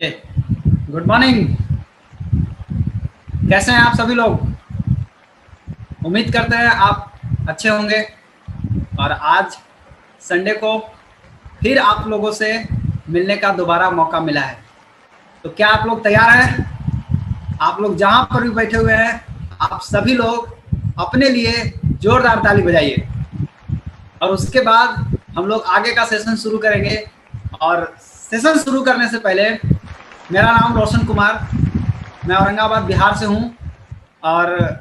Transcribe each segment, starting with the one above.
Okay, good morning. कैसे हैं आप सभी लोग? उम्मीद करते हैं आप अच्छे होंगे। और आज संडे को फिर आप लोगों से मिलने का दोबारा मौका मिला है। तो क्या आप लोग तैयार हैं? आप लोग जहां पर भी बैठे हुए हैं, आप सभी लोग अपने लिए जोरदार ताली बजाइए। और उसके बाद हम लोग आगे का सेशन शुरू करेंगे। और सेशन शुरू करने से पहले, मेरा नाम रोशन कुमार, मैं औरंगाबाद बिहार से हूँ। और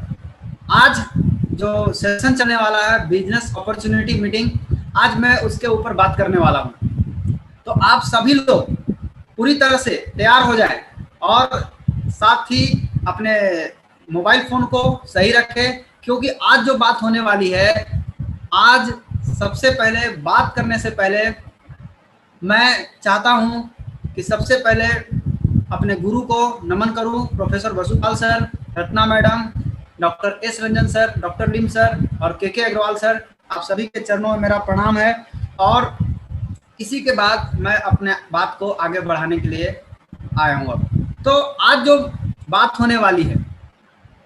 आज जो सेशन चलने वाला है बिजनेस अपॉर्चुनिटी मीटिंग, आज मैं उसके ऊपर बात करने वाला हूँ। तो आप सभी लोग पूरी तरह से तैयार हो जाएं और साथ ही अपने मोबाइल फ़ोन को सही रखें, क्योंकि आज जो बात होने वाली है, आज सबसे पहले बात करने से पहले मैं चाहता हूं कि सबसे पहले अपने गुरु को नमन करूं, professor Vasupal sir, Ratna madam, doctor S Ranjan sir, doctor Lim sir और के अग्रवाल सर, आप सभी के चरणों में मेरा प्रणाम है। और इसी के बाद मैं अपने बात को आगे बढ़ाने के लिए आया हूँ। अब तो आज जो बात होने वाली है,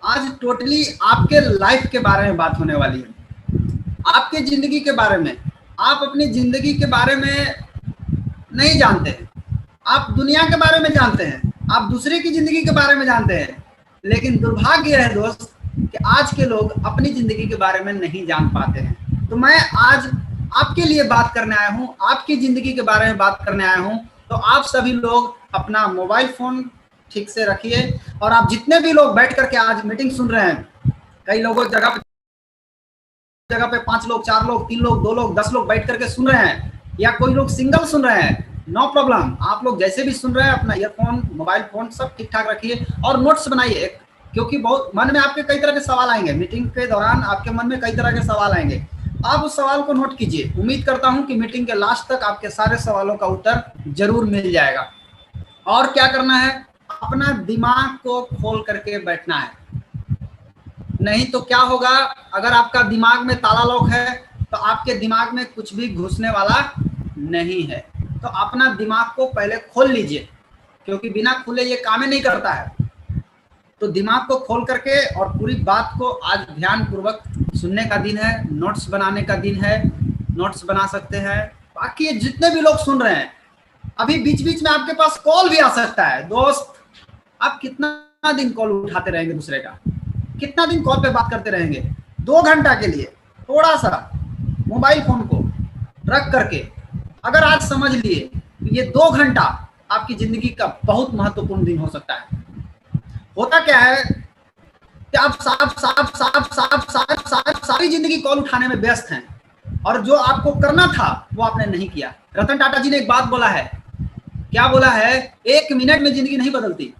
आज टोटली आपके लाइफ के बारे में बात होने वाली है, आपके ज़िंदगी के बारे में। आप अपनी ज़िंदगी के बारे में नहीं जानते हैं, आप दुनिया के बारे में जानते हैं, आप दूसरे की ज़िंदगी के बारे में जानते हैं, लेकिन दुर्भाग्य है दोस्त कि आज के लोग अपनी ज़िंदगी के बारे में नहीं जान पाते हैं। तो मैं आज आपके लिए बात करने आया हूँ, आपकी ज़िंदगी के बारे में बात करने आया हूँ। तो आप सभी लोग अपना मोबाइल फ़ोन ठीक से रखिए। और आप जितने भी लोग बैठ करके आज मीटिंग सुन रहे हैं, कई लोगों जगह पे 5 लोग, 4 लोग, 3 लोग, 2 लोग, 10 लोग बैठ करके सुन रहे हैं, या कोई लोग सिंगल सुन रहे हैं, नो प्रॉब्लम। आप लोग जैसे भी सुन रहे हैं, अपना ईयरफोन, मोबाइल फोन सब ठीक ठाक रखिए और नोट्स बनाइए, क्योंकि बहुत मन में आपके कई तरह के सवाल आएंगे। मीटिंग के दौरान आपके मन में कई तरह के सवाल आएंगे, आप उस सवाल को नोट कीजिए। उम्मीद करता हूं कि मीटिंग के लास्ट तक आपके सारे सवालों का उत्तर जरूर मिल जाएगा। और क्या करना है, अपना दिमाग को खोल करके बैठना है। नहीं तो क्या होगा, अगर आपका दिमाग में ताला लॉक है तो आपके दिमाग में कुछ भी घुसने वाला नहीं है। तो अपना दिमाग को पहले खोल लीजिए, क्योंकि बिना खुले ये काम ही नहीं करता है। तो दिमाग को खोल करके और पूरी बात को आज ध्यान पूर्वक सुनने का दिन है, नोट्स बनाने का दिन है, नोट्स बना सकते हैं। बाकी जितने भी लोग सुन रहे हैं, अभी बीच बीच में आपके पास कॉल भी आ सकता है। दोस्त, आप कितना दिन कॉल उठाते रहेंगे दूसरे का? कितना दिन कॉल पे बात करते रहेंगे? 2 घंटा के लिए थोड़ा सा मोबाइल फोन को रख करके अगर आज समझ लिए तो ये 2 घंटा आपकी जिंदगी का बहुत महत्वपूर्ण दिन हो सकता है। होता क्या है कि आप सारी जिंदगी कॉल उठाने में व्यस्त हैं, और जो आपको करना था वो आपने नहीं किया। रतन टाटा जी ने एक बात बोला है, क्या बोला है? 1 मिनट में जिंदगी नहीं बदलती,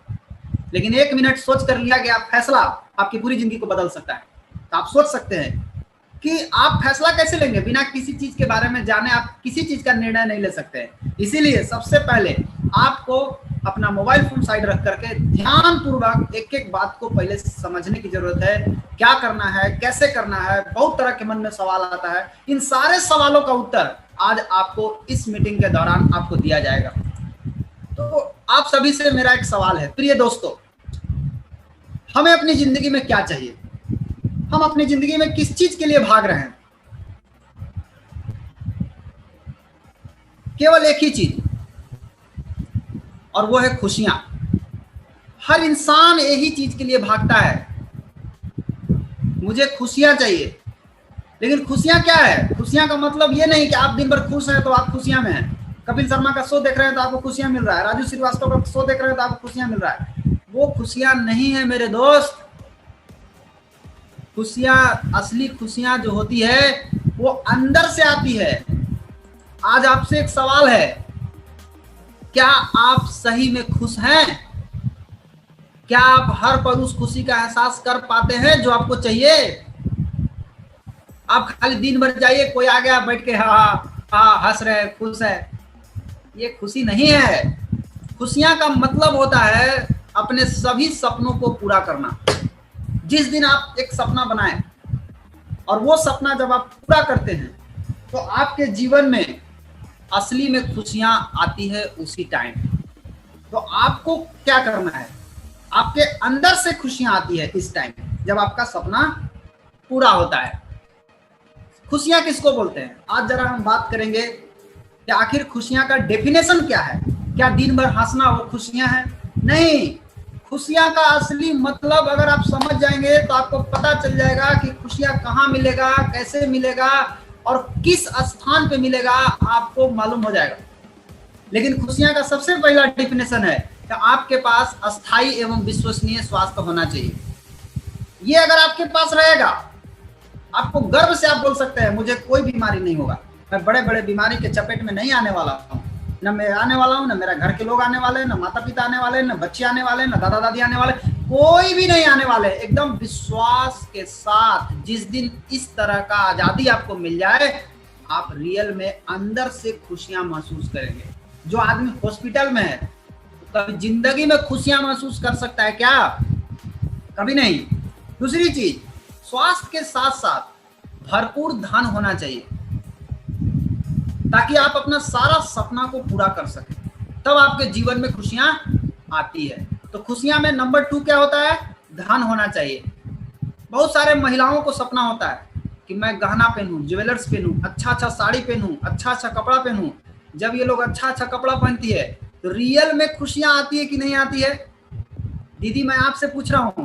लेकिन 1 मिनट सोच कर लिया गया फैसला आपकी पूरी जिंदगी को बदल सकता है। तो आप सोच सकते हैं कि आप फैसला कैसे लेंगे। बिना किसी चीज के बारे में जाने आप किसी चीज का निर्णय नहीं ले सकते हैं। इसीलिए सबसे पहले आपको अपना मोबाइल फोन साइड रख करके ध्यान पूर्वक एक एक बात को पहले समझने की जरूरत है। क्या करना है, कैसे करना है, बहुत तरह के मन में सवाल आता है। इन सारे सवालों का उत्तर आज आपको इस मीटिंग के दौरान आपको दिया जाएगा। तो आप सभी से मेरा एक सवाल है, प्रिय दोस्तों, हमें अपनी जिंदगी में क्या चाहिए? हम अपनी जिंदगी में किस चीज के लिए भाग रहे हैं? केवल एक ही चीज, और वो है खुशियां। हर इंसान यही चीज के लिए भागता है, मुझे खुशियां चाहिए। लेकिन खुशियां क्या है? खुशियां का मतलब ये नहीं कि आप दिन भर खुश हैं तो आप खुशियां में हैं। कपिल शर्मा का शो देख रहे हैं तो आपको खुशियां मिल रहा है, राजू श्रीवास्तव का शो देख रहे हैं तो आपको खुशियां मिल रहा है। वो खुशियां नहीं है मेरे दोस्त। खुशियां, असली खुशियां जो होती है वो अंदर से आती है। आज आपसे एक सवाल है, क्या आप सही में खुश हैं? क्या आप हर पल उस खुशी का एहसास कर पाते हैं जो आपको चाहिए? आप खाली दिन भर जाइए, कोई आ गया बैठ के हाँ हंस रहे, खुश है, ये खुशी नहीं है। खुशियां का मतलब होता है अपने सभी सपनों को पूरा करना। जिस दिन आप एक सपना बनाएं और वो सपना जब आप पूरा करते हैं तो आपके जीवन में असली में खुशियां आती है उसी टाइम। तो आपको क्या करना है, आपके अंदर से खुशियां आती है इस टाइम जब आपका सपना पूरा होता है। खुशियां किसको बोलते हैं, आज जरा हम बात करेंगे कि आखिर खुशियां का डेफिनेशन क्या है। क्या दिन भर हंसना वो खुशियां हैं? नहीं, खुशियां का असली मतलब अगर आप समझ जाएंगे तो आपको पता चल जाएगा कि खुशियां कहाँ मिलेगा, कैसे मिलेगा और किस स्थान पे मिलेगा, आपको मालूम हो जाएगा। लेकिन खुशियां का सबसे पहला डेफिनेशन है कि आपके पास अस्थाई एवं विश्वसनीय स्वास्थ्य होना चाहिए। ये अगर आपके पास रहेगा, आपको गर्व से आप बोल सकते हैं मुझे कोई बीमारी नहीं होगा, मैं बड़े बड़े बीमारी के चपेट में नहीं आने वाला हूँ, न मैं आने वाला हूँ, न मेरा घर के लोग आने वाले, न माता पिता आने वाले, न बच्चे आने वाले, न दादा दादी आने वाले, कोई भी नहीं आने वाले। एकदम विश्वास के साथ जिस दिन इस तरह का आजादी आपको मिल जाए, आप रियल में अंदर से खुशियां महसूस करेंगे। जो आदमी हॉस्पिटल में है कभी जिंदगी में खुशियां महसूस कर सकता है क्या? कभी नहीं। दूसरी चीज, स्वास्थ्य के साथ साथ भरपूर धन होना चाहिए ताकि आप अपना सारा सपना को पूरा कर सकें, तब आपके जीवन में खुशियां आती है। तो खुशियां में नंबर 2 क्या होता है? धन होना चाहिए। बहुत सारे महिलाओं को सपना होता है कि मैं गहना पहनूं, ज्वेलर्स पहनूं, अच्छा अच्छा साड़ी पहनूं, अच्छा अच्छा कपड़ा पहनूं। जब ये लोग अच्छा अच्छा कपड़ा पहनती है तो रियल में खुशियां आती है कि नहीं आती है? दीदी मैं आपसे पूछ रहा हूं,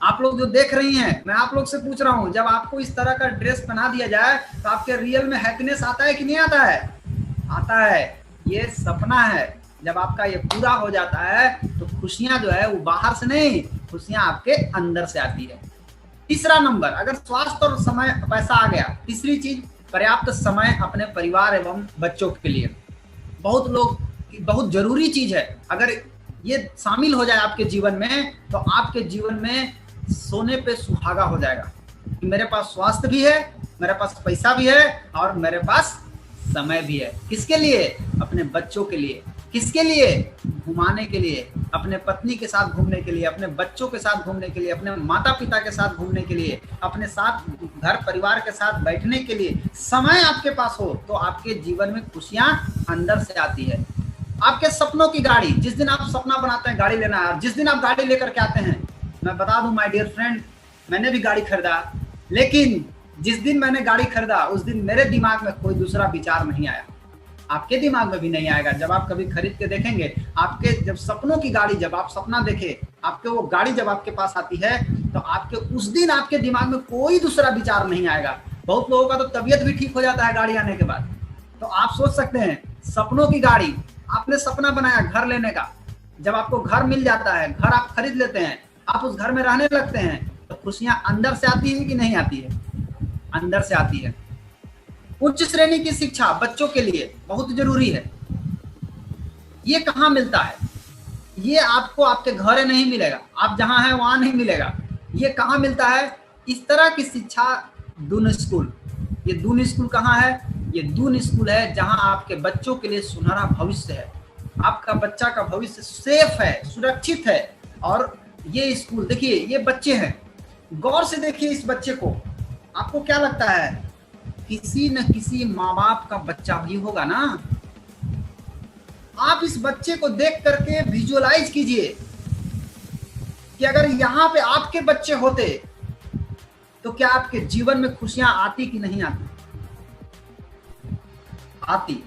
आप लोग जो देख रही हैं, मैं आप लोग से पूछ रहा हूं, जब आपको इस तरह का ड्रेस पहना दिया जाए तो आपके रियल में हैप्पीनेस आता है कि नहीं आता है? आता है। ये सपना है, जब आपका ये पूरा हो जाता है तो खुशियां जो है वो बाहर से नहीं, खुशियां आपके अंदर से आती है। तीसरा नंबर, अगर स्वास्थ्य और समय पैसा आ गया, तीसरी चीज पर्याप्त समय अपने परिवार एवं बच्चों के लिए। बहुत लोग, बहुत जरूरी चीज है, अगर ये शामिल हो जाए आपके जीवन में तो आपके जीवन में सोने पे सुहागा हो जाएगा कि मेरे पास स्वास्थ्य भी है, मेरे पास पैसा भी है और मेरे पास समय भी है। किसके लिए? अपने बच्चों के लिए। किसके लिए? घुमाने के लिए, अपने पत्नी के साथ घूमने के लिए, अपने बच्चों के साथ घूमने के लिए, अपने माता पिता के साथ घूमने के लिए, अपने साथ घर परिवार के साथ बैठने के लिए समय आपके पास हो तो आपके जीवन में खुशियां अंदर से आती है। आपके सपनों की गाड़ी, जिस दिन आप सपना बनाते हैं गाड़ी लेना है, जिस दिन आप गाड़ी लेकर के आते हैं, मैं बता दूं माय डियर फ्रेंड, मैंने भी गाड़ी खरीदा, लेकिन जिस दिन मैंने गाड़ी खरीदा उस दिन मेरे दिमाग में कोई दूसरा विचार नहीं आया। आपके दिमाग में भी नहीं आएगा। जब आप कभी खरीद के देखेंगे, आपके जब सपनों की गाड़ी, जब आप सपना देखे, आपके वो गाड़ी जब आपके पास आती है तो आपके उस दिन आपके दिमाग में कोई दूसरा विचार नहीं आएगा। बहुत लोगों का तो तबीयत भी ठीक हो जाता है गाड़ी आने के बाद। तो आप सोच सकते हैं, सपनों की गाड़ी, आपने सपना बनाया घर लेने का, जब आपको घर मिल जाता है, घर आप खरीद लेते हैं, आप उस घर में रहने लगते हैं, तो खुशियां अंदर से आती है कि नहीं आती है? अंदर से आती है। उच्च श्रेणी की शिक्षा बच्चों के लिए बहुत जरूरी है। ये कहाँ मिलता है? ये आपको आपके घर नहीं मिलेगा, आप जहां हैं वहां नहीं मिलेगा। ये कहाँ मिलता है? इस तरह की शिक्षा दून स्कूल। ये दून स्कूल कहाँ है? ये दून स्कूल है जहां आपके बच्चों के लिए सुनहरा भविष्य है। आपका बच्चा का भविष्य सेफ है, सुरक्षित है। और ये स्कूल देखिए, ये बच्चे हैं, गौर से देखिए इस बच्चे को। आपको क्या लगता है? किसी न किसी माँ बाप का बच्चा भी होगा ना। आप इस बच्चे को देख करके विजुअलाइज कीजिए कि अगर यहाँ पे आपके बच्चे होते तो क्या आपके जीवन में खुशियां आती कि नहीं आती? आती।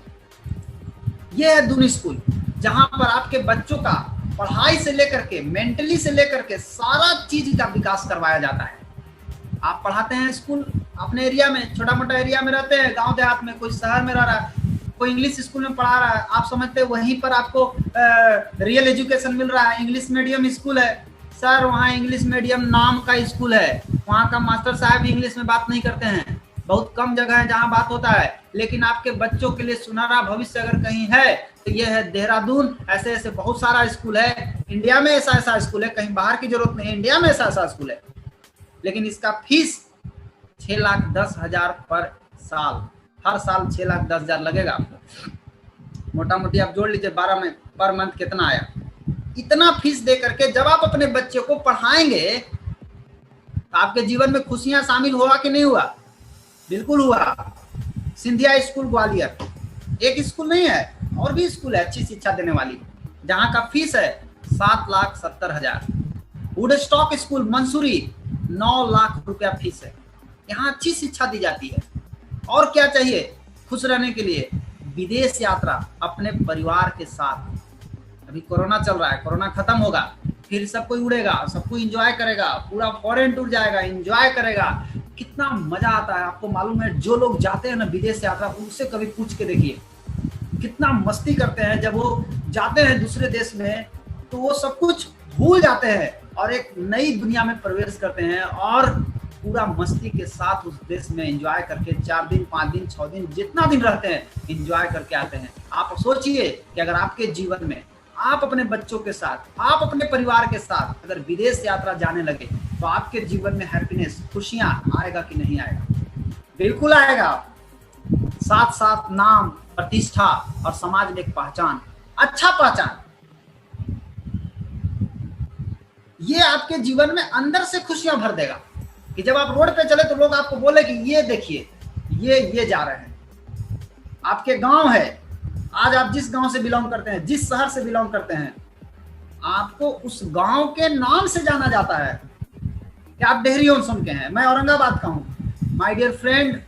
यह है दून स्कूल, जहां पर आपके बच्चों का पढ़ाई से लेकर के, मेंटली से लेकर के सारा चीज का विकास करवाया जाता है। आप पढ़ाते हैं स्कूल अपने एरिया में, छोटा मोटा एरिया में रहते हैं, गांव देहात में, कोई शहर में रह रहा है, कोई इंग्लिश स्कूल में पढ़ा रहा है, आप समझते हैं वहीं पर आपको रियल एजुकेशन मिल रहा है। इंग्लिश मीडियम स्कूल है सर, वहाँ इंग्लिश मीडियम नाम का स्कूल है, वहाँ का मास्टर साहब भी इंग्लिश में बात नहीं करते हैं। बहुत कम जगह है जहाँ बात होता है। लेकिन आपके बच्चों के लिए सुनहरा भविष्य अगर कहीं है तो ये है देहरादून। ऐसे ऐसे बहुत सारा स्कूल है इंडिया में, ऐसा ऐसा स्कूल है, कहीं बाहर की जरूरत नहीं है, इंडिया में ऐसा ऐसा स्कूल है। लेकिन इसका फीस 6,10,000 पर साल, हर साल 6,10,000 लगेगा आपको। मोटा मोटी आप जोड़ लीजिए 12 में पर मंथ कितना आया। इतना फीस दे करके जब आप अपने बच्चे को पढ़ाएंगे तो आपके जीवन में खुशियां शामिल हुआ कि नहीं हुआ? बिल्कुल हुआ। सिंधिया स्कूल ग्वालियर एक स्कूल नहीं है, और भी स्कूल है अच्छी शिक्षा देने वाली। जहां का फीस है 7,70,000। वुडस्टॉक स्कूल मंसूरी 9 लाख रुपया फीस है। यहाँ अच्छी शिक्षा दी जाती है। और क्या चाहिए खुश रहने के लिए? विदेश यात्रा अपने परिवार के साथ। अभी कोरोना चल रहा है, कोरोना खत्म होगा, फिर सब कोई उड़ेगा, सब कोई एंजॉय करेगा, पूरा फॉरेन टूर जाएगा, एंजॉय करेगा, कितना मजा आता है। आपको मालूम है, जो लोग जाते हैं ना विदेश यात्रा, उनसे कभी पूछ के देखिए कितना मस्ती करते हैं। जब वो जाते हैं दूसरे देश में तो वो सब कुछ भूल जाते हैं और एक नई दुनिया में प्रवेश करते हैं और पूरा मस्ती के साथ उस देश में एंजॉय करके 4 दिन 5 दिन 6 दिन जितना दिन रहते हैं एंजॉय करके आते हैं। आप सोचिए कि अगर आपके जीवन में आप अपने बच्चों के साथ, आप अपने परिवार के साथ अगर विदेश यात्रा जाने लगे तो आपके जीवन में हैप्पीनेस, खुशियां आएगा कि नहीं आएगा? बिल्कुल आएगा। साथ साथ नाम, प्रतिष्ठा और समाज में एक पहचान, अच्छा पहचान, ये आपके जीवन में अंदर से खुशियां भर देगा कि जब आप रोड पे चले तो लोग आपको बोले कि ये देखिए ये जा रहे हैं। आपके गांव है, आज आप जिस गांव से बिलोंग करते हैं, जिस शहर से बिलोंग करते हैं, आपको उस गांव के नाम से जाना जाता है कि आप डेहरी सुन के हैं, मैं औरंगाबाद का हूं। माय डियर फ्रेंड,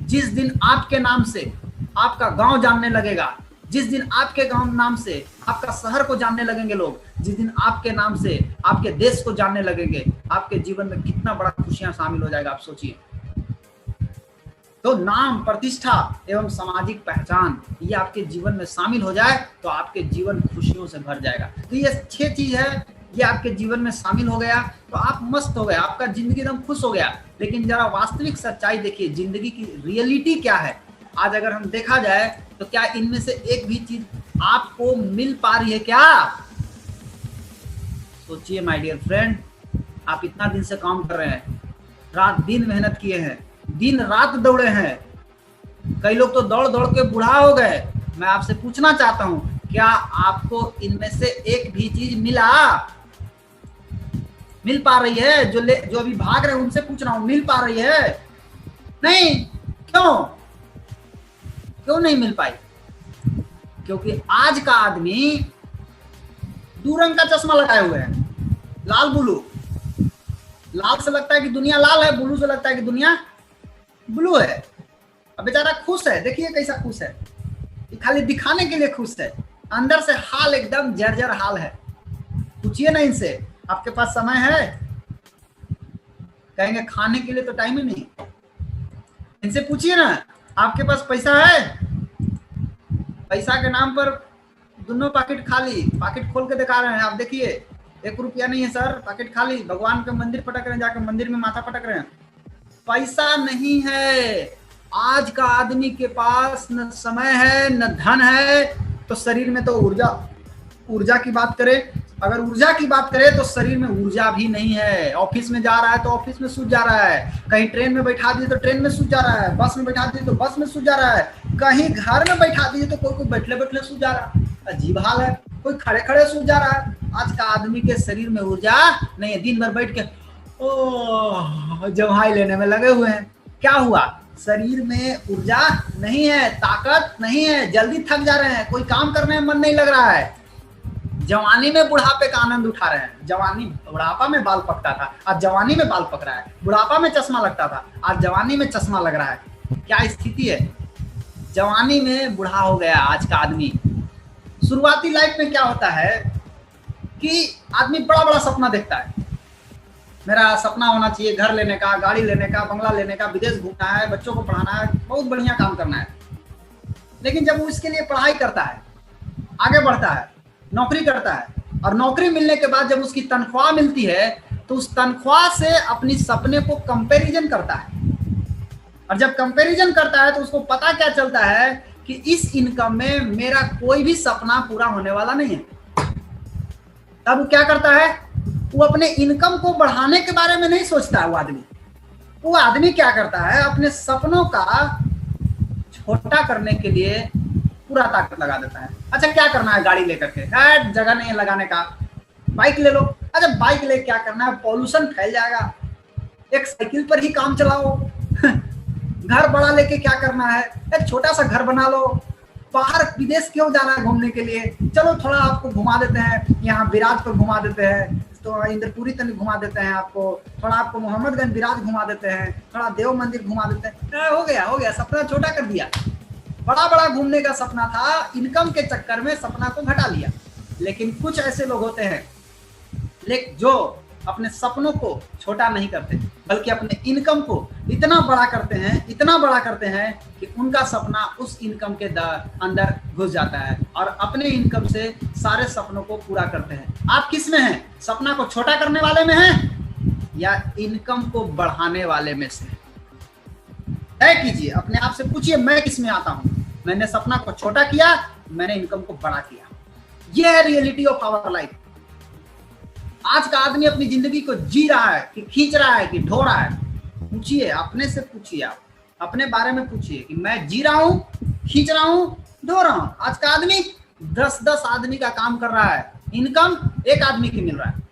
जिस दिन आपके नाम से आपका गांव जानने लगेगा, जिस दिन आपके गांव नाम से आपका शहर को जानने लगेंगे लोग, जिस दिन आपके नाम से आपके देश को जानने लगेंगे, आपके जीवन में कितना बड़ा खुशियां शामिल हो जाएगा, आप सोचिए। तो नाम, प्रतिष्ठा एवं सामाजिक पहचान ये आपके जीवन में शामिल हो जाए तो आपके जीवन खुशियों से भर जाएगा। तो ये 6 चीज है, ये आपके जीवन में शामिल हो गया तो आप मस्त हो गए, आपका जिंदगी एकदम खुश हो गया। लेकिन जरा वास्तविक सच्चाई देखिए, जिंदगी की रियलिटी क्या है। आज अगर हम देखा जाए तो क्या इनमें से एक भी चीज आपको मिल पा रही है क्या? सोचिए माय डियर फ्रेंड, आप इतना दिन से काम कर रहे हैं, रात दिन मेहनत किए हैं, दिन रात दौड़े हैं, कई लोग तो दौड़ दौड़ के बूढ़ा हो गए। मैं आपसे पूछना चाहता हूं, क्या आपको इनमें से एक भी चीज मिल पा रही है? जो अभी भाग रहे हैं उनसे पूछ रहा हूं, मिल पा रही है? नहीं। क्यों नहीं मिल पाई? क्योंकि आज का आदमी 2 रंग का चश्मा लगाए हुए है, लाल ब्लू। लाल से लगता है कि दुनिया लाल है, ब्लू से लगता है कि दुनिया ब्लू है। अब बेचारा खुश है, देखिए कैसा खुश है, ये खाली दिखाने के लिए खुश है, अंदर से हाल एकदम जर्जर हाल है। पूछिए ना इनसे, आपके पास समय है? कहेंगे खाने के लिए तो टाइम ही नहीं। इनसे पूछिए ना, आपके पास पैसा है? पैसा के नाम पर दोनों पैकेट खाली, पैकेट खोल के दिखा रहे हैं। आप देखिए 1 रुपया नहीं है सर, पैकेट खाली। भगवान के मंदिर पटक रहे हैं, जाकर मंदिर में माथा पटक रहे हैं। पैसा नहीं है। आज का आदमी के पास न समय है न धन है, तो शरीर में तो ऊर्जा की बात करें, अगर ऊर्जा की बात करें तो शरीर में ऊर्जा भी नहीं है। ऑफिस में जा रहा है तो ऑफिस में सूझ जा रहा है, कहीं ट्रेन में बैठा दिए तो ट्रेन में सूझ जा रहा है, बस में बैठा दिए तो बस में सूझ जा रहा है, कहीं घर में बैठा दिए तो कोई बैठले बैठले सूझ जा रहा है। अजीब हाल है, कोई खड़े खड़े सूझ जा रहा है। आज का आदमी के शरीर में ऊर्जा नहीं है, दिन भर बैठ के जम्हाई लेने में लगे हुए हैं। क्या हुआ? शरीर में ऊर्जा नहीं है, ताकत नहीं है, जल्दी थक जा रहे हैं, कोई काम करने में मन नहीं लग रहा है। जवानी में बुढ़ापे का आनंद उठा रहे हैं। बुढ़ापा में बाल पकता था, आज जवानी में बाल पक रहा है। बुढ़ापा में चश्मा लगता था, आज जवानी में चश्मा लग रहा है। क्या स्थिति है? जवानी में बूढ़ा हो गया आज का आदमी। शुरुआती लाइफ में क्या होता है कि आदमी बड़ा बड़ा सपना देखता है, मेरा सपना होना चाहिए घर लेने का, गाड़ी लेने का, बंगला लेने का, विदेश घूमना है, बच्चों को पढ़ाना है, बहुत बढ़िया काम करना है। लेकिन जब वो इसके लिए पढ़ाई करता है, आगे बढ़ता है, नौकरी करता है, और नौकरी मिलने के बाद जब उसकी तनख्वाह मिलती है तो उस तनख्वाह से अपनी सपने को कंपैरिजन करता है। और जब कंपैरिजन करता है तो उसको पता क्या चलता है कि इस इनकम में मेरा कोई भी सपना पूरा होने वाला नहीं है। तब वो क्या करता है? वो अपने इनकम को बढ़ाने के बारे में नहीं सोचता है। वो आदमी क्या करता है? अपने सपनों का छोटा करने के लिए पूरा ताकत लगा देता है। अच्छा क्या करना है? गाड़ी लेकर के, जगह नहीं है लगाने का, बाइक ले लो। अच्छा बाइक ले क्या करना है? पॉल्यूशन फैल जाएगा, एक साइकिल पर ही काम चलाओ। घर बड़ा लेके क्या करना है? एक छोटा सा घर बना लो, बाहर विदेश क्यों जाना है घूमने के लिए, चलो थोड़ा आपको घुमा देते हैं, यहाँ विराज पर घुमा देते हैं, तो इंद्रपुरी तक घुमा देते हैं आपको, थोड़ा आपको मोहम्मदगंज विराज घुमा देते हैं, थोड़ा देव मंदिर घुमा देते हैं। हो गया सपना छोटा कर दिया। बड़ा बड़ा घूमने का सपना था, इनकम के चक्कर में सपना को घटा लिया। लेकिन कुछ ऐसे लोग होते हैं लेकिन जो अपने सपनों को छोटा नहीं करते, बल्कि अपने इनकम को इतना बड़ा करते हैं कि उनका सपना उस इनकम के अंदर घुस जाता है और अपने इनकम से सारे सपनों को पूरा करते हैं। आप किस में हैं? सपना को छोटा करने वाले में हैं या इनकम को बढ़ाने वाले में से? तय कीजिए, अपने आप से पूछिए, मैं किस में आता हूं? मैंने सपना को छोटा किया, मैंने इनकम को बड़ा किया। यह है रियलिटी ऑफ आवर लाइफ। आज का आदमी अपनी जिंदगी को जी रहा है कि खींच रहा है कि ढो रहा है? पूछिए, अपने से पूछिए, आप अपने बारे में पूछिए कि मैं जी रहा हूं, खींच रहा हूं, ढो रहा हूं। आज का आदमी 10-10 आदमी का काम कर रहा है, इनकम एक आदमी की मिल रहा है।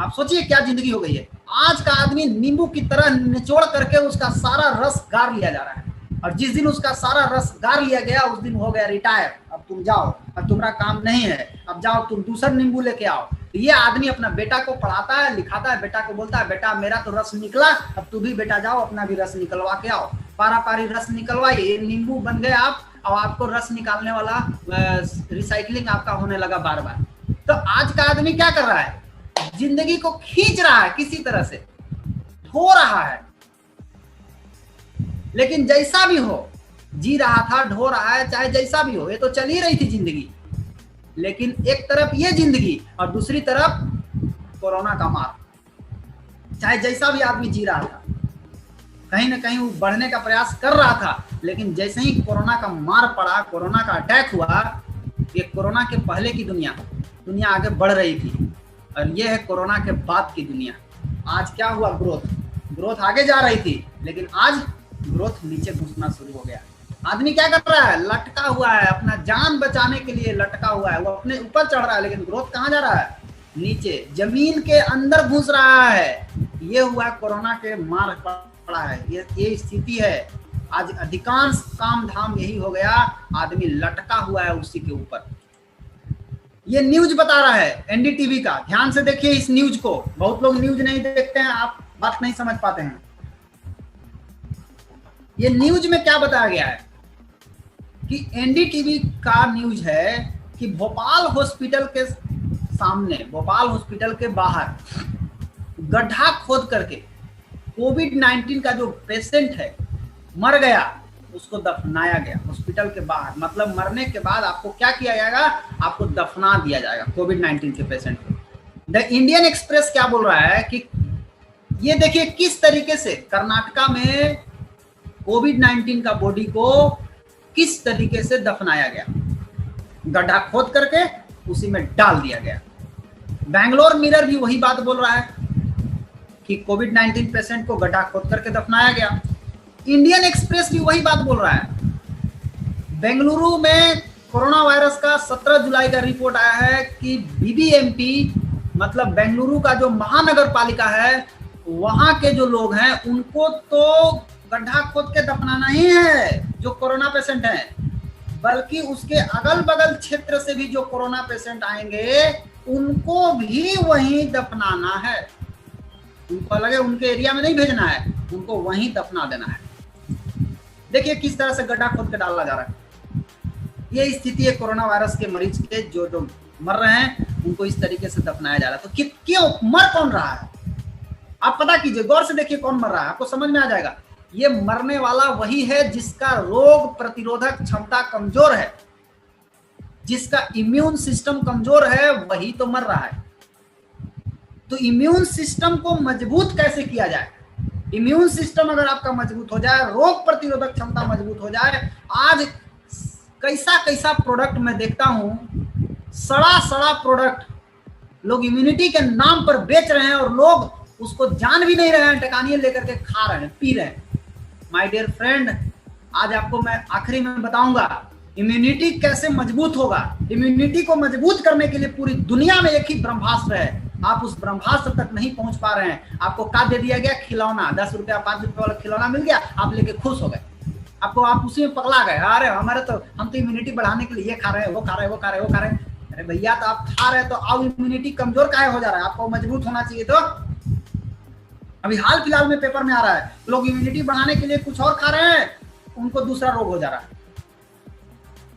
आप सोचिए क्या जिंदगी हो गई है। आज का आदमी नींबू की तरह निचोड़ करके उसका सारा रस गार लिया जा रहा है, और जिस दिन उसका सारा रस गार लिया गया उस दिन हो गया रिटायर। अब तुम जाओ, अब तुम्हारा काम नहीं है, अब जाओ तुम दूसरा नींबू लेके आओ। तो ये आदमी अपना बेटा को पढ़ाता है, लिखाता है, बेटा को बोलता है बेटा मेरा तो रस निकला, अब तू भी बेटा जाओ अपना भी रस निकलवा के आओ। पारा पारी रस निकलवाइए, नींबू बन गए आप, और आपको रस निकालने वाला रिसाइकलिंग आपका होने लगा बार बार। तो आज का आदमी क्या कर रहा है? जिंदगी को खींच रहा है, किसी तरह से ढो रहा है। लेकिन जैसा भी हो, जी रहा था, ढो रहा है, चाहे जैसा भी हो, ये तो चल ही रही थी जिंदगी। लेकिन एक तरफ ये जिंदगी और दूसरी तरफ कोरोना का मार। चाहे जैसा भी आदमी जी रहा था, कहीं ना कहीं वो बढ़ने का प्रयास कर रहा था, लेकिन जैसे ही कोरोना का मार पड़ा, कोरोना का अटैक हुआ, ये कोरोना के पहले की दुनिया आगे बढ़ रही थी, और ये है कोरोना के बाद की दुनिया। आज क्या हुआ? ग्रोथ आगे जा रही थी, लेकिन आज ग्रोथ नीचे घुसना शुरू हो गया। आदमी क्या कर रहा है? लटका हुआ है, अपना जान बचाने के लिए लटका हुआ है। वो अपने ऊपर चढ़ रहा है, लेकिन ग्रोथ कहाँ जा रहा है? नीचे, जमीन के अंदर घुस रहा है। ये हुआ कोरोना के मार पड़ा है, ये स्थिति है। आज अधिकांश काम धाम यही हो गया, आदमी लटका हुआ है उसी के ऊपर। ये न्यूज बता रहा है एनडीटीवी का, ध्यान से देखिए इस न्यूज को। बहुत लोग न्यूज नहीं देखते हैं, आप बात नहीं समझ पाते हैं। ये न्यूज में क्या बताया गया है कि एनडीटीवी का न्यूज है कि भोपाल हॉस्पिटल के सामने, भोपाल हॉस्पिटल के बाहर गड्ढा खोद करके कोविड-19 का जो पेशेंट है मर गया, उसको दफनाया गया हॉस्पिटल के बाहर। मतलब मरने के बाद आपको क्या किया जाएगा? आपको दफना दिया जाएगा कोविड-19 के पेशेंट को। द इंडियन एक्सप्रेस क्या बोल रहा है कि ये देखिए किस तरीके से कर्नाटका में कोविड-19 का बॉडी को किस तरीके से दफनाया गया, गड्ढा खोद करके उसी में डाल दिया गया। बैंगलोर मिरर भी वही बात बोल रहा है कि कोविड-19 पेशेंट को गड्ढा खोद करके दफनाया गया। इंडियन एक्सप्रेस भी वही बात बोल रहा है। बेंगलुरु में कोरोना वायरस का 17 जुलाई का रिपोर्ट आया है कि बीबीएमपी मतलब बेंगलुरु का जो महानगर पालिका है, वहां के जो लोग हैं उनको तो गड्ढा खोद के दफनाना ही है जो कोरोना पेशेंट हैं, बल्कि उसके अगल बगल क्षेत्र से भी जो कोरोना पेशेंट आएंगे उनको भी वहीं दफनाना है। उनको लगे उनके एरिया में नहीं भेजना है, उनको वहीं दफना देना है। देखिए किस तरह से गड्ढा खोद के डाला जा रहा है। ये स्थिति है कोरोना वायरस के मरीज के, जो मर रहे हैं उनको इस तरीके से दफनाया जा रहा है। तो क्यों मर कौन रहा है? आप पता कीजिए, गौर से देखिए कौन मर रहा है, आपको समझ में आ जाएगा। ये मरने वाला वही है जिसका रोग प्रतिरोधक क्षमता कमजोर है, जिसका इम्यून सिस्टम कमजोर है, वही तो मर रहा है। तो इम्यून सिस्टम को मजबूत कैसे किया जाए? इम्यून सिस्टम अगर आपका मजबूत हो जाए, रोग प्रतिरोधक क्षमता मजबूत हो जाए। आज कैसा प्रोडक्ट मैं देखता हूं, सड़ा प्रोडक्ट लोग इम्यूनिटी के नाम पर बेच रहे हैं और लोग उसको जान भी नहीं रहे हैं, टकानिये लेकर के खा रहे हैं, पी रहे हैं। माय डियर फ्रेंड, आज आपको मैं आखिरी में बताऊंगा इम्यूनिटी कैसे मजबूत होगा। इम्यूनिटी को मजबूत करने के लिए पूरी दुनिया में एक ही ब्रह्मास्त्र है, आप उस ब्रह्मास्त्र तक नहीं पहुंच पा रहे हैं। आपको क्या दे दिया गया? खिलौना। 10 रुपया 5 रुपये वाला खिलौना मिल गया, आप लेके खुश हो गए। आपको, आप उसी में पगला गए, अरे हमारे तो, हम तो इम्यूनिटी बढ़ाने के लिए ये खा रहे हैं, वो खा रहे हैं, वो खा रहे हैं, वो खा रहे हैं। अरे भैया, तो आप खा रहे हैं तो अब इम्यूनिटी कमजोर काहे हो जा रहा है? आपको मजबूत होना चाहिए। तो अभी हाल फिलहाल में पेपर में आ रहा है, लोग इम्यूनिटी बढ़ाने के लिए कुछ और खा रहे हैं, उनको दूसरा रोग हो जा रहा है।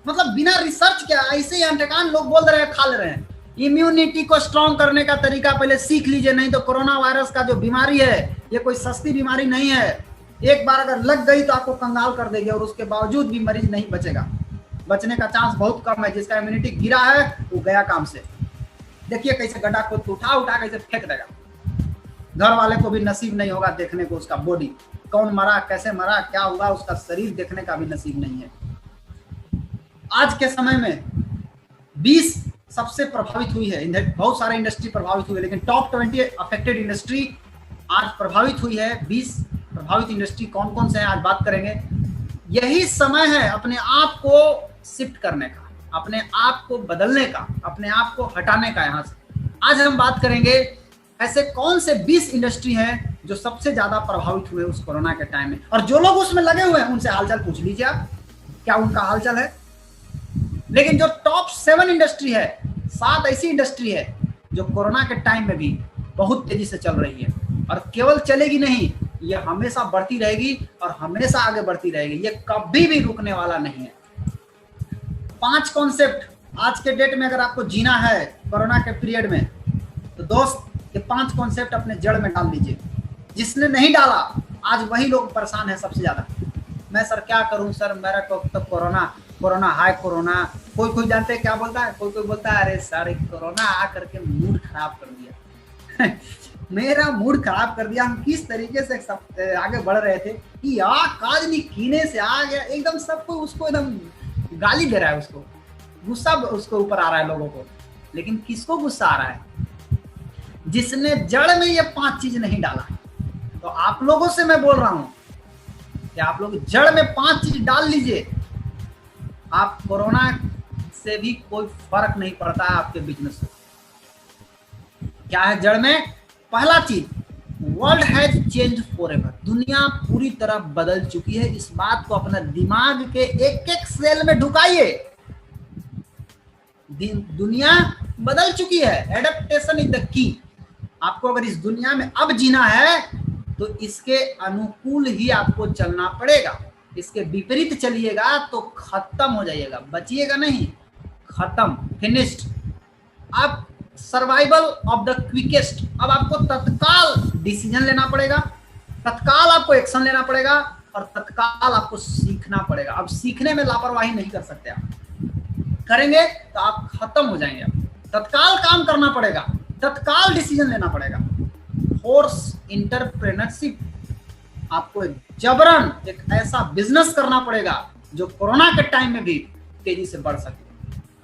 मतलब बिना रिसर्च के ऐसे ही अनठकान लोग बोल रहे हैं, खा ले रहे हैं। इम्यूनिटी को स्ट्रॉन्ग करने का तरीका पहले सीख लीजिए, नहीं तो कोरोना वायरस का जो बीमारी है, ये कोई सस्ती बीमारी नहीं है। एक बार अगर लग गई तो आपको कंगाल कर देगी, और उसके बावजूद भी मरीज नहीं बचेगा। बचने का चांस बहुत कम है। जिसका इम्यूनिटी गिरा है वो गया काम से। देखिए कैसे गड्ढा खोद के उठा उठा कैसे फेंक देगा। घर वाले को भी नसीब नहीं होगा देखने को उसका बॉडी, कौन मरा, कैसे मरा, क्या हुआ, उसका शरीर देखने का भी नसीब नहीं है। आज के समय में 20 सबसे प्रभावित हुई है, बहुत सारे इंडस्ट्री प्रभावित हुई है, लेकिन टॉप 20 अफेक्टेड इंडस्ट्री आज प्रभावित हुई है। 20 प्रभावित इंडस्ट्री कौन कौन से हैं आज बात करेंगे। यही समय है अपने आप को शिफ्ट करने का, अपने आप को बदलने का, अपने आप को हटाने का। यहाँ से आज हम बात करेंगे ऐसे कौन से 20 इंडस्ट्री हैं जो सबसे ज्यादा प्रभावित हुए उस कोरोना के टाइम में, और जो लोग उसमें लगे हुए हैं उनसे हालचाल पूछ लीजिए आप, क्या उनका हालचाल है। लेकिन जो टॉप 7 इंडस्ट्री है, 7 ऐसी इंडस्ट्री है जो कोरोना के टाइम में भी बहुत तेजी से चल रही है, और केवल चलेगी नहीं, ये हमेशा बढ़ती रहेगी और हमेशा आगे बढ़ती रहेगी, ये कभी भी रुकने वाला नहीं है। 5 कॉन्सेप्ट आज के डेट में अगर आपको जीना है कोरोना के पीरियड में, तो दोस्त ये 5 कॉन्सेप्ट अपने जड़ में डाल लीजिए। जिसने नहीं डाला आज वही लोग परेशान है सबसे ज्यादा। मैं सर क्या करूं सर, मेरा तो कोरोना हाय कोरोना। कोई जानते हैं क्या बोलता है, कोई बोलता है अरे सर कोरोना आ करके मूड खराब कर दिया मेरा मूड खराब कर दिया। हम किस तरीके से सब आगे बढ़ रहे थे कि काज नहीं कीने से आ गया, एकदम सबको उसको एकदम गाली दे रहा है, उसको गुस्सा उसको ऊपर आ रहा है लोगों को। लेकिन किसको गुस्सा आ रहा है? जिसने जड़ में ये 5 चीज नहीं डाला। तो आप लोगों से मैं बोल रहा हूं कि आप लोग जड़ में 5 चीज डाल लीजिए, आप कोरोना से भी कोई फर्क नहीं पड़ता है आपके बिजनेस में। क्या है जड़ में? पहला चीज, वर्ल्ड हैज चेंज फॉरएवर। दुनिया पूरी तरह बदल चुकी है। इस बात को अपने दिमाग के एक एक सेल में ढुकाइए। दुनिया बदल चुकी है। Adaptation is the key. आपको अगर इस दुनिया में अब जीना है तो इसके अनुकूल ही आपको चलना पड़ेगा। इसके विपरीत चलिएगा तो खत्म हो जाइएगा, बचिएगा नहीं, खत्म, फिनिश्ड। आप सर्वाइवल ऑफ द क्विकेस्ट। अब आपको तत्काल डिसीजन लेना पड़ेगा, तत्काल आपको एक्शन लेना पड़ेगा, और तत्काल आपको सीखना पड़ेगा। अब सीखने में लापरवाही नहीं कर सकते आप। करेंगे तो आप खत्म हो जाएंगे। तत्काल काम करना पड़ेगा, तत्काल डिसीजन लेना पड़ेगा। Force entrepreneurship. आपको जबरन एक ऐसा बिजनेस करना पड़ेगा जो कोरोना के टाइम में भी तेजी से बढ़ सके।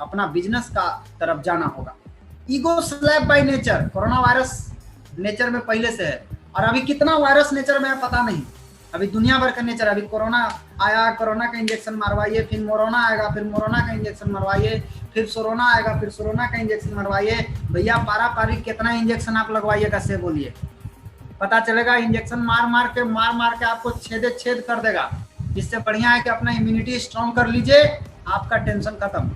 अपना बिजनेस का तरफ जाना होगा। Ego slap by nature. Corona virus nature में पहले से है, और अभी कितना वायरस नेचर में है पता नहीं। अभी दुनिया भर का नेचर। अभी कोरोना आया, कोरोना का इंजेक्शन मरवाइए, फिर मोरोना आएगा, फिर मोरोना का इंजेक्शन मरवाइए, फिर सोरोना आएगा, फिर सोरोना का इंजेक्शन मरवाइए। भैया पारा पारी कितना इंजेक्शन आप लगवाइएगा से बोलिए, पता चलेगा। इंजेक्शन मार मार के आपको छेद कर देगा। इससे बढ़िया है कि अपना इम्यूनिटी स्ट्रॉन्ग कर लीजिए, आपका टेंशन खत्म।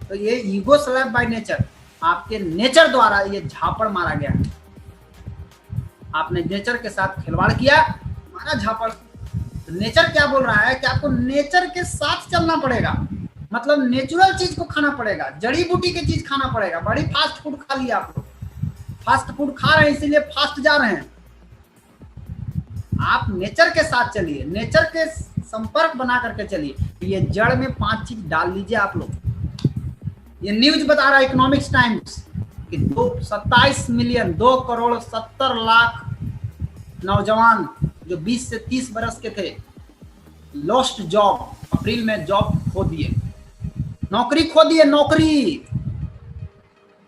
तो ये ईगो स्लैप बाय नेचर, आपके नेचर द्वारा ये झापड़ मारा गया। आपने नेचर के साथ खिलवाड़ किया, मारा झापड़। तो नेचर क्या बोल रहा है कि आपको नेचर के साथ चलना पड़ेगा। मतलब नेचुरल चीज को खाना पड़ेगा, जड़ी बूटी की चीज खाना पड़ेगा। बड़ी फास्ट फूड खा लिया आप लोग, फास्ट फूड खा रहे हैं इसीलिए फास्ट जा रहे हैं। आप नेचर के साथ चलिए, नेचर के संपर्क बना करके चलिए। ये जड़ में 5 चीज डाल लीजिए आप लोग। ये न्यूज बता रहा है इकोनॉमिक्स टाइम्स कि 27 मिलियन 2,70,00,000 नौजवान जो 20 से 30 बरस के थे, लॉस्ट जॉब। अप्रैल में जॉब खो दिए, नौकरी खो दिए। नौकरी,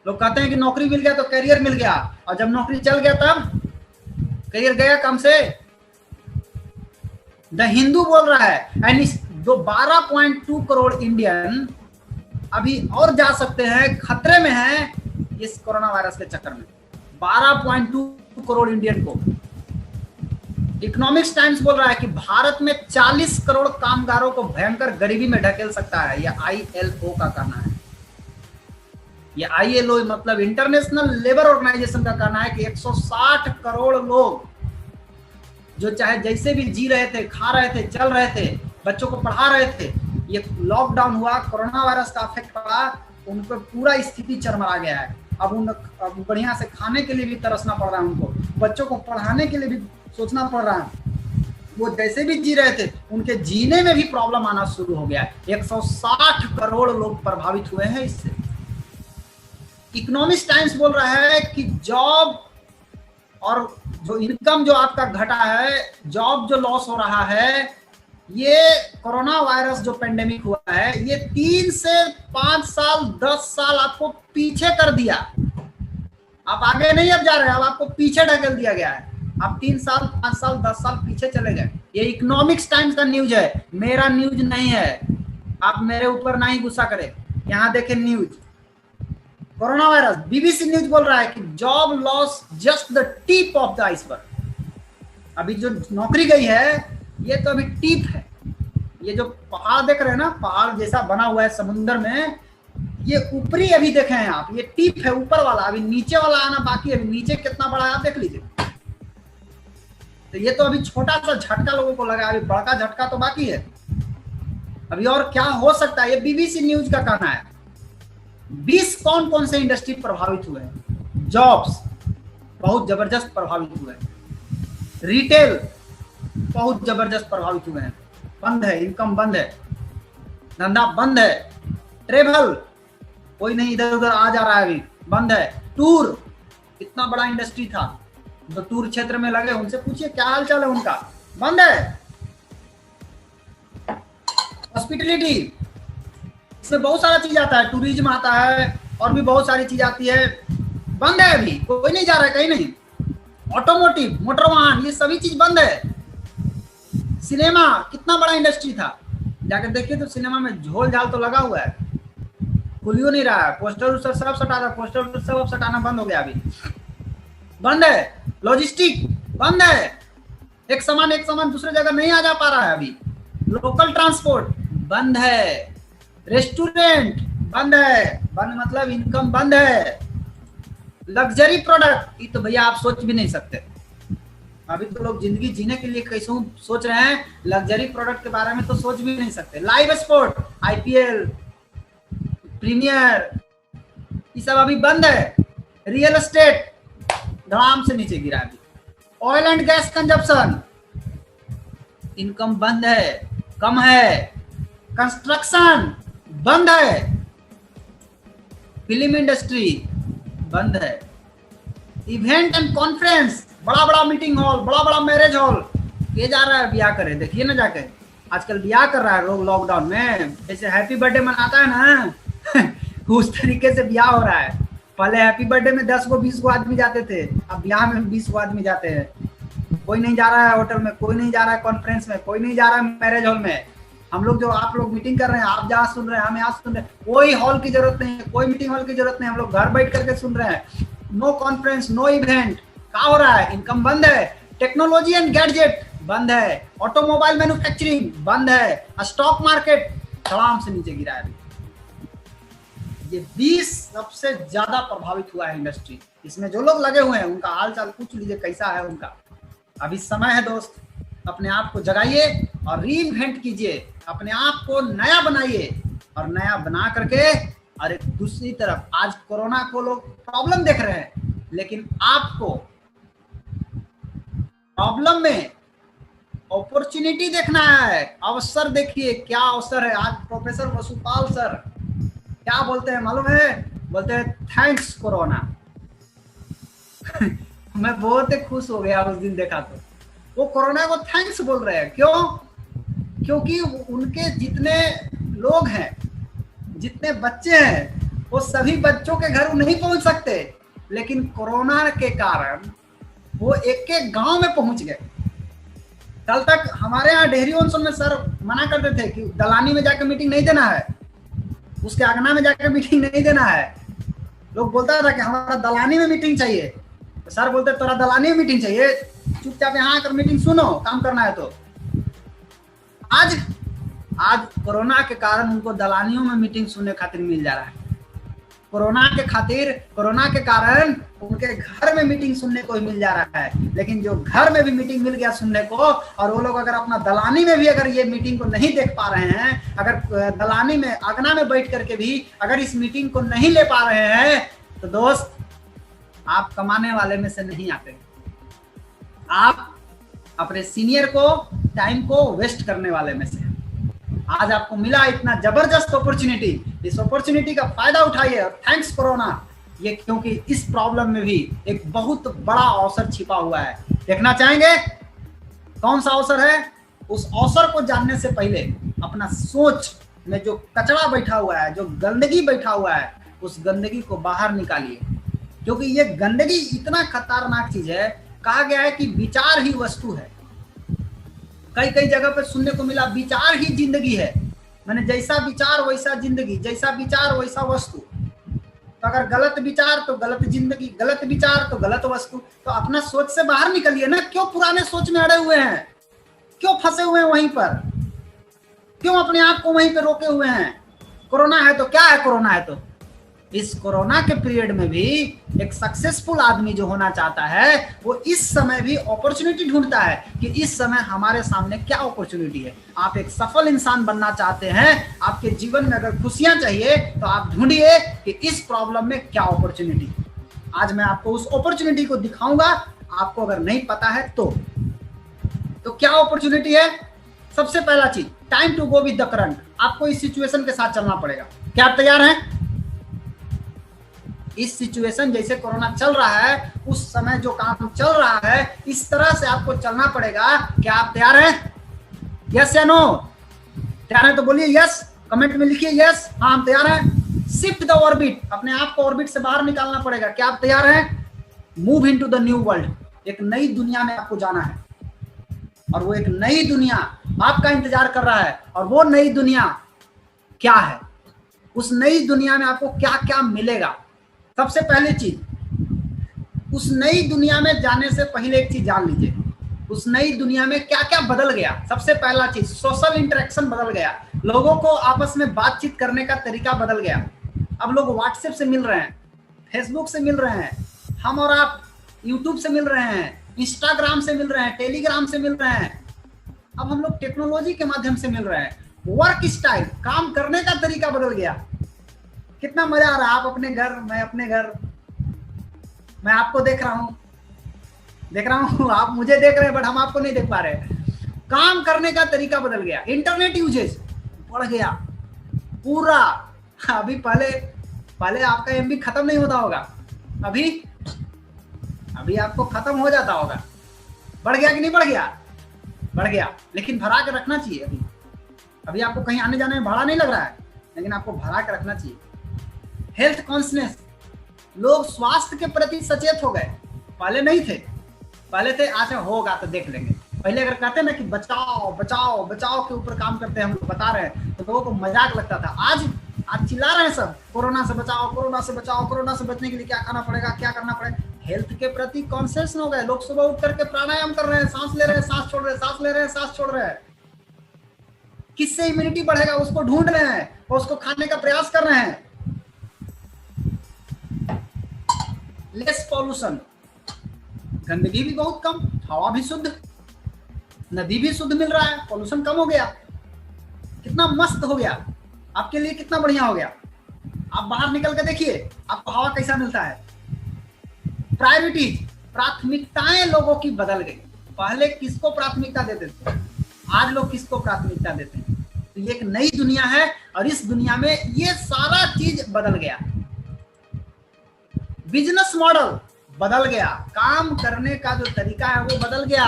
लोग कहते हैं कि नौकरी मिल गया तो करियर मिल गया, और जब नौकरी चल गया तब करियर गया कम से। द हिंदू बोल रहा है एंड जो 12.2 करोड़ इंडियन अभी और जा सकते हैं, खतरे में हैं इस कोरोना वायरस के चक्कर में। 12.2 करोड़ इंडियन को इकोनॉमिक्स टाइम्स बोल रहा है कि भारत में 40 करोड़ कामगारों को भयंकर गरीबी में ढकेल सकता है, यह ILO का कहना है। ये ILO मतलब इंटरनेशनल लेबर ऑर्गेनाइजेशन का कहना है कि 160 करोड़ लोग जो चाहे जैसे भी जी रहे थे, खा रहे थे, चल रहे थे, बच्चों को पढ़ा रहे थे, ये लॉकडाउन हुआ, कोरोना वायरस का इफेक्ट पड़ा, उन पर पूरा स्थिति चरमरा गया है। अब बढ़िया से खाने के लिए भी तरसना पड़ रहा है उनको, बच्चों को पढ़ाने के लिए भी सोचना पड़ रहा है। वो जैसे भी जी रहे थे उनके जीने में भी प्रॉब्लम आना शुरू हो गया है। 160 करोड़ लोग प्रभावित हुए हैं इससे। इकोनॉमिक्स टाइम्स बोल रहा है कि जॉब और जो इनकम जो आपका घटा है, जॉब जो लॉस हो रहा है, ये कोरोना वायरस जो पेंडेमिक हुआ है, ये 3 से 5 साल 10 साल आपको पीछे कर दिया। आप आगे नहीं अब जा रहे हैं, अब आपको पीछे ढकेल दिया गया है। आप 3 साल 5 साल 10 साल पीछे चले गए। ये इकोनॉमिक्स टाइम्स का न्यूज है, मेरा न्यूज नहीं है। आप मेरे ऊपर ना ही गुस्सा करें। यहाँ देखें news, corona virus, BBC news बोल रहा है कि job loss just the tip of the iceberg. अभी जो नौकरी गई है ये तो अभी टिप है। ये जो पहाड़ देख रहे हैं ना, पहाड़ जैसा बना हुआ है समुद्र में, ये ऊपरी अभी देखे हैं आप, ये टिप है ऊपर वाला, अभी नीचे वाला आना बाकी है। नीचे कितना बड़ा है आप देख लीजिए। तो ये तो अभी छोटा सा झटका लोगों को लगा, अभी बड़का झटका तो बाकी है। अभी और क्या हो सकता है, ये BBC न्यूज का कहना है। 20 कौन कौन से इंडस्ट्री प्रभावित हुए हैं। जॉब्स बहुत जबरदस्त प्रभावित हुए हैं, रिटेल बहुत जबरदस्त प्रभावित हुए हैं, बंद है, इनकम बंद है, धंधा बंद है, ट्रेवल कोई नहीं इधर उधर आ जा रहा है, अभी बंद है। टूर इतना बड़ा इंडस्ट्री था, तो टूर क्षेत्र में लगे, उनसे पूछिए क्या हाल चाल है उनका, बंद है। हॉस्पिटलिटी, इसमें बहुत सारा चीज आता है, टूरिज्म आता है और भी बहुत सारी चीज आती है, बंद है, अभी कोई नहीं जा रहा है कहीं नहीं। ऑटोमोटिव, मोटर वाहन, ये सभी चीज बंद है। सिनेमा कितना बड़ा इंडस्ट्री था, जाकर देखिए तो सिनेमा में झोल झाल तो लगा हुआ है, खुलियो नहीं रहा है। पोस्टर सब सटा था, पोस्टर सब सटाना बंद हो गया, अभी बंद है। लॉजिस्टिक बंद है, एक सामान दूसरे जगह नहीं आ जा पा रहा है अभी। लोकल ट्रांसपोर्ट बंद है, रेस्टोरेंट बंद है, बंद मतलब इनकम बंद है। लग्जरी प्रोडक्ट, ये तो भैया आप सोच भी नहीं सकते। अभी तो लोग जिंदगी जीने के लिए कैसे सोच रहे हैं, लग्जरी प्रोडक्ट के बारे में तो सोच भी नहीं सकते। लाइव स्पोर्ट, IPL, प्रीमियर, ये सब अभी बंद है। रियल एस्टेट धड़ाम से नीचे गिरा अभी। Oil and gas consumption, income बंद है, कम है। कंस्ट्रक्शन बंद है, फिल्म इंडस्ट्री बंद है। इवेंट एंड कॉन्फ्रेंस, बड़ा बड़ा मीटिंग हॉल, बड़ा बड़ा मैरिज हॉल, ये जा रहा है ब्याह करे, देखिए ना जाके आजकल ब्याह कर रहा है लोग लॉकडाउन में। जैसे हैप्पी बर्थडे मनाता है ना उस तरीके से ब्याह हो रहा है। पहले हैप्पी बर्थडे में 10 को 20 को आदमी जाते थे, अब ब्याह में 20 को आदमी जाते हैं। कोई नहीं जा रहा है होटल में, कोई नहीं जा रहा है कॉन्फ्रेंस में, कोई नहीं जा रहा है मैरिज हॉल में। हम लोग जो आप लोग मीटिंग कर रहे हैं, आप जहाँ सुन रहे हैं, हम यहाँ सुन रहे हैं, कोई हॉल की जरूरत नहीं है, कोई मीटिंग हॉल की जरूरत नहीं, हम लोग घर बैठ करके सुन रहे हैं। नो कॉन्फ्रेंस, नो इवेंट, क्या हो रहा है, इनकम बंद है। टेक्नोलॉजी एंड गैजेट बंद है, ऑटोमोबाइल मैन्युफैक्चरिंग बंद है, स्टॉक मार्केट धड़ाम से नीचे गिरा है। ये 20 सबसे ज्यादा प्रभावित हुआ है इंडस्ट्री। इसमें जो लोग लगे हुए हैं उनका हाल चाल पूछ लीजिए कैसा है उनका। अभी समय है दोस्त, अपने आप को जगाइए और रीइन्वेंट कीजिए, अपने आप को नया बनाइए और नया बना करके। और एक दूसरी तरफ आज कोरोना को लोग प्रॉब्लम देख रहे हैं, लेकिन आपको प्रॉब्लम में अपॉर्चुनिटी देखना है, अवसर देखिए क्या अवसर है। आज प्रोफेसर वसुपाल सर क्या बोलते हैं मालूम है, बोलते हैं थैंक्स कोरोना मैं बहुत ही खुश हो गया उस दिन देखा तो। वो कोरोना को थैंक्स बोल रहे हैं, क्यों? क्योंकि उनके जितने लोग हैं, जितने बच्चे हैं, वो सभी बच्चों के घर नहीं पहुंच सकते, लेकिन कोरोना के कारण वो एक एक गांव में पहुंच गए। कल तक हमारे यहाँ डेहरी ऑनसन में सर मना करते थे कि दलानी में जाकर मीटिंग नहीं देना है, उसके आंगना में जाकर मीटिंग नहीं देना है। लोग बोलता था कि हमारा दलानी में मीटिंग चाहिए, तो सर बोलते तोरा दलानी में मीटिंग चाहिए, चुपचाप यहाँ आकर मीटिंग सुनो, काम करना है तो। आज कोरोना के कारण उनको दलालियों में मीटिंग सुनने खातिर मिल जा रहा है। कोरोना के कारण उनके घर में मीटिंग सुनने को ही मिल जा रहा है। लेकिन जो घर में भी मीटिंग मिल गया सुनने को, और वो लोग अगर अपना दलानी में भी अगर ये मीटिंग को नहीं देख पा रहे हैं, अगर दलानी में आंगना में बैठ करके भी अगर इस मीटिंग को नहीं ले पा रहे हैं, तो दोस्त आप कमाने वाले में से नहीं आते। आप अपने सीनियर को, टाइम को वेस्ट करने वाले में से। आज आपको मिला इतना जबरदस्त अपॉर्चुनिटी, इस अपॉर्चुनिटी का फायदा उठाइए। और थैंक्स कोरोना, ये क्योंकि इस प्रॉब्लम में भी एक बहुत बड़ा अवसर छिपा हुआ है। देखना चाहेंगे कौन सा अवसर है? उस अवसर को जानने से पहले अपना सोच में जो कचरा बैठा हुआ है, जो गंदगी बैठा हुआ है, उस गंदगी को बाहर निकालिए। क्योंकि ये गंदगी इतना खतरनाक चीज है, कहा गया है कि विचार ही वस्तु है। कई जगह पे सुनने को मिला विचार ही जिंदगी है, मैंने जैसा विचार वैसा जिंदगी, जैसा विचार वैसा वस्तु। तो अगर गलत विचार तो गलत जिंदगी, गलत विचार तो गलत वस्तु। तो अपना सोच से बाहर निकलिए ना। क्यों पुराने सोच में अड़े हुए हैं? क्यों फंसे हुए हैं वहीं पर? क्यों अपने आप को वहीं पे रोके हुए हैं? कोरोना है तो क्या है? कोरोना है तो इस कोरोना के पीरियड में भी एक सक्सेसफुल आदमी जो होना चाहता है, वो इस समय भी अपॉर्चुनिटी ढूंढता है कि इस समय हमारे सामने क्या अपॉर्चुनिटी है। आप एक सफल इंसान बनना चाहते हैं, आपके जीवन में अगर खुशियां चाहिए, तो आप ढूंढिए कि इस प्रॉब्लम में क्या अपॉर्चुनिटी। आज मैं आपको उस अपॉर्चुनिटी को दिखाऊंगा। आपको अगर नहीं पता है तो क्या अपॉर्चुनिटी है? सबसे पहला चीज, time to go with the current. आपको इस सिचुएशन के साथ चलना पड़ेगा। क्या आप तैयार हैं? इस सिचुएशन जैसे कोरोना चल रहा है, उस समय जो काम चल रहा है, इस तरह से आपको चलना पड़ेगा। क्या आप तैयार हैं? यस या नो? तैयार हैं तो बोलिए यस, कमेंट में लिखिए यस। हाँ, हम तैयार हैं। शिफ्ट द ऑर्बिट, अपने आप को ऑर्बिट से बाहर निकालना पड़ेगा। क्या आप तैयार हैं? Move into the new world, एक नई दुनिया में आपको जाना है। और वो एक नई दुनिया आपका इंतजार कर रहा है। और वो नई दुनिया क्या है? उस नई दुनिया में आपको क्या क्या मिलेगा? सबसे पहली चीज, उस नई दुनिया में जाने से पहले एक चीज जान लीजिए, उस नई दुनिया में क्या क्या बदल गया। सबसे पहला चीज, सोशल इंटरेक्शन बदल गया। लोगों को आपस में बातचीत करने का तरीका बदल गया। अब लोग व्हाट्सएप से मिल रहे हैं, फेसबुक से मिल रहे हैं, हम और आप यूट्यूब से मिल रहे हैं, इंस्टाग्राम से मिल रहे हैं, टेलीग्राम से मिल रहे हैं। अब हम लोग टेक्नोलॉजी के माध्यम से मिल रहे हैं। वर्क स्टाइल, काम करने का तरीका बदल गया। कितना मजा आ रहा है, आप अपने घर, मैं अपने घर, मैं आपको देख रहा हूं, आप मुझे देख रहे हैं, बट हम आपको नहीं देख पा रहे। काम करने का तरीका बदल गया। इंटरनेट यूजेज बढ़ गया पूरा। अभी पहले आपका एमबी खत्म नहीं होता होगा, अभी आपको खत्म हो जाता होगा। बढ़ गया कि नहीं बढ़ गया? बढ़ गया, लेकिन भरा के रखना चाहिए। अभी आपको कहीं आने जाने में भाड़ा नहीं लग रहा है, लेकिन आपको भरा के रखना चाहिए। हेल्थ कॉन्शियस, लोग स्वास्थ्य के प्रति सचेत हो गए। पहले नहीं थे, पहले थे अच्छा होगा तो देख लेंगे। पहले अगर कहते ना कि बचाओ बचाओ बचाओ के ऊपर काम करते हैं, हम लोग बता रहे हैं, तो लोगों को मजाक लगता था। आज चिल्ला रहे हैं सब, कोरोना से बचाओ, कोरोना से बचाओ, कोरोना से बचने के लिए क्या खाना पड़ेगा, क्या करना पड़ेगा। हेल्थ के प्रति कॉन्शियस हो गए लोग। सुबह उठ करके प्राणायाम कर रहे हैं, सांस ले रहे हैं, सांस छोड़ रहे हैं, सांस ले रहे हैं, सांस छोड़ रहे हैं। किससे इम्यूनिटी बढ़ेगा उसको ढूंढ रहे हैं और उसको खाने का प्रयास कर रहे हैं। लेस पॉल्यूशन, गंदगी भी बहुत कम, हवा भी शुद्ध, नदी भी शुद्ध मिल रहा है, पॉल्यूशन कम हो गया। कितना मस्त हो गया, आपके लिए कितना बढ़िया हो गया। आप बाहर निकल के देखिए आपको हवा कैसा मिलता है। प्रायोरिटीज, प्राथमिकताएं लोगों की बदल गई। पहले किसको प्राथमिकता देते थे, आज लोग किसको प्राथमिकता देते हैं। तो ये एक नई दुनिया है और इस दुनिया में ये सारा चीज बदल गया। बिजनेस मॉडल बदल गया, काम करने का जो तरीका है वो बदल गया।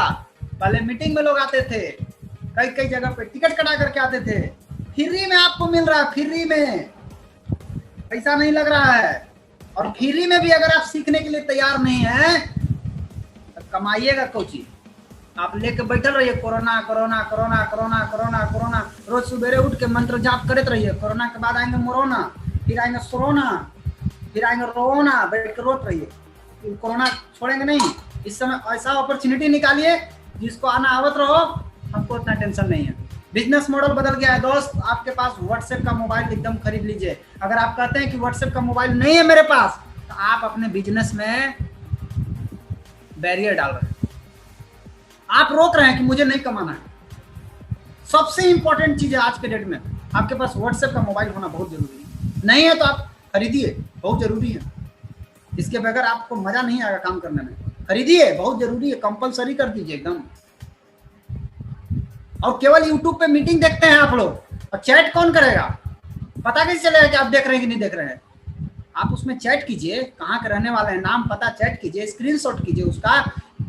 पहले मीटिंग में लोग आते थे, कई जगह पे टिकट कटा करके आते थे। फ्री में आपको मिल रहा है, फ्री में, पैसा नहीं लग रहा है। और फ्री में भी अगर आप सीखने के लिए तैयार नहीं है तो कमाइएगा कोची। आप लेके बैठल रहिए corona corona corona corona corona corona, रोज सुबेरे उठ के मंत्र जाप करते रहिए। कोरोना के बाद आएंगे मोरोना, फिर आएंगे सोरोना, फिर आएंगे रोना, बैठ के रोट रहिए। कोरोना छोड़ेंगे नहीं, इस समय ऐसा अपॉर्चुनिटी निकालिए जिसको आना आवत रहो, हमको उतना टेंशन नहीं है। बिजनेस मॉडल बदल गया है दोस्त। आपके पास व्हाट्सएप का मोबाइल एकदम खरीद लीजिए। अगर आप कहते हैं कि व्हाट्सएप का मोबाइल नहीं है मेरे पास, तो आप अपने बिजनेस में बैरियर डाल रहे हैं, आप रोक रहे हैं कि मुझे नहीं कमाना है। सबसे इंपॉर्टेंट चीज है आज के डेट में, आपके पास व्हाट्सएप का मोबाइल होना बहुत जरूरी है। नहीं है तो आप खरीदिए, बहुत जरूरी है। इसके बगैर आपको मजा नहीं आएगा काम करने में। खरीदिए, बहुत जरूरी है, कंपलसरी कर दीजिए एकदम। और केवल यूट्यूब पे मीटिंग देखते हैं आप लोग, और चैट कौन करेगा? पता कैसे चलेगा कि आप देख रहे हैं कि नहीं देख रहे हैं? आप उसमें चैट कीजिए, कहाँ के रहने वाले हैं, नाम पता चैट कीजिए, स्क्रीनशॉट कीजिए उसका।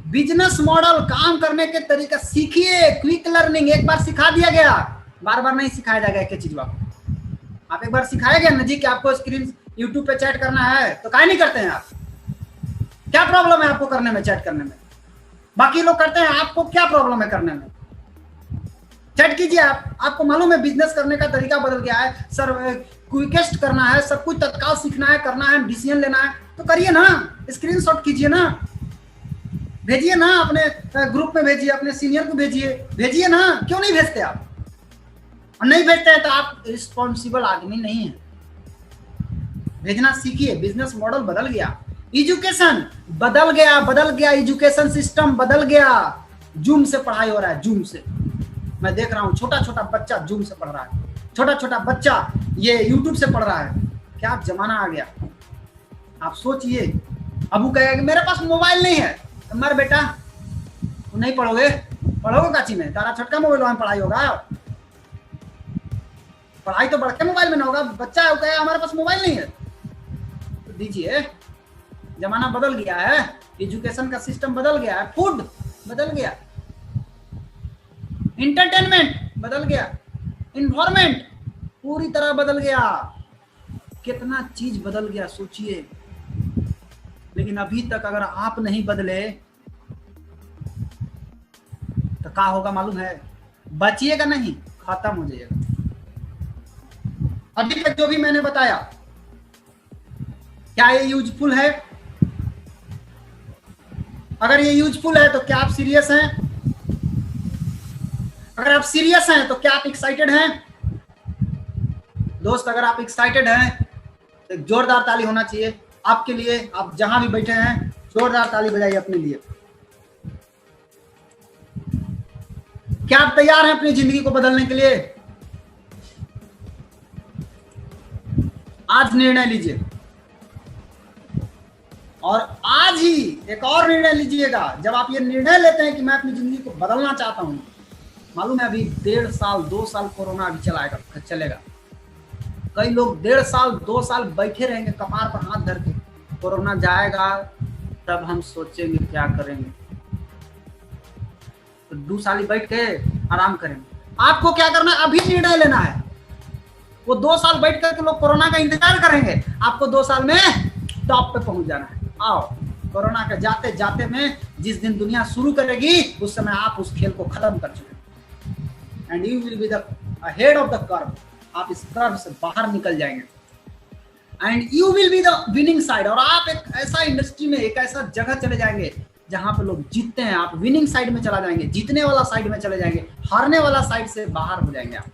बिजनेस मॉडल, काम करने के तरीका सीखिए। क्विक लर्निंग एक बार सिखा दिया गया, बार बार नहीं सिखाया जाएगा एक चीज। आप एक बार सिखाया गया ना जी कि आपको स्क्रीन यूट्यूब पे चैट करना है, तो काहे नहीं करते हैं आप? क्या प्रॉब्लम है आपको करने में, चैट करने में? बाकी लोग करते हैं, आपको क्या प्रॉब्लम है करने में? चैट कीजिए आप। आपको मालूम है बिजनेस करने का तरीका बदल गया है सर, क्विकेस्ट करना है, सब कुछ तत्काल सीखना है, करना है, डिसीजन लेना है, तो करिए ना, स्क्रीनशॉट कीजिए ना, भेजिए ना, अपने ग्रुप में भेजिए, अपने सीनियर को भेजिए ना। क्यों नहीं भेजते आप? और नहीं भेजते हैं तो आप रिस्पॉन्सिबल आदमी नहीं है। भेजना सीखिए। बिजनेस मॉडल बदल गया, एजुकेशन बदल गया, एजुकेशन सिस्टम बदल गया। जूम से पढ़ाई हो रहा है, जूम से। मैं देख रहा हूँ छोटा छोटा बच्चा जूम से पढ़ रहा है, छोटा छोटा बच्चा ये यूट्यूब से पढ़ रहा है। क्या जमाना आ गया, आप सोचिए। अबू कहेगा कि मेरे पास मोबाइल नहीं है, तो मर बेटा, तुम नहीं पढ़ोगे काची में? तारा छोटका मोबाइल में पढ़ाई होगा? पढ़ाई तो बड़के मोबाइल में ना होगा। बच्चा कहेगा हमारे पास मोबाइल नहीं है, तो दीजिए। जमाना बदल गया है, एजुकेशन का सिस्टम बदल गया है, फूड बदल गया, एंटरटेनमेंट बदल गया, इन्वायरमेंट पूरी तरह बदल गया। कितना चीज बदल गया सोचिए। लेकिन अभी तक अगर आप नहीं बदले तो क्या होगा मालूम है? बचिएगा नहीं, खत्म हो जाएगा। अभी तक जो भी मैंने बताया, क्या ये यूजफुल है? अगर ये यूजफुल है तो क्या आप सीरियस हैं? अगर आप सीरियस हैं तो क्या आप एक्साइटेड हैं? दोस्त, अगर आप एक्साइटेड हैं तो जोरदार ताली होना चाहिए आपके लिए। आप जहां भी बैठे हैं, जोरदार ताली बजाइए अपने लिए। क्या आप तैयार हैं अपनी जिंदगी को बदलने के लिए? आज निर्णय लीजिए, और आज ही एक और निर्णय लीजिएगा। जब आप ये निर्णय लेते हैं कि मैं अपनी जिंदगी को बदलना चाहता हूं, मालूम है अभी 1.5 साल 2 साल कोरोना अभी चलेगा। कई लोग 1.5 साल 2 साल बैठे रहेंगे कपार पर हाथ धर के। कोरोना जाएगा तब हम सोचेंगे क्या करेंगे, तो 2 साल ही बैठ के आराम करेंगे। आपको क्या करना है? अभी निर्णय लेना है। वो 2 साल बैठ करके लोग कोरोना का इंतजार करेंगे, आपको 2 साल में टॉप पे पहुंच जाना है। आओ, कोरोना के जाते जाते में जिस दिन दुनिया शुरू करेगी, उस समय आप उस खेल को खत्म कर चुके, and you will be the head of the curve. आप इस कर्व से बाहर निकल जाएंगे, and you will be the winning side. और आप एक ऐसा इंडस्ट्री में, एक ऐसा जगह चले जाएंगे जहां पे लोग जीतते हैं। आप विनिंग साइड में चला जाएंगे, जीतने वाला साइड में चले जाएंगे, हारने वाला साइड से बाहर हो जाएंगे आप।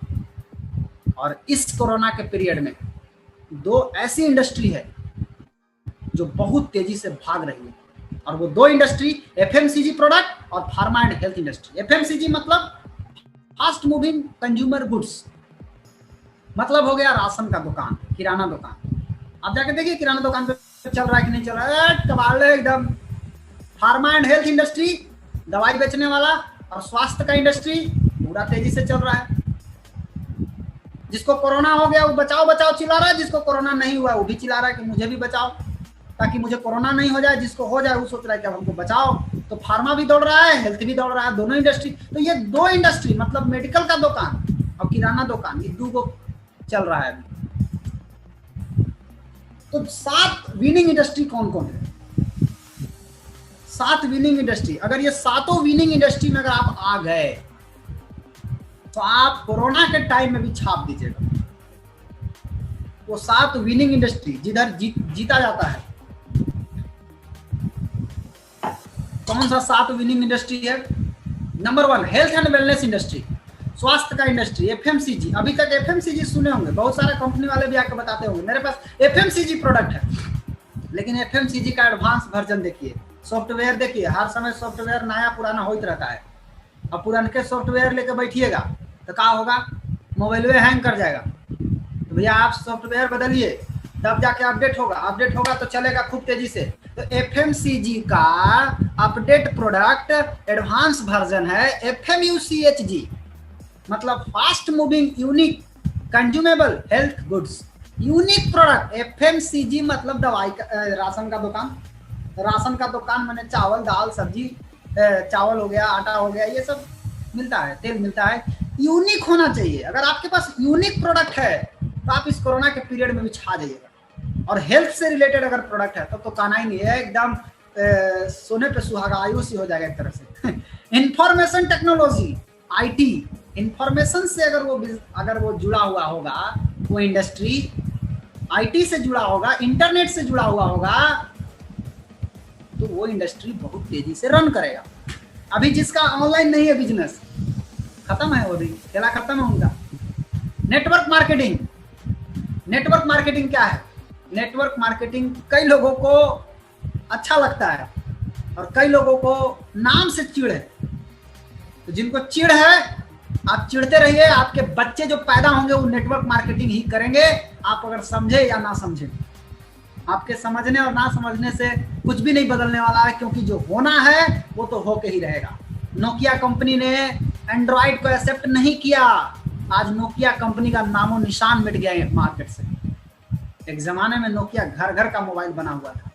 और इस कोरोना के पीरियड में 2 ऐसी इंडस्ट्री है जो बहुत तेजी से भाग रही है, और वो 2 इंडस्ट्री एफएमसीजी प्रोडक्ट और pharma and health industry. FMCG मतलब फास्ट मूविंग कंज्यूमर गुड्स, मतलब हो गया राशन का दुकान, किराना दुकान। आप जाके देखिए किराना दुकान पे चल रहा है कि नहीं चल रहा है, कमाल है एकदम। फार्मा एंड हेल्थ इंडस्ट्री, दवाई बेचने वाला और स्वास्थ्य का इंडस्ट्री पूरा तेजी से चल रहा है। जिसको कोरोना हो गया वो बचाओ बचाओ चिल्ला रहा है, जिसको कोरोना नहीं हुआ वो भी चिल्ला रहा है कि मुझे भी बचाओ, ताकि मुझे कोरोना नहीं हो जाए। जिसको हो जाए वो सोच रहा है कि अब हमको बचाओ। तो फार्मा भी दौड़ रहा है, हेल्थ भी दौड़ रहा है, दोनों इंडस्ट्री। तो ये 2 इंडस्ट्री मतलब मेडिकल का दुकान और किराना दुकान, ये 2 चल रहा है अभी। तो 7 विनिंग इंडस्ट्री कौन कौन है? 7 विनिंग इंडस्ट्री। अगर ये 7 विनिंग इंडस्ट्री में अगर आप आ गए तो आप कोरोना के टाइम में भी छाप दीजिएगा। वो 7 विनिंग इंडस्ट्री जिधर जीता जाता है। कौन सा 7 विनिंग इंडस्ट्री है? Number 1 health and wellness industry, स्वास्थ्य का इंडस्ट्री, एफएमसीजी। अभी तक एफएमसीजी सुने होंगे, बहुत सारे कंपनी वाले भी आके बताते होंगे मेरे पास एफएमसीजी प्रोडक्ट है, लेकिन एफएमसीजी का एडवांस वर्जन देखिए, सॉफ्टवेयर देखिए, हर समय सॉफ्टवेयर नया पुराना होते रहता है। अब पुराने सॉफ्टवेयर लेके बैठिएगा तो क्या होगा, मोबाइल हैंग कर जाएगा। तो भैया आप सॉफ्टवेयर बदलिए, तब जाके अपडेट होगा तो चलेगा खूब तेजी से। तो एफएमसीजी का अपडेट प्रोडक्ट एडवांस वर्जन है एफएमयूसीएचजी, मतलब fast moving unique consumable health goods, unique product. FMCG मतलब दवाई का, राशन का दुकान मैंने चावल दाल सब्जी, चावल हो गया, आटा हो गया, ये सब मिलता है, तेल मिलता है। यूनिक होना चाहिए। अगर आपके पास यूनिक प्रोडक्ट है तो आप इस कोरोना के पीरियड में भी छा जाइएगा। और हेल्थ से रिलेटेड अगर प्रोडक्ट है तब तो कहना ही नहीं है, एकदम सोने पे सुहागा, आयुष ही हो जाएगा एक तरह से। इंफॉर्मेशन टेक्नोलॉजी, आईटी, इंफॉर्मेशन से अगर वो जुड़ा हुआ होगा, वो इंडस्ट्री आईटी से जुड़ा होगा, इंटरनेट से जुड़ा हुआ होगा, तो वो इंडस्ट्री बहुत तेजी से रन करेगा। अभी जिसका ऑनलाइन नहीं है बिजनेस, खत्म है, वो भी चला खत्म है उनका। नेटवर्क मार्केटिंग, नेटवर्क मार्केटिंग क्या है? नेटवर्क मार्केटिंग कई लोगों को अच्छा लगता है और कई लोगों को नाम से चिढ़ है। तो जिनको चिढ़ है आप चिढ़ते रहिए, आपके बच्चे जो पैदा होंगे वो नेटवर्क मार्केटिंग ही करेंगे, आप अगर समझे या ना समझे। आपके समझने और ना समझने से कुछ भी नहीं बदलने वाला है, क्योंकि जो होना है वो तो होके ही रहेगा। नोकिया कंपनी ने एंड्रॉइड को एक्सेप्ट नहीं किया, आज नोकिया कंपनी का नामो निशान मिट गया है मार्केट से। एक जमाने में नोकिया घर घर का मोबाइल बना हुआ था।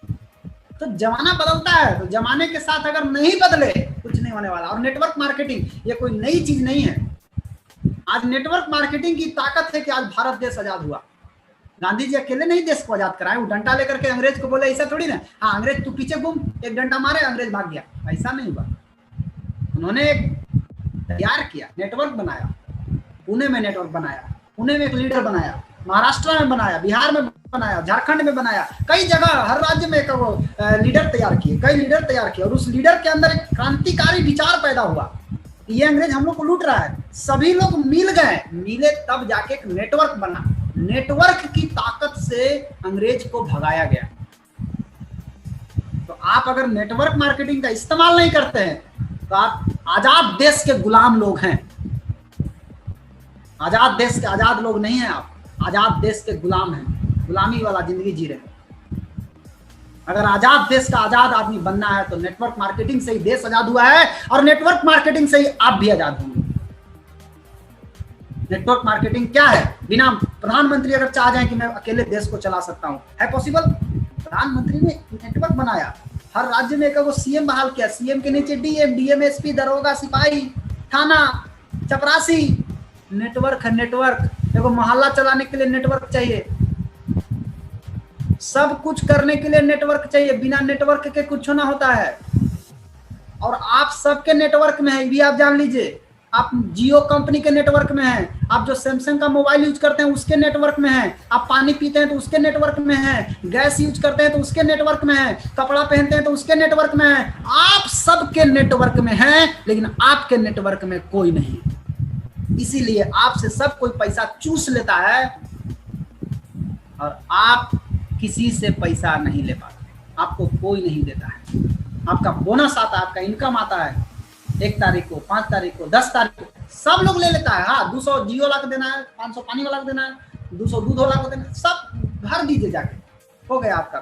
तो जमाना बदलता है, तो जमाने के साथ अगर नहीं बदले कुछ नहीं होने वाला। और नेटवर्क मार्केटिंग ये कोई नई चीज नहीं है। आज नेटवर्क मार्केटिंग की ताकत है कि आज भारत देश आजाद हुआ। गांधी जी अकेले नहीं देश को आजाद कराए, वो डंडा लेकर के अंग्रेज को बोले ऐसा थोड़ी ना, हाँ अंग्रेज तू पीछे घूम, एक डंडा मारे अंग्रेज भाग गया, ऐसा नहीं हुआ। उन्होंने एक तैयार किया, नेटवर्क बनाया, पुणे में नेटवर्क बनाया, पुणे में एक लीडर बनाया, महाराष्ट्र में बनाया, बिहार में बनाया, झारखंड में बनाया, कई जगह हर राज्य में एक लीडर तैयार किए, कई लीडर तैयार किए। और उस लीडर के अंदर एक क्रांतिकारी विचार पैदा हुआ, ये अंग्रेज हम लोग को लूट रहा है। सभी लोग मिल गए, मिले तब जाके एक नेटवर्क बना। नेटवर्क की ताकत से अंग्रेज को भगाया गया। तो आप अगर नेटवर्क मार्केटिंग का इस्तेमाल नहीं करते हैं तो आप आजाद देश के गुलाम लोग हैं। आजाद देश के आजाद लोग नहीं हैं, आप आजाद देश के गुलाम हैं, गुलामी वाला जिंदगी जी रहे हैं। अगर आजाद देश का आजाद आदमी बनना है तो नेटवर्क मार्केटिंग से ही देश आजाद हुआ है, और नेटवर्क मार्केटिंग से ही आप भी आजाद होंगे। नेटवर्क मार्केटिंग क्या है? बिना प्रधानमंत्री अगर चाह जाए कि मैं अकेले देश को चला सकता हूं, है पॉसिबल? प्रधानमंत्री ने नेटवर्क बनाया, हर राज्य में एक वो सीएम बहाल किया, सीएम के नीचे डीएम, डीएम एसपी, दरोगा, सिपाही, थाना, चपरासी। नेटवर्क है, नेटवर्क। देखो मोहल्ला चलाने के लिए नेटवर्क चाहिए, सब कुछ करने के लिए नेटवर्क चाहिए, बिना नेटवर्क के कुछ ना होता है। और आप सबके नेटवर्क में है, ये भी आप जान लीजिए। आप जियो कंपनी के नेटवर्क में हैं, आप जो सैमसंग का मोबाइल यूज करते हैं उसके नेटवर्क में हैं, आप पानी पीते हैं तो उसके नेटवर्क में हैं, गैस यूज करते हैं तो उसके नेटवर्क में हैं, कपड़ा पहनते हैं तो उसके नेटवर्क में हैं। आप सबके नेटवर्क में हैं, लेकिन आपके नेटवर्क में कोई नहीं। इसीलिए आपसे सब कोई पैसा चूस लेता है और आप किसी से पैसा नहीं ले पाते, आपको कोई नहीं देता है। आपका बोनस आता है, आपका इनकम आता है 1 तारीख को, 5 तारीख को, 10 तारीख को, सब लोग ले लेता है। हाँ 200 जियो ला के देना है, 500 पानी वाला को देना है, 200 दूध वाला को देना है, सब भर दीजिए जाके, हो गया आपका।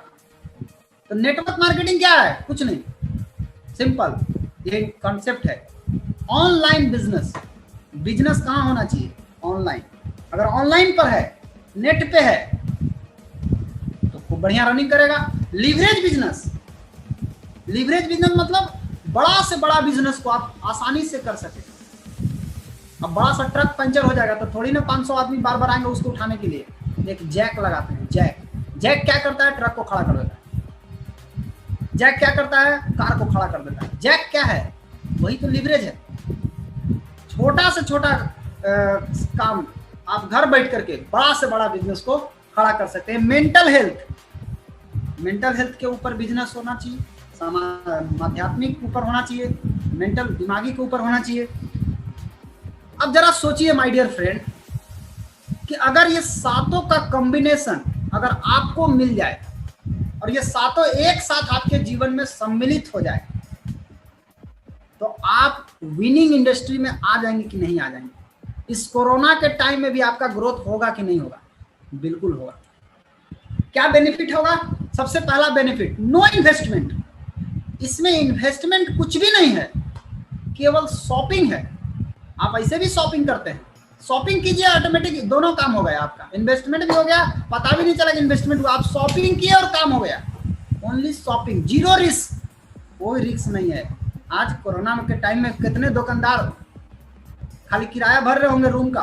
तो नेटवर्क मार्केटिंग क्या है? कुछ नहीं, सिंपल ये कॉन्सेप्ट है। ऑनलाइन बिजनेस, बिजनेस कहाँ होना चाहिए? ऑनलाइन। अगर ऑनलाइन पर है, नेट पे है, तो खूब बढ़िया रनिंग करेगा। लीवरेज बिजनेस, लीवरेज बिजनेस मतलब बड़ा से बड़ा बिजनेस को आप आसानी से कर सके। अब बड़ा सा ट्रक पंचर हो जाएगा तो थोड़ी ना 500 आदमी बार बार आएंगे उसको उठाने के लिए। एक जैक लगाते हैं, जैक क्या करता है? ट्रक को खड़ा कर देता है। जैक क्या करता है? कार को खड़ा कर देता है। जैक क्या है? वही तो लीवरेज है। छोटा से छोटा काम आप घर बैठ करके बड़ा से बड़ा बिजनेस को खड़ा कर सकते हैं। मेंटल हेल्थ, मेंटल हेल्थ के ऊपर बिजनेस होना चाहिए। आध्यात्मिक ऊपर होना चाहिए, मेंटल दिमागी के ऊपर होना चाहिए। अब जरा सोचिए माय डियर फ्रेंड कि अगर ये सातों का कॉम्बिनेशन अगर आपको मिल जाए और ये सातों एक साथ आपके जीवन में सम्मिलित हो जाए तो आप विनिंग इंडस्ट्री में आ जाएंगे कि नहीं आ जाएंगे? इस कोरोना के टाइम में भी आपका ग्रोथ होगा कि नहीं होगा? बिल्कुल होगा। क्या बेनिफिट होगा? सबसे पहला बेनिफिट, नो इन्वेस्टमेंट। इसमें इन्वेस्टमेंट कुछ भी नहीं है, केवल शॉपिंग है। आप ऐसे भी शॉपिंग करते हैं, शॉपिंग कीजिए, ऑटोमेटिक दोनों काम हो गया। आपका इन्वेस्टमेंट भी हो गया, पता भी नहीं चला कि इन्वेस्टमेंट हुआ। आप शॉपिंग किए और काम हो गया। ओनली शॉपिंग, जीरो रिस्क, कोई रिस्क नहीं है। आज कोरोना के टाइम में कितने दुकानदार खाली किराया भर रहे होंगे रूम का,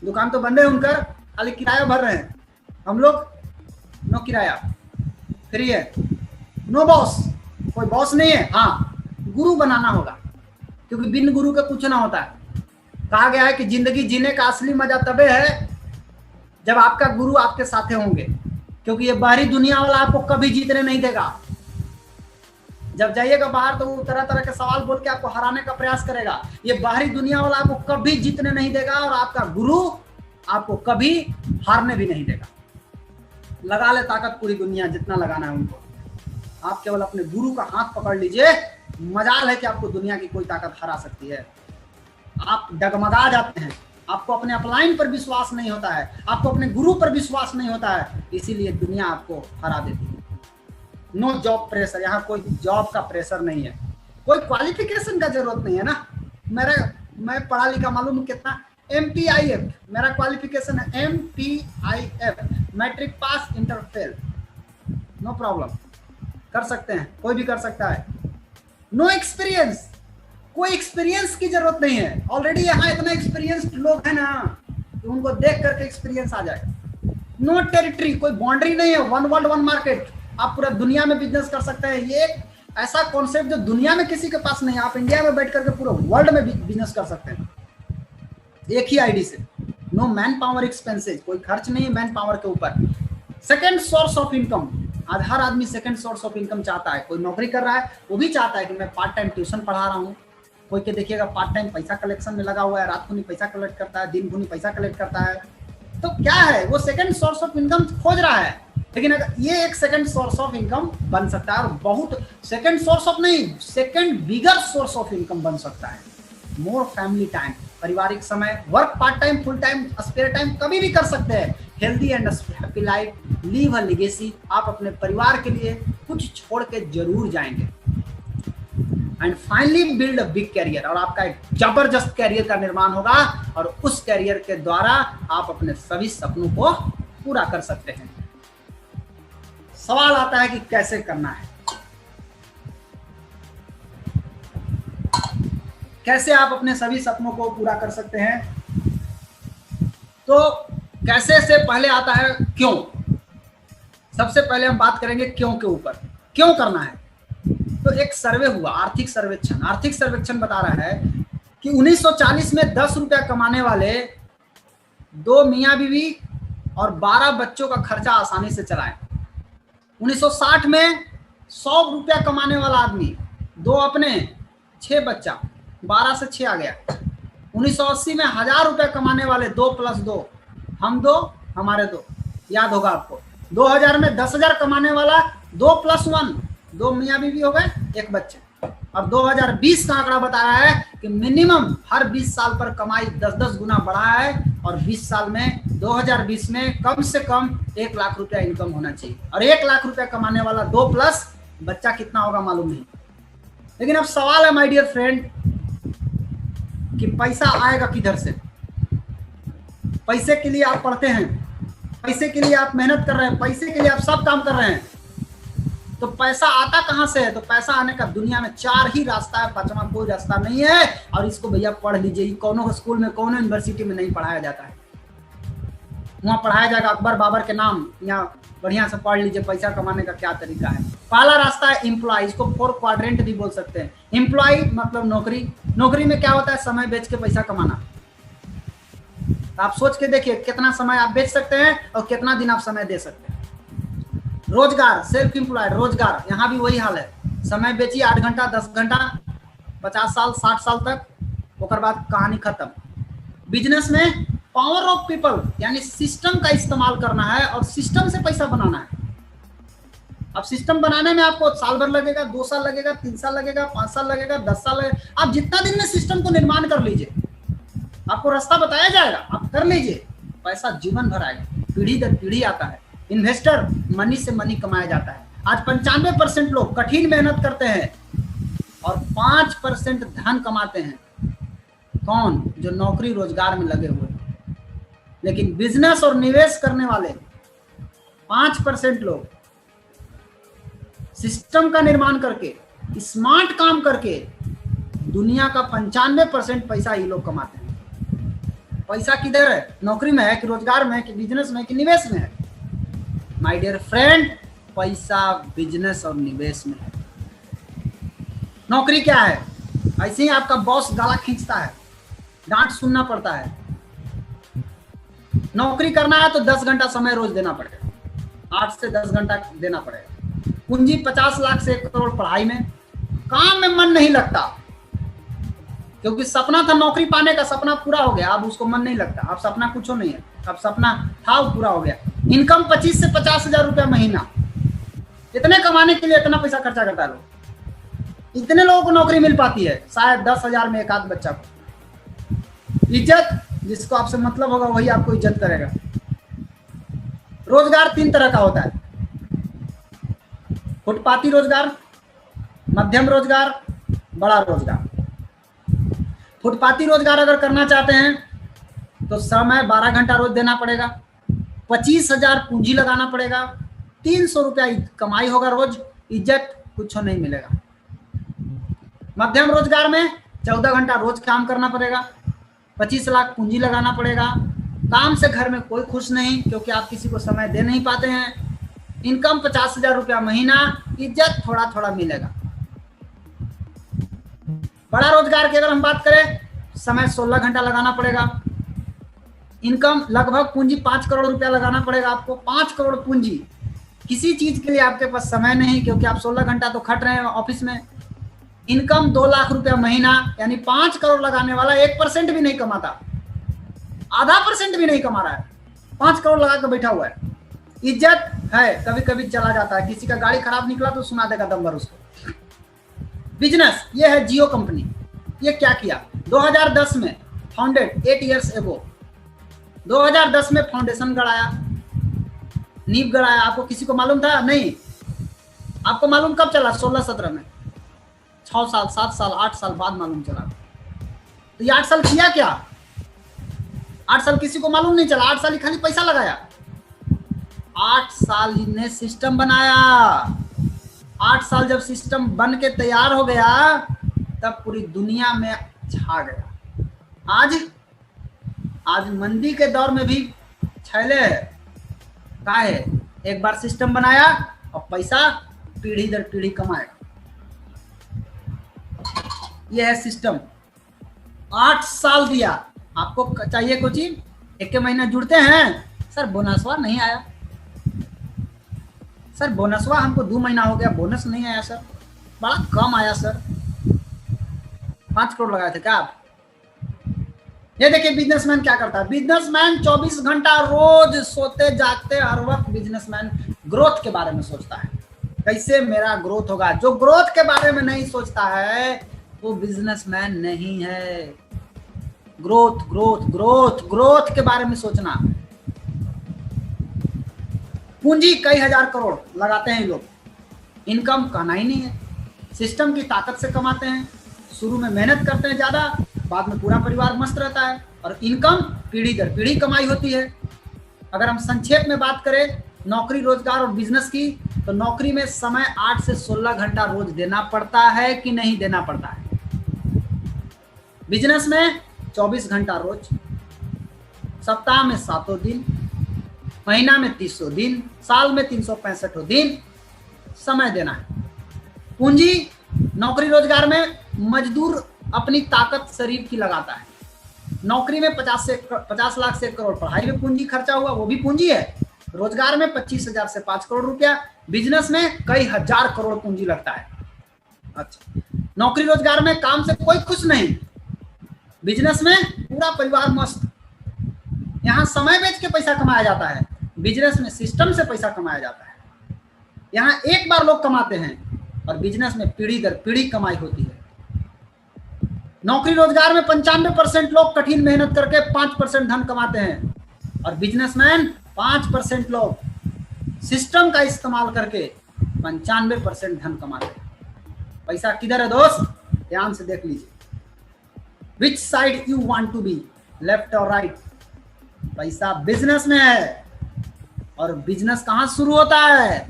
दुकान तो बंद है उनका, खाली किराया भर रहे हैं। हम लोग नो किराया, फ्री है, नो बॉस, कोई बॉस नहीं है। हाँ, गुरु बनाना होगा, क्योंकि बिन गुरु के कुछ ना होता है। कहा गया है कि जिंदगी जीने का असली मजा तबे है जब आपका गुरु आपके साथे होंगे, क्योंकि ये बाहरी दुनिया वाला आपको कभी जीतने नहीं देगा। जब जाइएगा बाहर तो वो तरह तरह के सवाल बोल के आपको हराने का प्रयास करेगा। ये बाहरी दुनिया वाला आपको कभी जीतने नहीं देगा और आपका गुरु आपको कभी हारने भी नहीं देगा। लगा ले ताकत पूरी दुनिया, जितना लगाना है उनको। आप केवल अपने गुरु का हाथ पकड़ लीजिए, मजाल है कि आपको दुनिया की कोई ताकत हरा सकती है। आप डगमगा जाते हैं, आपको अपने अपलाइन पर विश्वास नहीं होता है, आपको अपने गुरु पर विश्वास नहीं होता है, इसीलिए दुनिया आपको हरा देती है। नो जॉब प्रेशर, यहाँ कोई जॉब का प्रेशर नहीं है, कोई क्वालिफिकेशन का जरूरत नहीं है ना। मैं पढ़ा लिखा मालूम कितना, MPIF मेरा क्वालिफिकेशन है, MPIF, matric pass inter fail, no problem, कर सकते हैं, कोई भी कर सकता है। नो एक्सपीरियंस, कोई एक्सपीरियंस की जरूरत नहीं है। ऑलरेडी यहाँ इतना एक्सपीरियंस्ड लोग हैं ना कि उनको देख करके एक्सपीरियंस आ जाएगा। नो टेरिटरी, कोई बाउंड्री नहीं है, वन वर्ल्ड वन मार्केट, आप पूरा दुनिया में बिजनेस कर सकते हैं। ये ऐसा कॉन्सेप्ट जो दुनिया में किसी के पास नहीं है। आप इंडिया में बैठ करके पूरा वर्ल्ड में बिजनेस कर सकते हैं एक ही आईडी से। नो मैन पावर एक्सपेंसेस, कोई खर्च नहीं है मैन पावर के ऊपर। सेकेंड सोर्स ऑफ इनकम, आज हर आदमी सेकेंड सोर्स ऑफ इनकम चाहता है। कोई नौकरी कर रहा है वो भी चाहता है कि मैं पार्ट टाइम ट्यूशन पढ़ा रहा हूँ, कोई के देखिएगा पार्ट टाइम पैसा कलेक्शन में लगा हुआ है, रात को नहीं पैसा कलेक्ट करता है, दिन को नहीं पैसा कलेक्ट करता है। तो क्या है, वो सेकंड सोर्स ऑफ इनकम खोज रहा है। लेकिन अगर ये एक सेकंड सोर्स ऑफ इनकम बन सकता है, और बहुत सेकंड सोर्स ऑफ नहीं, second bigger source of income बन सकता है। मोर फैमिली टाइम, पारिवारिक समय, work part time, full time, spare time, कभी भी कर सकते हैं। Healthy and happy life, leave a legacy, आप अपने परिवार के लिए कुछ छोड़ के जरूर जाएंगे। And finally build a big career, और आपका एक जबरदस्त कैरियर का निर्माण होगा, और उस कैरियर के द्वारा आप अपने सभी सपनों को पूरा कर सकते हैं। सवाल आता है कि कैसे करना है, कैसे आप अपने सभी सपनों को पूरा कर सकते हैं। तो कैसे से पहले आता है क्यों। सबसे पहले हम बात करेंगे क्यों के ऊपर, क्यों करना है। तो एक सर्वे हुआ, आर्थिक सर्वेक्षण बता रहा है कि 1940 में 10 रुपया कमाने वाले 2 मियाँ बीवी और 12 बच्चों का खर्चा आसानी से चलाए। 1960 में 100 रुपया कमाने वाला आदमी, 2 अपने, 6 बच्चा, 12 से 6 आ गया। 1980 में 1000 रुपया कमाने वाले 2 + 2, हम 2 हमारे 2, याद होगा आपको। 2000 में 10,000 कमाने वाला 2 + 1, 2 मियाँ बीवी हो गए, 1 बच्चे। और 2020 का आंकड़ा बता रहा है कि मिनिमम हर 20 साल पर कमाई 10-10 गुना बढ़ा है, और 20 साल में 2020 में कम से कम 1 लाख रुपया इनकम होना चाहिए। और 1 लाख रुपया कमाने वाला 2 प्लस बच्चा कितना होगा मालूम नहीं। लेकिन अब सवाल है माय डियर फ्रेंड कि पैसा आएगा किधर से। पैसे के लिए आप पढ़ते हैं, पैसे के लिए आप मेहनत कर रहे हैं, पैसे के लिए आप सब काम कर रहे हैं, तो पैसा आता कहां से है। तो पैसा आने का दुनिया में 4 ही रास्ता है, 5वां कोई रास्ता नहीं है। और इसको भैया पढ़ लीजिए, कोनो स्कूल में, कोनो यूनिवर्सिटी में नहीं पढ़ाया जाता है। वहां पढ़ाया जाएगा अकबर बाबर के नाम, यहाँ बढ़िया से पढ़ लीजिए पैसा कमाने का क्या तरीका है। पहला रास्ता है एम्प्लॉय, इसको 4 क्वाड्रेंट भी बोल सकते हैं। एम्प्लॉय मतलब नौकरी, नौकरी में क्या होता है, समय बेच के पैसा कमाना। आप सोच के देखिए कितना समय आप बेच सकते हैं और कितना दिन आप समय दे सकते हैं। रोजगार, सेल्फ एम्प्लॉयड रोजगार, यहाँ भी वही हाल है। समय बेची 8 घंटा 10 घंटा 50 साल 60 साल तक, ओकर बाद कहानी खत्म। बिजनेस में पावर ऑफ पीपल यानी सिस्टम का इस्तेमाल करना है और सिस्टम से पैसा बनाना है। अब सिस्टम बनाने में आपको साल भर लगेगा, 2 साल लगेगा, 3 साल लगेगा, 5 साल लगेगा, 10 साल लगेगा। आप जितना दिन में सिस्टम को निर्माण कर लीजिए, आपको रास्ता बताया जाएगा, आप कर लीजिए, पैसा जीवन भर आएगा, पीढ़ी दर पीढ़ी आता है। इन्वेस्टर मनी से मनी कमाया जाता है। आज 95% लोग कठिन मेहनत करते हैं और 5% धन कमाते हैं। कौन? जो नौकरी रोजगार में लगे हुए। लेकिन बिजनेस और निवेश करने वाले 5% लोग सिस्टम का निर्माण करके, स्मार्ट काम करके दुनिया का 95% पैसा ये लोग कमाते हैं। पैसा किधर है? नौकरी में है कि रोजगार में है कि बिजनेस में है कि निवेश में है? माय डियर फ्रेंड, पैसा बिजनेस और निवेश में है। नौकरी क्या है? ऐसे ही आपका बॉस गाला खींचता है, डांट सुनना पड़ता है। नौकरी करना है तो 10 घंटा समय रोज देना पड़ेगा, 8 से 10 घंटा देना पड़ेगा। पूंजी 50 लाख से 1 करोड़ पढ़ाई में, काम में मन नहीं लगता क्योंकि सपना था नौकरी पाने का, सपना पूरा हो गया, अब उसको मन नहीं लगता। अब सपना कुछ नहीं है, अब सपना था वो पूरा हो गया। इनकम 25 से 50 हजार रुपया महीना, इतने कमाने के लिए इतना पैसा खर्चा करता है लोग। इतने लोगों को नौकरी मिल पाती है, शायद 10,000 में एक आध बच्चा को। इज्जत, जिसको आपसे मतलब होगा वही आपको इज्जत करेगा। रोजगार 3 तरह का होता है, फुटपाती रोजगार, मध्यम रोजगार, बड़ा रोजगार। फुटपाती रोजगार अगर करना चाहते हैं तो समय 12 घंटा रोज देना पड़ेगा, 25,000 पूंजी लगाना पड़ेगा, 300 रुपया कमाई होगा रोज, इज्जत कुछ नहीं मिलेगा। मध्यम रोजगार में 14 घंटा रोज काम करना पड़ेगा, 25 लाख पूंजी लगाना पड़ेगा, काम से घर में कोई खुश नहीं क्योंकि आप किसी को समय दे नहीं पाते हैं। इनकम 50,000 रुपया महीना, इज्जत थोड़ा थोड़ा मिलेगा। बड़ा रोजगार की अगर हम बात करें, समय 16 घंटा लगाना पड़ेगा, इनकम लगभग पूंजी 5 करोड़ रुपया लगाना पड़ेगा आपको। 5 करोड़ पूंजी, किसी चीज के लिए आपके पास समय नहीं क्योंकि आप 16 घंटा तो खट रहे हैं ऑफिस में। इनकम 2 लाख रुपया महीना, यानी 5 करोड़ लगाने वाला 1% भी नहीं कमाता, आधा % भी नहीं कमा रहा है, 5 करोड़ लगा कर बैठा हुआ है। इज्जत है, कभी कभी चला जाता है, किसी का गाड़ी खराब निकला तो सुना देगा दम भर उसको। बिजनेस, ये है जियो कंपनी। ये क्या किया? 2010 में फाउंडेड, 8 ईयर्स एगो 2010 में फाउंडेशन गड़ाया, नींव गड़ाया। आपको किसी को मालूम था? नहीं। आपको मालूम कब चला? 16-17 में, 6 साल 7 साल 8 साल बाद मालूम चला। तो ये 8 साल किया क्या? 8 साल किसी को मालूम नहीं चला। 8 साल ही खाली पैसा लगाया। 8 साल ने सिस्टम बनाया। 8 साल जब सिस्टम बन के तैयार हो गया तब पूरी दुनिया में छा गया। आज मंदी के दौर में भी छैले है। क्या है? एक बार सिस्टम बनाया और पैसा पीढ़ी दर पीढ़ी कमाएगा। यह है सिस्टम। 8 साल दिया। आपको चाहिए कुछ ही, 1 महीना जुड़ते हैं, सर बोनसवा नहीं आया, सर बोनसवा हमको 2 महीना हो गया, बोनस नहीं आया सर, बड़ा कम आया सर। 5 करोड़ लगाए थे क्या आप? ये देखिए बिजनेसमैन क्या करता है। बिजनेसमैन 24 घंटा रोज सोते जागते हर वक्त बिजनेसमैन ग्रोथ के बारे में सोचता है, कैसे मेरा ग्रोथ होगा। जो ग्रोथ के बारे में नहीं सोचता है वो बिजनेसमैन नहीं है। ग्रोथ ग्रोथ ग्रोथ ग्रोथ के बारे में सोचना। पूंजी कई हजार करोड़ लगाते हैं लोग, इनकम कहना ही नहीं है। सिस्टम की ताकत से कमाते हैं, शुरू में मेहनत करते हैं ज्यादा, बाद में पूरा परिवार मस्त रहता है और इनकम पीढ़ी दर पीढ़ी कमाई होती है। अगर हम संक्षेप में बात करें नौकरी रोजगार और बिजनेस की, तो नौकरी में समय 8 से 16 घंटा रोज देना पड़ता है कि नहीं देना पड़ता है। बिजनेस में 24 घंटा रोज, सप्ताह में 7 दिन, महीना में 300 दिन, साल में 365 दिन समय देना है। पूंजी नौकरी रोजगार में मजदूर अपनी ताकत शरीर की लगाता है। नौकरी में 50 लाख से 1 करोड़ पढ़ाई में पूंजी खर्चा हुआ, वो भी पूंजी है। रोजगार में 25,000 से 5 करोड़ रुपया, बिजनेस में कई हजार करोड़ पूंजी लगता है। अच्छा, नौकरी रोजगार में काम से कोई खुश नहीं, बिजनेस में पूरा परिवार मस्त। यहाँ समय बेच के पैसा कमाया जाता है, बिजनेस में सिस्टम से पैसा कमाया जाता है। यहाँ एक बार लोग कमाते हैं और बिजनेस में पीढ़ी दर पीढ़ी कमाई होती है। नौकरी रोजगार में 95% लोग कठिन मेहनत करके 5% धन कमाते हैं और बिजनेसमैन 5% लोग सिस्टम का इस्तेमाल करके 95% धन कमाते हैं। पैसा किधर है दोस्त, ध्यान से देख लीजिए। Which side you want to be, left और राइट। पैसा बिजनेस में है। और बिजनेस कहां शुरू होता है,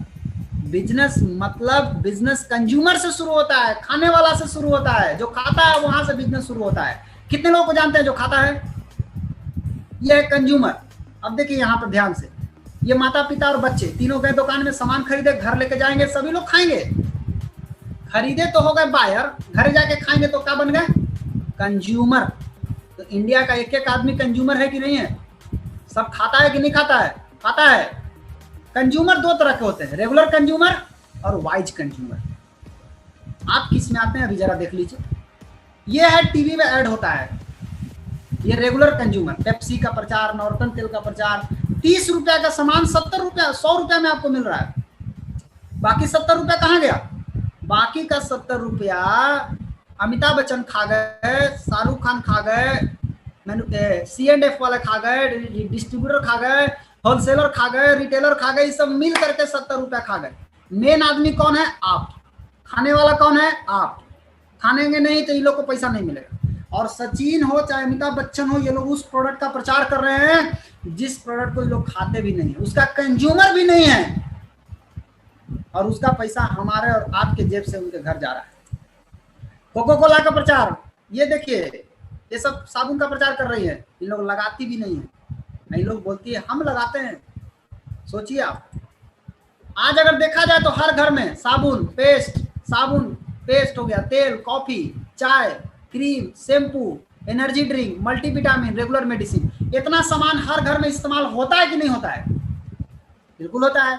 बिजनेस मतलब बिजनेस कंज्यूमर से शुरू होता है, खाने वाला से शुरू होता है। जो खाता है वहां से बिजनेस शुरू होता है। कितने लोगों को जानते हैं जो खाता है, ये है कंज्यूमर। अब देखिए यहाँ पर ध्यान से, ये माता पिता और बच्चे तीनों गए दुकान में सामान खरीदे, घर लेके जाएंगे, सभी लोग खाएंगे। खरीदे तो हो गए बायर, घर जाके खाएंगे तो क्या बन गए, कंज्यूमर। तो इंडिया का एक एक आदमी कंज्यूमर है कि नहीं है, सब खाता है कि नहीं खाता है, खाता है। कंज्यूमर दो तरह के होते हैं, रेगुलर कंज्यूमर और वाइज कंज्यूमर। आप किस में आते हैं अभी जरा देख लीजिए। ये है टीवी में ऐड होता है, ये रेगुलर कंज्यूमर। पेप्सी का प्रचार, नॉर्टन तेल का प्रचार, 30 रुपया का सामान 70 रुपया 100 रुपया में आपको मिल रहा है। बाकी 70 रुपया कहाँ गया, बाकी का 70 रुपया अमिताभ बच्चन खा गए, शाहरुख खान खा गए, C&F वाले खा गए, डिस्ट्रीब्यूटर खा गए, होलसेलर खा गए, रिटेलर खा गए, सब मिल करके 70 रुपया खा गए। मेन आदमी कौन है, आप। खाने वाला कौन है, आप। खानेंगे नहीं तो इन लोग को पैसा नहीं मिलेगा। और सचिन हो चाहे अमिताभ बच्चन हो, ये लोग उस प्रोडक्ट का प्रचार कर रहे हैं जिस प्रोडक्ट को ये लोग खाते भी नहीं है, उसका कंज्यूमर भी नहीं है, और उसका पैसा हमारे और आपके जेब से उनके घर जा रहा है। कोको कोला का प्रचार, ये देखिए, ये सब साबुन का प्रचार कर रही है, इन लोग लगाती भी नहीं है। नहीं, लोग बोलती है हम लगाते हैं। सोचिए आप, आज अगर देखा जाए तो हर घर में साबुन पेस्ट हो गया, तेल, कॉफी, चाय, cream, shampoo, energy drink, multivitamin, regular medicine, इतना सामान हर घर में इस्तेमाल होता है कि नहीं होता है, बिल्कुल होता है।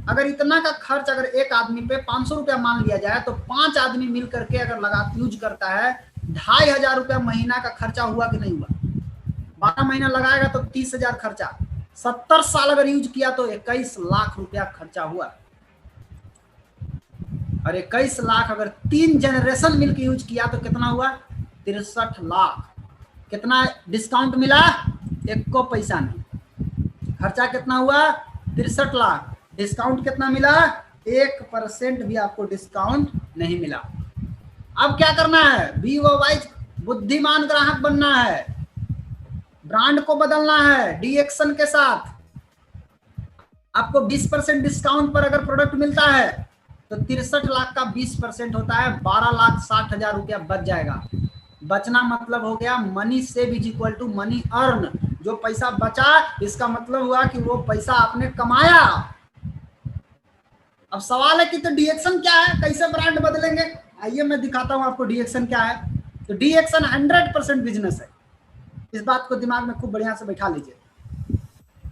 अगर इतना का खर्च अगर एक आदमी पे 500 रुपया मान लिया जाए तो 5 आदमी मिल करके अगर लगा यूज करता है, 2500 रुपया महीना का खर्चा हुआ कि नहीं हुआ। 12 महीना लगाएगा तो 30,000 खर्चा, 70 साल अगर यूज किया तो 21 लाख रुपया खर्चा हुआ। और 21 लाख अगर 3 जनरेशन मिलकर यूज किया तो कितना हुआ, 63 लाख। कितना डिस्काउंट मिला, एक को पैसा नहीं। खर्चा कितना हुआ, 63 लाख। डिस्काउंट कितना मिला, 1% भी आपको डिस्काउंट नहीं मिला। अब क्या करना है, बी वो वाइज, बुद्धिमान ग्राहक बनना है, ब्रांड को बदलना है डी एक्शन के साथ। आपको 20% डिस्काउंट पर अगर प्रोडक्ट मिलता है तो 63 लाख का 20% होता है 12,60,000 रुपया बच जाएगा। बचना मतलब हो गया money save is equal to money earn. जो पैसा बचा इसका मतलब हुआ कि वो पैसा आपने कमाया। अब सवाल है कि तो डी एक्शन क्या है, कैसे ब्रांड बदलेंगे, आइए मैं दिखाता हूं आपको डी एक्शन क्या है। तो डी एक्शन 100% बिजनेस है, इस बात को दिमाग में खूब बढ़िया से बैठा लीजिए।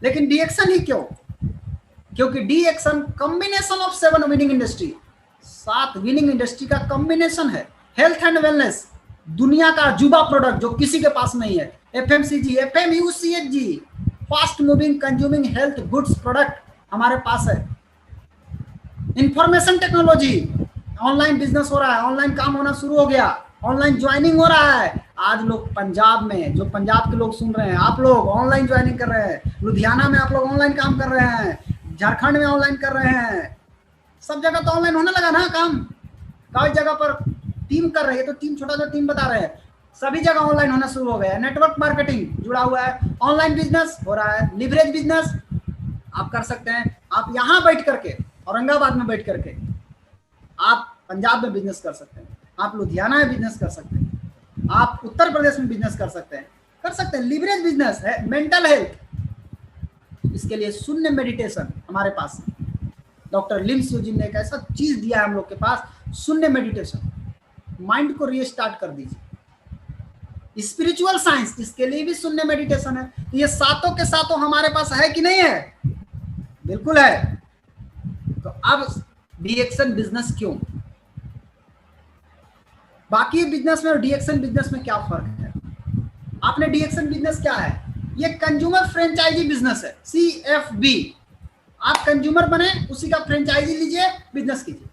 लेकिन डी एक्शन ही क्यों, क्योंकि D action combination of 7 winning industry, 7 winning industry का कॉम्बिनेशन है। हेल्थ एंड वेलनेस, दुनिया का जुबा प्रोडक्ट जो किसी के पास नहीं है। FMCG, FMUCG, fast moving consuming health goods product हमारे पास है। इंफॉर्मेशन टेक्नोलॉजी, ऑनलाइन बिजनेस हो रहा है, ऑनलाइन काम होना शुरू हो गया, ऑनलाइन ज्वाइनिंग हो रहा है। आज लोग पंजाब में, जो पंजाब के लोग सुन रहे हैं, आप लोग ऑनलाइन ज्वाइनिंग कर रहे हैं। लुधियाना में आप लोग ऑनलाइन काम कर रहे हैं, झारखंड में ऑनलाइन कर रहे हैं। सब जगह तो ऑनलाइन होने लगा ना काम। कई जगह पर टीम कर रही है तो टीम, छोटा सा टीम बता रहे हैं, सभी जगह ऑनलाइन होना शुरू हो गया है। नेटवर्क मार्केटिंग जुड़ा हुआ है, ऑनलाइन बिजनेस हो रहा है, लिवरेज बिजनेस आप कर सकते हैं। आप यहाँ बैठ करके, औरंगाबाद में बैठ करके आप पंजाब में बिजनेस कर सकते हैं, आप लुधियाना में बिजनेस कर सकते हैं, आप उत्तर प्रदेश में बिजनेस कर सकते हैं, लिवरेज बिजनेस है। मेंटल हेल्थ, इसके लिए शून्य मेडिटेशन हमारे पास है। डॉक्टर लिम स्यूजिन ने एक ऐसा चीज दिया है हम लोग के पास, शून्य मेडिटेशन। माइंड को रीस्टार्ट कर दीजिए। स्पिरिचुअल साइंस, इसके लिए भी शून्य मेडिटेशन है। तो ये सातों के सातों हमारे पास है कि नहीं है, बिल्कुल है। तो अब डी एक्शन बिजनेस क्यों, बाकी बिजनेस में और डीएक्सन बिजनेस में क्या फर्क है? आपने डीएक्सन बिजनेस क्या है? ये कंज्यूमर फ्रेंचाइजी बिजनेस है, CFB। आप कंज्यूमर बने, उसी का फ्रेंचाइजी लीजिए, बिजनेस कीजिए।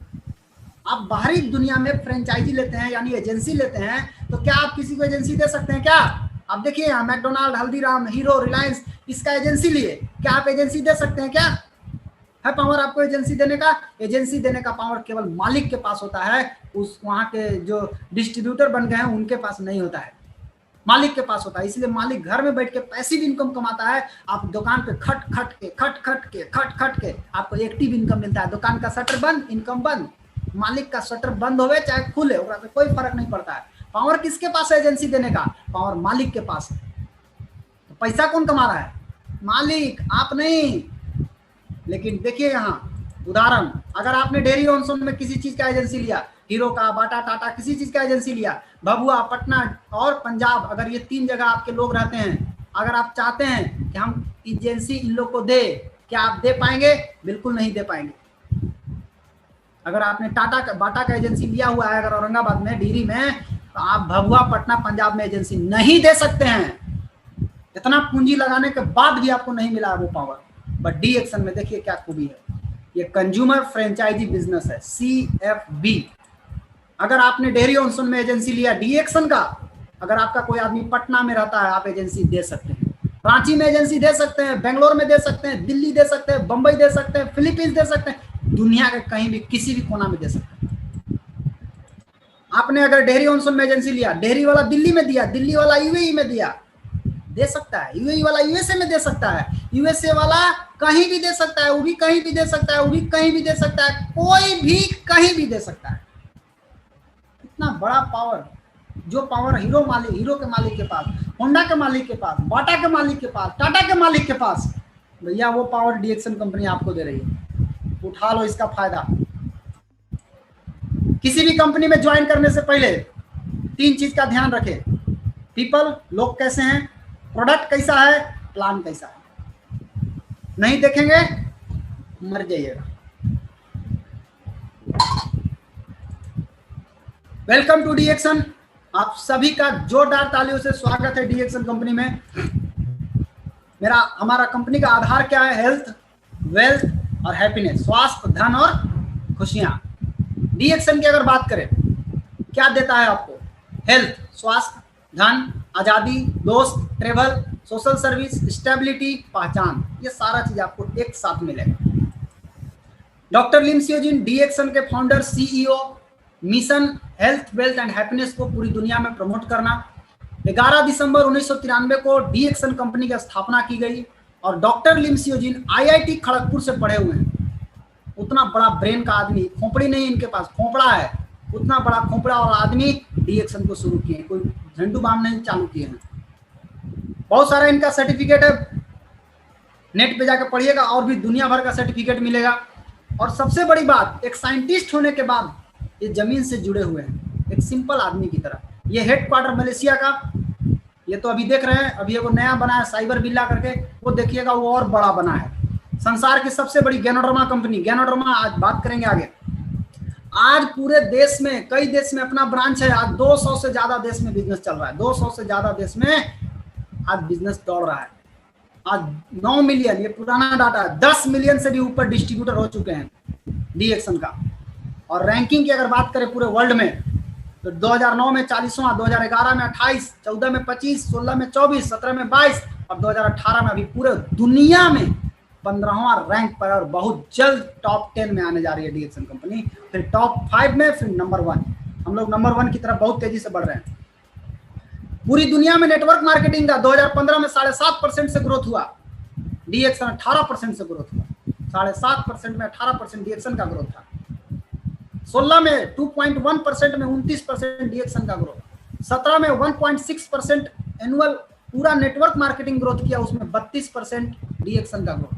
आप बाहरी दुनिया में फ्रेंचाइजी लेते हैं यानी एजेंसी लेते हैं, तो क्या आप किसी को एजेंसी दे सकते हैं? क्या आप देखिए यहाँ मैकडोनाल्ड, हल्दीराम, हीरो, रिलायंस, इसका एजेंसी लिए, क्या आप एजेंसी दे सकते हैं? क्या है पावर आपको एजेंसी देने का? एजेंसी देने का पावर केवल मालिक के पास होता है, उस वहां के जो डिस्ट्रीब्यूटर बन गए हैं उनके पास नहीं होता है, मालिक के पास होता है। इसलिए मालिक घर में बैठ के पैसिव इनकम कमाता है, आप दुकान पे खट खट के आपको एक्टिव इनकम मिलता है। दुकान का शटर बंद, इनकम बंद। मालिक का शटर बंद होवे चाहे खुले, उससे कोई फर्क नहीं पड़ता है। पावर किसके पास है एजेंसी देने का? पावर मालिक के पास है। तो पैसा कौन कमा रहा है? मालिक, आप नहीं। लेकिन देखिए यहाँ उदाहरण, अगर आपने डेयरी ऑनसोन में किसी चीज का एजेंसी लिया, हीरो का, बाटा, टाटा, किसी चीज का एजेंसी लिया, भभुआ, पटना और पंजाब, अगर ये 3 जगह आपके लोग रहते हैं, अगर आप चाहते हैं कि हम एजेंसी इन लोग को दे, क्या आप दे पाएंगे? बिल्कुल नहीं दे पाएंगे। अगर आपने टाटा का, बाटा का एजेंसी लिया हुआ है अगर औरंगाबाद में, डिहरी में, तो आप भभुआ, पटना, पंजाब में एजेंसी नहीं दे सकते हैं। इतना पूंजी लगाने के बाद भी आपको नहीं मिला है वो पावर। बट डीएक्सन में देखिए क्या खूबी है, ये कंज्यूमर फ्रेंचाइजी बिजनेस है, CFB। अगर आपने डेयरी ऑनसोन में एजेंसी लिया डीएक्सन का, अगर आपका कोई आदमी पटना में रहता है, आप एजेंसी दे सकते हैं, रांची में एजेंसी दे सकते हैं, बेंगलोर में दे सकते हैं, दिल्ली दे सकते हैं, बंबई दे सकते हैं, फिलीपींस दे सकते हैं, दुनिया के कहीं भी किसी भी कोना में दे सकते हैं। आपने अगर डेयरी ऑनसोन में एजेंसी लिया, डेयरी वाला दिल्ली में दिया, दिल्ली वाला यूएई में दिया, दे सकता है। यूएई वाला यूएसए में दे सकता है, यूएसए वाला कहीं भी दे सकता है, वो भी कहीं भी दे सकता है, वो भी कहीं भी दे सकता है, कोई भी कहीं भी दे सकता है। इतना बड़ा पावर, जो पावर हीरो के मालिक के पास, होंडा के मालिक के पास, बाटा के मालिक के पास, टाटा के मालिक के पास, भैया वो पावर डीएक्सन कंपनी आपको दे रही है। उठा लो इसका फायदा। किसी भी कंपनी में ज्वाइन करने से पहले 3 चीज का ध्यान रखें। पीपल, लोग कैसे हैं, प्रोडक्ट कैसा है, प्लान कैसा है। नहीं देखेंगे मर जाइएगा। Welcome to DXN. आप सभी का जोरदार तालियों से स्वागत है डीएक्सन कंपनी में। हमारा कंपनी का आधार क्या है? हेल्थ, वेल्थ और हैप्पीनेस, स्वास्थ्य, धन और खुशियां। डीएक्सन की अगर बात करें, क्या देता है आपको? हेल्थ, स्वास्थ्य, धन, आजादी, दोस्त, ट्रेवल, सोशल सर्विस, स्टेबिलिटी, पहचान, ये सारा चीज आपको एक साथ मिलेगा। डॉक्टर लिम सियोजिन, डीएक्सन के founder, CEO। Mission health, wealth and happiness को पूरी दुनिया में प्रमोट करना। 11 दिसंबर 1993 को डीएक्सन कंपनी की स्थापना की गई और डॉक्टर लिम सियोजिन IIT खड़गपुर से पढ़े हुए हैं। उतना बड़ा ब्रेन का आदमी, खोपड़ी नहीं इनके पास, खोपड़ा है, उतना बड़ा खोपड़ा वाला आदमी डीएक्सन को शुरू किए, कोई झंडू बाम नहीं चालू किए हैं। बहुत सारा इनका सर्टिफिकेट है, नेट पे जाकर पढ़िएगा, और भी दुनिया भर का सर्टिफिकेट मिलेगा। और सबसे बड़ी बात, एक साइंटिस्ट होने के बाद ये जमीन से जुड़े हुए हैं, एक सिंपल आदमी की तरह। ये हेडक्वार्टर मलेशिया का, ये तो अभी देख रहे हैं, अभी वो नया बना है साइबर बिल्ला करके, वो देखिएगा वो और बड़ा बना है। संसार की सबसे बड़ी गैनोडर्मा कंपनी, गैनोडर्मा आज बात करेंगे आगे। आज पूरे देश में, कई देश में अपना ब्रांच है। आज 200 से ज्यादा देश में बिजनेस चल रहा है, 200 से ज्यादा देश में आज बिजनेस दौड़ रहा है। आज 9 मिलियन, ये पुराना डाटा है, 10 मिलियन से भी ऊपर डिस्ट्रीब्यूटर हो चुके हैं डीएक्सन का। और रैंकिंग की अगर बात करें पूरे वर्ल्ड में, तो 2009 में 40वां, 2011 में 28, 14 में 25, 16 में 24, 17 में 22 और 2018 में अभी पूरे दुनिया में 15वां रैंक पर, और बहुत जल्द टॉप 10 में आने जा रही है डीएक्सन कंपनी, फिर टॉप 5 में, फिर नंबर 1। हम लोग नंबर 1 की तरफ बहुत तेजी से बढ़ रहे हैं। पूरी दुनिया में नेटवर्क मार्केटिंग का 2015 में 7.5% से ग्रोथ हुआ, डीएक्सन 18% से ग्रोथ हुआ। 7.5% में 18% डीएक्सन का ग्रोथ था। 16 में 2.1% में 29% डीएक्सन का ग्रोथ। 17 में 1.6% एनुअल पूरा नेटवर्क मार्केटिंग ग्रोथ किया, उसमें 32% डीएक्सन का ग्रोथ।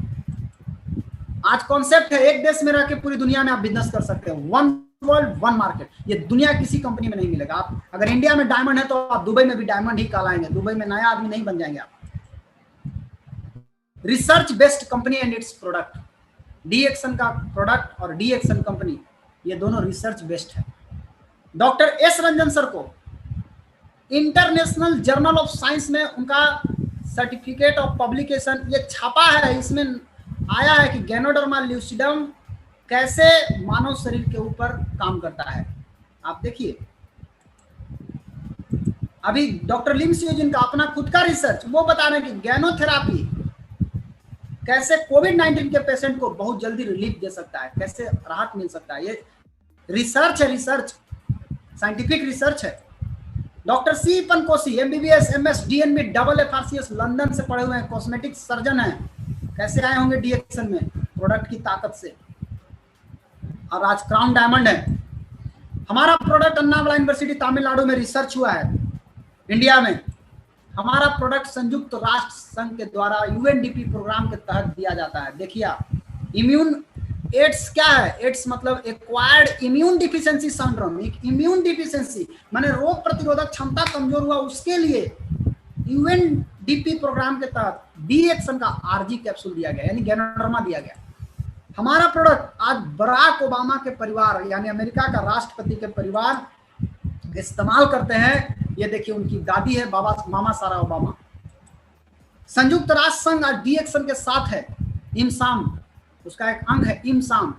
आज कॉन्सेप्ट है, एक देश में रह के पूरी दुनिया में आप बिजनेस कर सकते हो। 1 वर्ल्ड 1 मार्केट, ये दुनिया किसी कंपनी में नहीं मिलेगा। आप अगर इंडिया में डायमंड है तो आप दुबई में भी डायमंड ही कहलाएंगे, दुबई में नया आदमी नहीं बन जाएंगे आप। Research based company and its product, DXN का प्रोडक्ट और डीएक्सन कंपनी, ये दोनों रिसर्च बेस्ड है। डॉक्टर एस रंजन सर को इंटरनेशनल जर्नल ऑफ साइंस में उनका सर्टिफिकेट ऑफ पब्लिकेशन ये छापा है। इसमें आया है कि गैनोडर्मा ल्यूसिडम कैसे मानव शरीर के ऊपर काम करता है। आप देखिए, अभी डॉक्टर लिम सियोजिन का अपना खुद का रिसर्च वो बता रहे हैं कि गैनोथेरापी कैसे कोविड-19 के पेशेंट को बहुत जल्दी रिलीफ दे सकता है, कैसे राहत मिल सकता है। ये रिसर्च है, रिसर्च साइंटिफिक रिसर्च है। डॉक्टर सी पनकोसी MBBS MS DNB double FRCS London से पढ़े हुए हैं, कॉस्मेटिक सर्जन हैं। कैसे आए होंगे डीएक्शन में? प्रोडक्ट की ताकत से। और आज क्राउन डायमंड है हमारा प्रोडक्ट। अन्नामला यूनिवर्सिटी तमिलनाडु में रिसर्च हुआ है। इंडिया में हमारा प्रोडक्ट संयुक्त राष्ट्र संघ के द्वारा यूएनडीपी प्रोग्राम के तहत दिया जाता है। देखिए आप, इम्यून एड्स क्या है? एड्स मतलब acquired immune deficiency syndrome. Immune deficiency माने रोग प्रतिरोधक क्षमता कमजोर हुआ, उसके लिए यूएनडीपी प्रोग्राम के तहत डीएक्सन का आरजी कैप्सूल दिया गया, यानी गैनोडर्मा दिया गया। हमारा प्रोडक्ट आज बराक ओबामा के परिवार यानी अमेरिका का राष्ट्रपति के परिवार इस्तेमाल करते हैं। ये देखिए, उनकी दादी है बाबा मामा सारा ओबामा। संयुक्त राष्ट्र संघ आज डीएक्सन के साथ है। इमसाम उसका एक अंग है, इमसाम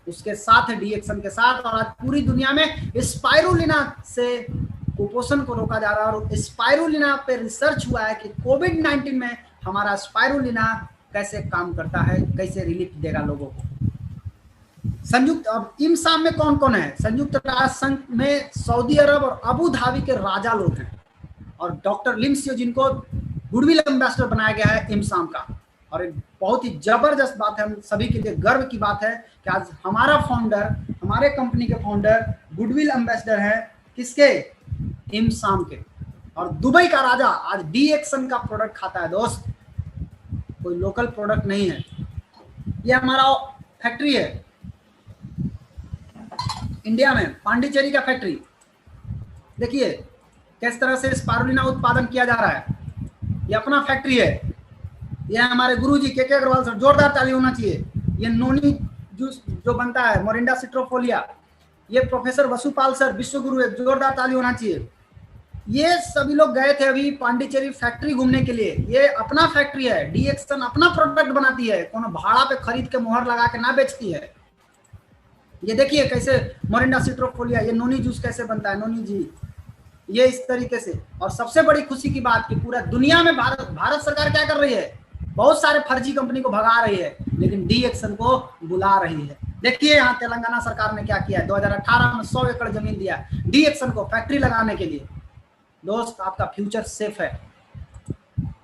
उसके साथ है, डीएक्सन के साथ। और आज पूरी दुनिया में स्पाइरुलिना से कुपोषण को रोका जा रहा है। और स्पाइरुलिना पे रिसर्च हुआ है कि कोविड-19 में हमारा स्पाइरुलिना कैसे काम करता है, कैसे रिलीफ देगा लोगों को। संयुक्त अब इमसाम में कौन कौन है? संयुक्त राष्ट्र संघ में सऊदी अरब और अबू धाबी के राजा लोग हैं। और डॉक्टर लिम सियोजिन को गुडविल एम्बेसडर बनाया गया है इमसाम का। और एक बहुत ही जबरदस्त बात है, हम सभी के लिए गर्व की बात है कि आज हमारा फाउंडर, हमारे कंपनी के फाउंडर गुडविल एम्बेसडर है किसके? इमसाम के। और दुबई का राजा आज डीएक्सन का प्रोडक्ट खाता है दोस्त, कोई लोकल प्रोडक्ट नहीं है। ये हमारा फैक्ट्री है इंडिया में, पांडिचेरी का फैक्ट्री। देखिए किस तरह से स्पारुलिना उत्पादन किया जा रहा है। ये अपना फैक्ट्री है। ये हमारे गुरुजी के अग्रवाल सर, जोरदार ताली होना चाहिए। ये नोनी जूस जो बनता है मोरिंडा सिट्रोफोलिया, ये प्रोफेसर वसुपाल सर विश्व गुरु है, जोरदार ताली होना चाहिए। ये सभी लोग गए थे अभी पांडिचेरी फैक्ट्री घूमने के लिए। ये अपना फैक्ट्री है, डीएक्सन अपना प्रोडक्ट बनाती है, कोनो भाड़ा पे खरीद के मोहर लगा के ना बेचती है। ये देखिए कैसे मोरिंडा सिट्रोफोलिया, ये नोनी जूस कैसे बनता है, नोनी जी, ये इस तरीके से। और सबसे बड़ी खुशी की बात कि पूरा दुनिया में भारत सरकार क्या कर रही है? बहुत सारे फर्जी कंपनी को भगा रही है, लेकिन डीएक्सन को बुला रही है। देखिए यहाँ तेलंगाना सरकार ने क्या किया है, 2018 में 100 एकड़ जमीन दिया डीएक्सन को फैक्ट्री लगाने के लिए। दोस्त आपका फ्यूचर सेफ है।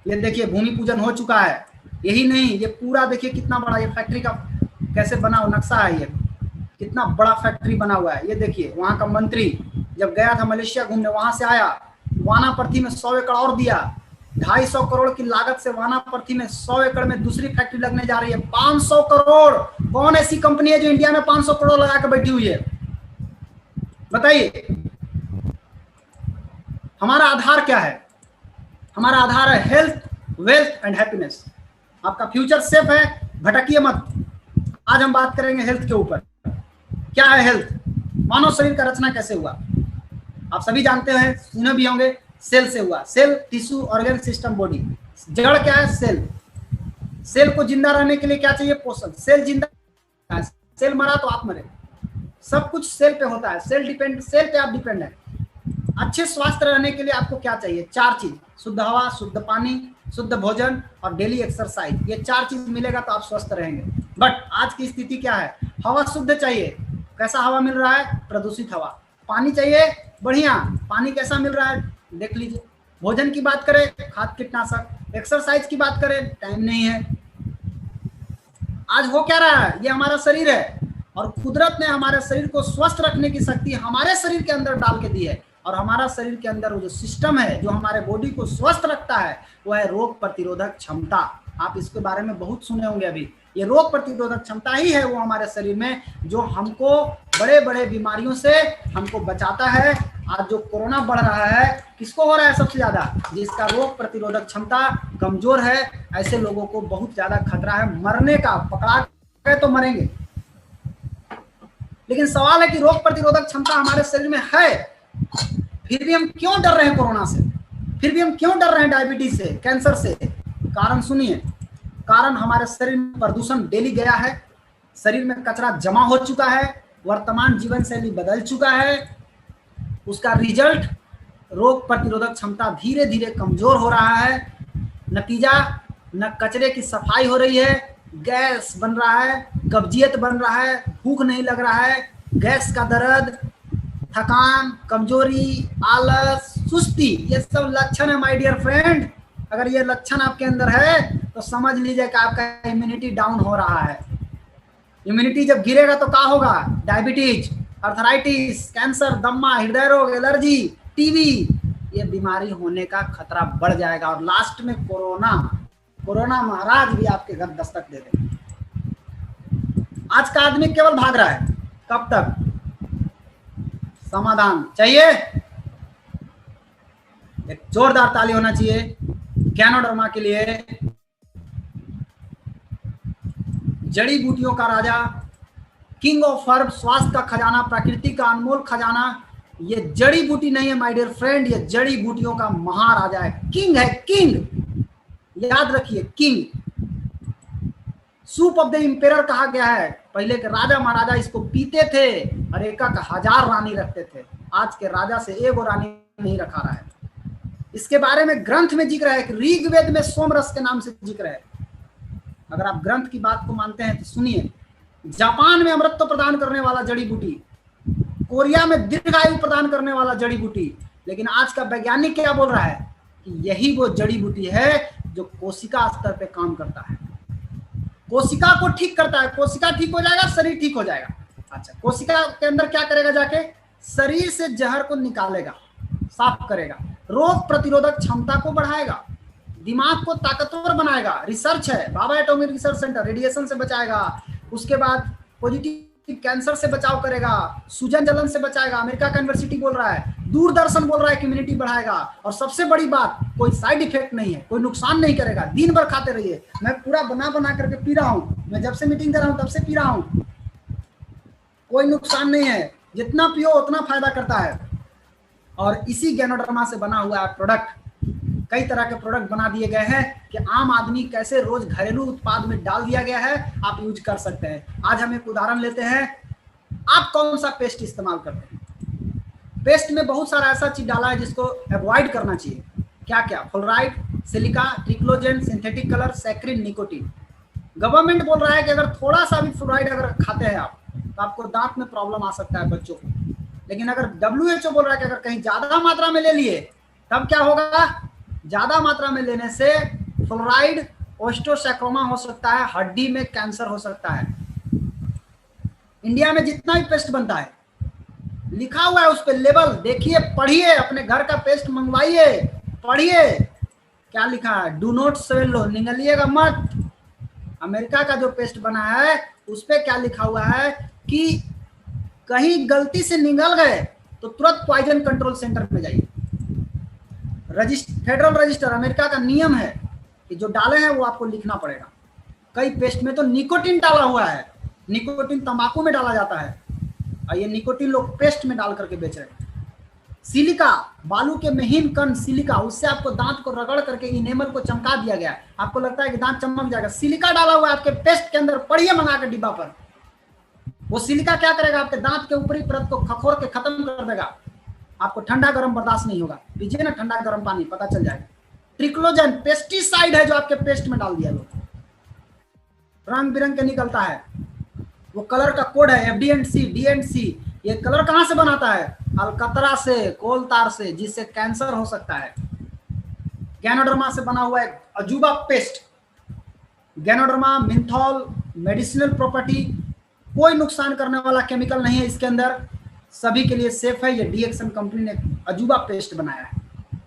ये देखिए भूमि पूजन हो चुका है। यही नहीं, ये पूरा देखिए कितना बड़ा ये फैक्ट्री का कैसे बना हुआ नक्शा है, ये कितना बड़ा फैक्ट्री बना हुआ है। ये देखिए वहां का मंत्री जब गया था मलेशिया घूमने, वहां से आया, वानापर्थी में 100 एकड़ और दिया। 250 करोड़ की लागत से वानापर्थी में 100 एकड़ में दूसरी फैक्ट्री लगने जा रही है। 500 करोड़। कौन ऐसी कंपनी है जो इंडिया में 500 करोड़ लगा के बैठी हुई है? बताइए। हमारा आधार क्या है? हमारा आधार है हेल्थ, वेल्थ एंड हैप्पीनेस। आपका फ्यूचर सेफ है, भटकिए मत। आज हम बात करेंगे हेल्थ के ऊपर। क्या है हेल्थ? मानव शरीर का रचना कैसे हुआ? आप सभी जानते हैं, सुने भी होंगे, सेल से हुआ। Cell, tissue, organ, system, body. जड़ क्या है? सेल। सेल को जिंदा रहने के लिए क्या चाहिए? पोषण। सेल जिंदा है, सेल मरा तो आप मरे। सब कुछ सेल पे होता है। सेल पे आप डिपेंड है। अच्छे स्वास्थ्य रहने के लिए आपको क्या चाहिए? 4 चीज, शुद्ध हवा, शुद्ध पानी, शुद्ध भोजन और डेली एक्सरसाइज। ये 4 चीज मिलेगा तो आप स्वस्थ रहेंगे। बट आज की स्थिति क्या है? हवा शुद्ध चाहिए। कैसा हवा मिल रहा है? प्रदूषित हवा। पानी चाहिए, बढ़िया पानी कैसा मिल रहा है? देख लीजिए। भोजन की बात करें, खाद कीटनाशक। एक्सरसाइज की बात करें, टाइम नहीं है। आज हो क्या रहा है? ये हमारा शरीर है और कुदरत ने हमारे शरीर को स्वस्थ रखने की शक्ति हमारे शरीर के अंदर डाल के दी है। और हमारा शरीर के अंदर वो जो सिस्टम है जो हमारे बॉडी को स्वस्थ रखता है वो है रोग प्रतिरोधक क्षमता। आप इसके बारे में बहुत सुने होंगे अभी। ये रोग प्रतिरोधक क्षमता ही है वो हमारे शरीर में जो हमको बड़े बड़े बीमारियों से हमको बचाता है। आज जो कोरोना बढ़ रहा है, किसको हो रहा है सबसे ज्यादा? जिसका रोग प्रतिरोधक क्षमता कमजोर है, ऐसे लोगों को बहुत ज्यादा खतरा है मरने का। पकड़ा गए तो मरेंगे। लेकिन सवाल है कि रोग प्रतिरोधक क्षमता हमारे शरीर में है, फिर भी हम क्यों डर रहे हैं कोरोना से, फिर भी हम क्यों डर रहे हैं डायबिटीज से, कैंसर से? कारण सुनिए, कारण हमारे शरीर में प्रदूषण डेली गया है, शरीर में कचरा जमा हो चुका है, वर्तमान जीवन शैली बदल चुका है, उसका रिजल्ट रोग प्रतिरोधक क्षमता धीरे धीरे कमजोर हो रहा है। नतीजा, न कचरे की सफाई हो रही है, गैस बन रहा है, कब्जियत बन रहा है, भूख नहीं लग रहा है, गैस का दर्द, थकान, कमजोरी, आलस, सुस्ती, ये सब लक्षण है माय डियर फ्रेंड। अगर ये लक्षण आपके अंदर है तो समझ लीजिए कि आपका इम्यूनिटी डाउन हो रहा है। इम्यूनिटी जब गिरेगा तो क्या होगा? डायबिटीज, अर्थराइटिस, कैंसर, दम्मा, हृदय रोग, एलर्जी, टीबी, ये बीमारी होने का खतरा बढ़ जाएगा और लास्ट में कोरोना महाराज भी आपके घर दस्तक दे देगा। आज का आदमी केवल भाग रहा है, कब तक? समाधान चाहिए? एक जोरदार ताली होना चाहिए ज्ञानोडर्मा के लिए। जड़ी बूटियों का राजा, किंग ऑफ हर्ब, स्वास्थ्य का खजाना, प्रकृति का अनमोल खजाना, ये जड़ी बूटी नहीं है माय डियर फ्रेंड, ये जड़ी बूटियों का महाराजा है, किंग है, किंग, याद रखिए, किंग। सूप ऑफ द इंपेरर कहा गया है। पहले के राजा महाराजा इसको पीते थे और एक 1000 रानी रखते थे। आज के राजा से एगो रानी नहीं रखा रहा है। इसके बारे में ग्रंथ में जिक्र है कि ऋग्वेद में सोमरस के नाम से जिक्र है। अगर आप ग्रंथ की बात को मानते हैं तो सुनिए, जापान में अमृत प्रदान करने वाला जड़ी बूटी, कोरिया में दीर्घायु प्रदान करने वाला जड़ी बूटी, लेकिन आज का वैज्ञानिक क्या बोल रहा है कि यही वो जड़ी बूटी है जो कोशिका स्तर पे काम करता है, कोशिका को ठीक करता है। कोशिका ठीक हो जाएगा, शरीर ठीक हो जाएगा। अच्छा, कोशिका के अंदर क्या करेगा? जाके शरीर से जहर को निकालेगा, साफ करेगा, रोग प्रतिरोधक क्षमता को बढ़ाएगा, दिमाग को ताकतवर बनाएगा। रिसर्च है, बाबा एटॉमिक रिसर्च सेंटर, रेडिएशन से बचाएगा, उसके बाद पॉजिटिव कैंसर से बचाव करेगा, सूजन जलन से बचाएगा। अमेरिका का यूनिवर्सिटी बोल रहा है, दूरदर्शन बोल रहा है कि इम्यूनिटी बढ़ाएगा। और सबसे बड़ी बात, कोई साइड इफेक्ट नहीं है, कोई नुकसान नहीं करेगा। दिन भर खाते रहिए। मैं पूरा बना करके पी रहा हूँ, मैं जब से मीटिंग दे रहा हूँ तब से पी रहा हूँ, कोई नुकसान नहीं है। जितना पियो उतना फायदा करता है। और इसी ज्ञानोडर्मा से बना हुआ प्रोडक्ट, कई तरह के प्रोडक्ट बना दिए गए हैं कि आम आदमी कैसे रोज घरेलू उत्पाद में डाल दिया गया है, आप यूज कर सकते हैं। आज हम एक उदाहरण लेते हैं। आप कौन सा पेस्ट इस्तेमाल करते हैं? पेस्ट में बहुत सारा ऐसा चीज डाला है जिसको अवॉइड करना चाहिए। क्या क्या? Fluoride, silica, triclosan, synthetic colour, saccharin, nicotine. Government बोल रहा है कि अगर थोड़ा सा भी फ्लोराइड अगर खाते हैं आप तो आपको दांत में प्रॉब्लम आ सकता है बच्चों को। लेकिन अगर WHO बोल रहा है कि अगर कहीं ज्यादा मात्रा में ले लिए तब क्या होगा? ज्यादा मात्रा में लेने से फ्लोराइड ओस्टोसैक्रोमा हो सकता है, हड्डी में कैंसर हो सकता है। इंडिया में जितना भी पेस्ट बनता है लिखा हुआ है उस पर लेबल, देखिए, पढ़िए, अपने घर का पेस्ट मंगवाइए, पढ़िए क्या लिखा है। डू नॉट स्वेलो, निगलिएगा मत। अमेरिका का जो पेस्ट बना है उस पर क्या लिखा हुआ है कि कहीं गलती से निगल गए तो तुरंत पॉइजन कंट्रोल सेंटर में जाइए। फेडरल रजिस्टर, अमेरिका का नियम है कि जो डाले हैं वो आपको लिखना पड़ेगा। कई पेस्ट में तो निकोटीन डाला हुआ है। निकोटीन तंबाकू में डाला जाता है और ये निकोटीन लोग पेस्ट में डाल करके बेच रहे हैं। सिलिका, बालू के महीन कण सिलिका, उससे आपको दांत को रगड़ करके इनेमल को चमका दिया गया। आपको लगता है कि दांत चमक जाएगा, सिलिका डाला हुआ है आपके पेस्ट के अंदर। पढ़िए मंगा के डिब्बा पर। वो सिलिका क्या करेगा? आपके दांत के ऊपरी परत को खखोर के खत्म कर देगा। आपको ठंडा गर्म बर्दाश्त नहीं होगा। पीजिए ना ठंडा गर्म पानी, पता चल जाएगा। ट्रिक्लोजन पेस्टिसाइड है जो आपके पेस्ट में डाल दिया लोग, रंग बिरंग के निकलता है। वो कलर का कोड है FD&C, D&C। ये कलर कहां से बनाता है? अलकतरा से, कोल तार से, जिससे कैंसर हो सकता है। ज्ञानोडर्मा से बना हुआ एक अजूबा पेस्ट, ज्ञानोडर्मा मिंथॉल, मेडिसिनल प्रॉपर्टी, कोई नुकसान करने वाला केमिकल नहीं है इसके अंदर, सभी के लिए सेफ है। ये डीएक्सन कंपनी ने अजूबा पेस्ट बनाया है।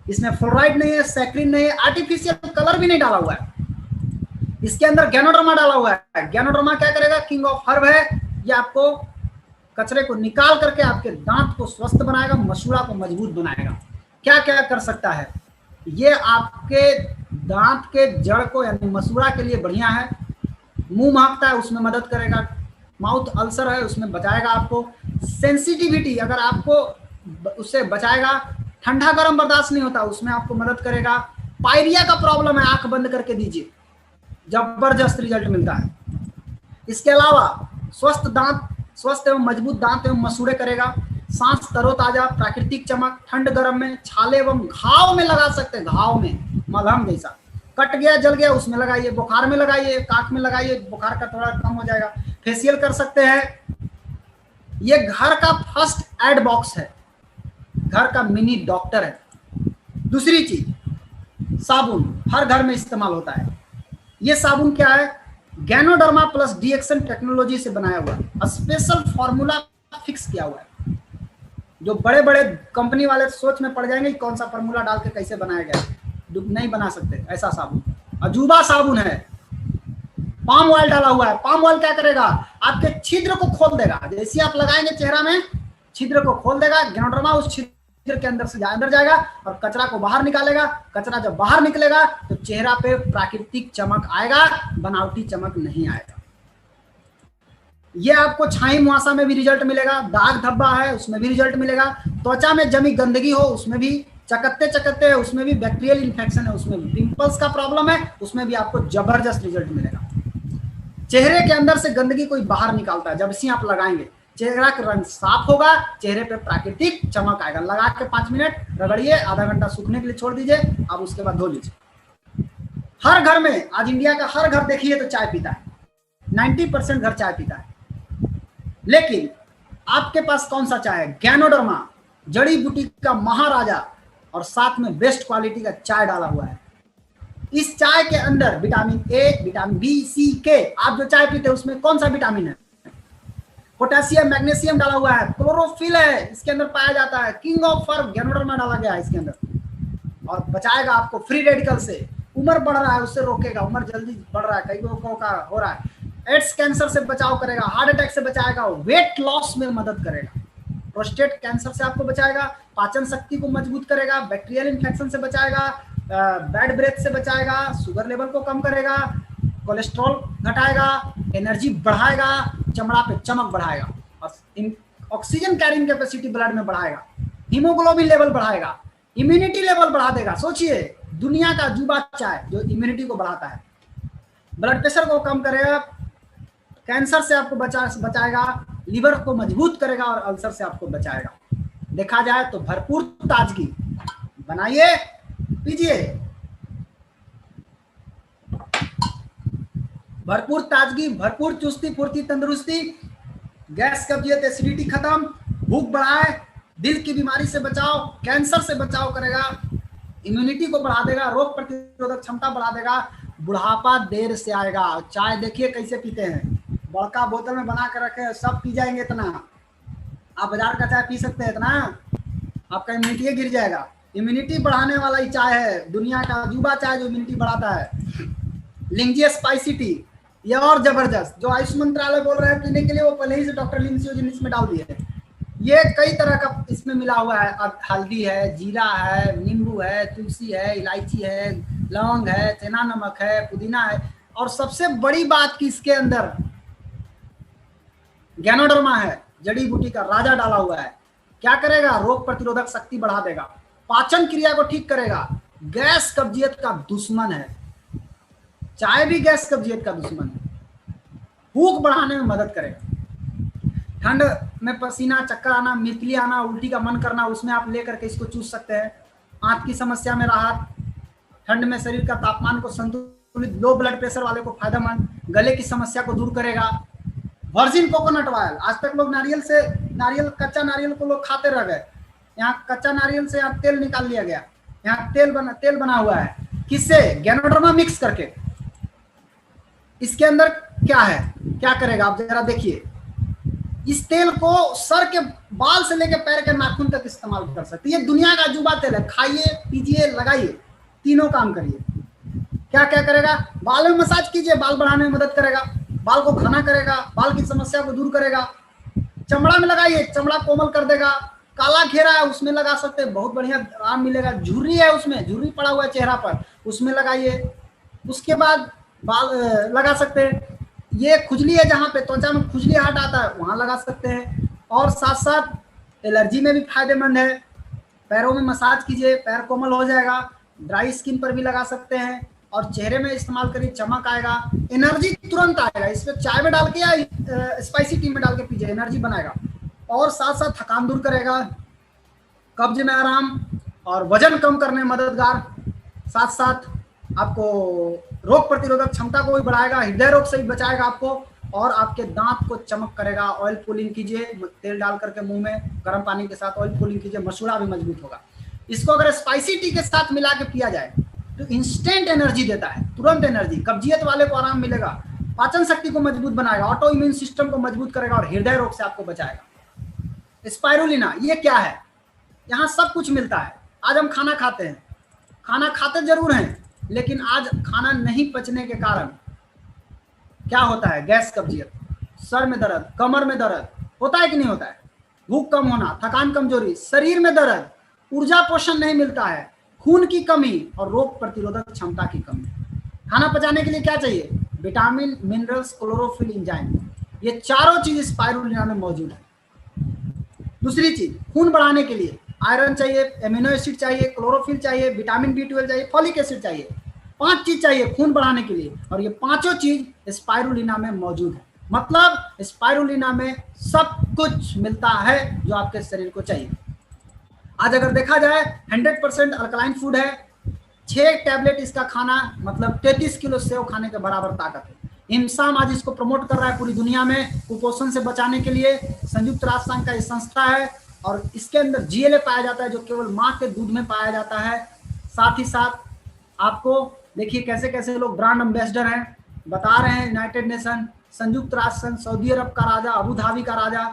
इसमें फ्लोराइड नहीं है, सैक्रिन नहीं है, आर्टिफिशियल कलर भी नहीं डाला हुआ है। इसके अंदर ज्ञानोडर्मा डाला हुआ है। ज्ञानोडर्मा क्या करेगा? किंग ऑफ हर्ब है। ये आपको कचरे को निकाल करके आपके दांत को स्वस्थ बनाएगा, मसूड़ा को मजबूत बनाएगा। क्या क्या कर सकता है? ये आपके दांत के जड़ को यानी मसूड़ा के लिए बढ़िया है। मुंह महकता है उसमें मदद करेगा। माउथ अल्सर है उसमें बचाएगा आपको। सेंसिटिविटी अगर आपको उससे बचाएगा। ठंडा गर्म बर्दाश्त नहीं होता उसमें आपको मदद करेगा। पायरिया का प्रॉब्लम है आंख बंद करके दीजिए, जबरदस्त रिजल्ट मिलता है। इसके अलावा स्वस्थ दांत, स्वस्थ एवं मजबूत दांत एवं मसूड़े करेगा। सांस तरोताजा, प्राकृतिक चमक, ठंड गर्म में, छाले एवं घाव में लगा सकते हैं, घाव में मलहम जैसा, कट गया जल गया उसमें लगाइए, बुखार में लगाइए, काख में लगाइए, बुखार का थोड़ा कम हो जाएगा। फेशियल कर सकते हैं। ये घर का फर्स्ट एड बॉक्स है, घर का मिनी डॉक्टर है। दूसरी चीज, साबुन हर घर में इस्तेमाल होता है। ये साबुन क्या है? गैनोडर्मा प्लस डीएक्सन टेक्नोलॉजी से बनाया हुआ है, स्पेशल फॉर्मूला फिक्स किया हुआ है। जो बड़े बड़े कंपनी वाले सोच में पड़ जाएंगे कौन सा फॉर्मूला डाल के कैसे बनाया गया, नहीं बना सकते ऐसा साबुन। अजूबा साबुन है, पाम ऑयल डाला हुआ है। पाम ऑयल क्या करेगा? आपके छिद्र को खोल देगा, जैसे आप लगाएंगे चेहरा में छिद्र को खोल देगा। गैनोडर्मा उस छिद्र के अंदर से अंदर जाएगा और कचरा को बाहर निकालेगा। कचरा जब बाहर निकलेगा तो चेहरा पे प्राकृतिक चमक आएगा, बनावटी चमक नहीं आएगा। ये आपको छाई मुहासा में भी रिजल्ट मिलेगा, दाग धब्बा है उसमें भी रिजल्ट मिलेगा, त्वचा में जमी गंदगी हो उसमें भी, चकत्ते चकत्ते है उसमें भी, बैक्टीरियल इन्फेक्शन है उसमें भी, पिंपल्स का प्रॉब्लम है उसमें भी आपको जबरदस्त रिजल्ट मिलेगा। चेहरे के अंदर से गंदगी कोई बाहर निकालता है, जब से आप लगाएंगे चेहरा का रंग साफ होगा, चेहरे पे प्राकृतिक चमक आएगा। लगा के 5 मिनट रगड़िए, आधा घंटा सूखने के लिए छोड़ दीजिए, आप उसके बाद धो लीजिए। हर घर में, आज इंडिया का हर घर देखिए तो चाय पीता है, 90% घर चाय पीता है। लेकिन आपके पास कौन सा चाय है? गैनोडर्मा, जड़ी बूटी का महाराजा, और साथ में बेस्ट क्वालिटी का चाय डाला हुआ है। इस चाय के अंदर विटामिन ए, विटामिन बी, सी, के, आप जो चाय पीते हैं उसमें कौन सा विटामिन है? पोटेशियम, मैग्नीशियम डाला हुआ है, क्लोरोफिल है इसके अंदर पाया जाता है, किंग ऑफ फर्म गैनोडर्मा डाला गया है इसके अंदर, और बचाएगा आपको फ्री रेडिकल से। उम्र बढ़ रहा है उससे रोकेगा, उम्र जल्दी बढ़ रहा है, कई लोगों का हो रहा है। एड्स कैंसर से बचाव करेगा, हार्ट अटैक से बचाएगा, वेट लॉस में मदद करेगा, प्रोस्टेट कैंसर से आपको बचाएगा, पाचन शक्ति को मजबूत करेगा, बैक्टीरियल इन्फेक्शन से बचाएगा, बैड ब्रेथ से बचाएगा, शुगर लेवल को कम करेगा, कोलेस्ट्रॉल घटाएगा, एनर्जी बढ़ाएगा, चमड़ा पे चमक बढ़ाएगा, और ऑक्सीजन कैरिंग कैपेसिटी ब्लड में बढ़ाएगा, हीमोग्लोबिन लेवल बढ़ाएगा, इम्यूनिटी लेवल बढ़ा देगा। सोचिए, दुनिया का अजूबा चाय जो इम्यूनिटी को बढ़ाता है, ब्लड प्रेशर को कम करेगा, कैंसर से आपको बचाएगा, लीवर को मजबूत करेगा, और अल्सर से आपको बचाएगा। देखा जाए तो भरपूर ताजगी, बनाइए, पीजिए, भरपूर ताजगी, भरपूर चुस्ती फुर्ती तंदुरुस्ती, गैस कब्जियत एसिडिटी खत्म, भूख बढ़ाए, दिल की बीमारी से बचाओ, कैंसर से बचाव करेगा, इम्यूनिटी को बढ़ा देगा, रोग प्रतिरोधक क्षमता बढ़ा देगा, बुढ़ापा देर से आएगा। चाय देखिए कैसे पीते हैं, बड़का बोतल में बना कर रखे, सब पी जाएंगे इतना। आप बाजार का चाय पी सकते हैं इतना, आपका इम्यूनिटी गिर जाएगा। इम्यूनिटी बढ़ाने वाला ही चाय है, दुनिया का अजूबा चाय जो इम्यूनिटी बढ़ाता है। लिंजिया स्पाइसी टी, ये और जबरदस्त, जो आयुष मंत्रालय बोल रहे हैं पीने के लिए, वो पहले ही से डॉक्टर लिंसियो जिनिस में डाल दिए। ये कई तरह का इसमें मिला हुआ है, हल्दी है, जीरा है, नींबू है, तुलसी है, इलायची है, लौंग है, चना नमक है, पुदीना है, और सबसे बड़ी बात कि इसके अंदर गैनोडर्मा है, जड़ी बूटी का राजा डाला हुआ है। क्या करेगा? रोग प्रतिरोधक शक्ति बढ़ा देगा, पाचन क्रिया को ठीक करेगा, गैस कब्जियत का दुश्मन है। चाय भी गैस कब्जियत का दुश्मन है, भूख बढ़ाने में मदद करेगा। ठंड में पसीना, चक्कर आना, मितली आना, उल्टी का मन करना, उसमें आप लेकर के इसको चूस सकते हैं। आंत की समस्या में राहत, ठंड में शरीर का तापमान को संतुलित, लो ब्लड प्रेशर वाले को फायदेमंद, गले की समस्या को दूर करेगा। वर्जिन कोकोनट ऑयल, आज तक लोग नारियल कच्चा नारियल को लोग खाते रह गए, यहाँ कच्चा नारियल से यहाँ तेल निकाल लिया गया, यहाँ तेल बना हुआ है, किससे? गैनोडर्मा मिक्स करके। इसके अंदर क्या है, क्या करेगा आप जरा देखिए। इस तेल को सर के बाल से लेकर पैर के नाखून तक इस्तेमाल कर सकते हैं। ये दुनिया का अजूबा तेल है, खाइए, पीजिए, लगाइए, तीनों काम करिए। क्या क्या करेगा? बाल में मसाज कीजिए, बाल बढ़ाने में मदद करेगा, बाल को घना करेगा, बाल की समस्या को दूर करेगा। चमड़ा में लगाइए, चमड़ा कोमल कर देगा। काला घेरा है उसमें लगा सकते हैं, बहुत बढ़िया आराम मिलेगा। झुर्री है, उसमें झुर्री पड़ा हुआ है चेहरा पर, उसमें लगाइए, उसके बाद बाल लगा सकते हैं। ये खुजली है, जहाँ पे त्वचा में खुजली हाट आता है वहां लगा सकते हैं। और साथ साथ एलर्जी में भी फायदेमंद है। पैरों में मसाज कीजिए, पैर कोमल हो जाएगा। ड्राई स्किन पर भी लगा सकते हैं और चेहरे में इस्तेमाल करिए, चमक आएगा, एनर्जी तुरंत आएगा। इसमें चाय में डाल के या स्पाइसी टी में डाल के पीजिए, एनर्जी बनाएगा। और साथ साथ थकान दूर करेगा, कब्ज में आराम और वजन कम करने में मददगार। साथ साथ आपको रोग प्रतिरोधक क्षमता को भी बढ़ाएगा, हृदय रोग से भी बचाएगा आपको, और आपके दांत को चमक करेगा। ऑयल पुलिंग कीजिए, तेल डाल करके मुंह में गर्म पानी के साथ ऑयल पुलिंग कीजिए, मसूड़ा भी मजबूत होगा। इसको अगर स्पाइसी टी के साथ मिला के पिया जाए तो इंस्टेंट एनर्जी देता है, तुरंत एनर्जी। कब्जियत वाले को आराम मिलेगा, पाचन शक्ति को मजबूत बनाएगा, ऑटो इम्यून सिस्टम को मजबूत करेगा और हृदय रोग से आपको बचाएगा। स्पाइरुलिना ये क्या है? यहाँ सब कुछ मिलता है। आज हम खाना खाते हैं, खाना खाते जरूर हैं, लेकिन आज खाना नहीं पचने के कारण क्या होता है? गैस, कब्जियत, सर में दर्द, कमर में दर्द होता है कि नहीं होता है? भूख कम होना, थकान, कमजोरी, शरीर में दर्द, ऊर्जा पोषण नहीं मिलता है, खून की कमी और रोग प्रतिरोधक क्षमता की कमी। खाना पचाने के लिए क्या चाहिए? विटामिन, मिनरल्स, क्लोरोफिल, एंजाइम, ये चारों चीज स्पाइरुलिना में मौजूद है। दूसरी चीज, खून बढ़ाने के लिए आयरन चाहिए, एमिनो एसिड चाहिए, क्लोरोफिल चाहिए, विटामिन B12 चाहिए, फॉलिक एसिड चाहिए। 5 चीज चाहिए खून बढ़ाने के लिए, और ये पांचों चीज स्पाइरुलिना में मौजूद है। मतलब स्पाइरुलिना में सब कुछ मिलता है जो आपके शरीर को चाहिए। आज अगर देखा जाए 100% अल्कलाइन फूड है। 6 टैबलेट इसका खाना मतलब 33 किलो सेव खाने के बराबर ताकत है। इमसाम आज इसको प्रमोट कर रहा है पूरी दुनिया में कुपोषण से बचाने के लिए। संयुक्त राष्ट्र संघ का ये संस्था है और इसके अंदर GLA पाया जाता है जो केवल माँ के दूध में पाया जाता है। साथ ही साथ आपको देखिए कैसे कैसे लोग ब्रांड एम्बेसडर हैं, बता रहे हैं। यूनाइटेड नेशन, संयुक्त राष्ट्र संघ, सऊदी अरब का राजा, अबू धाबी का राजा,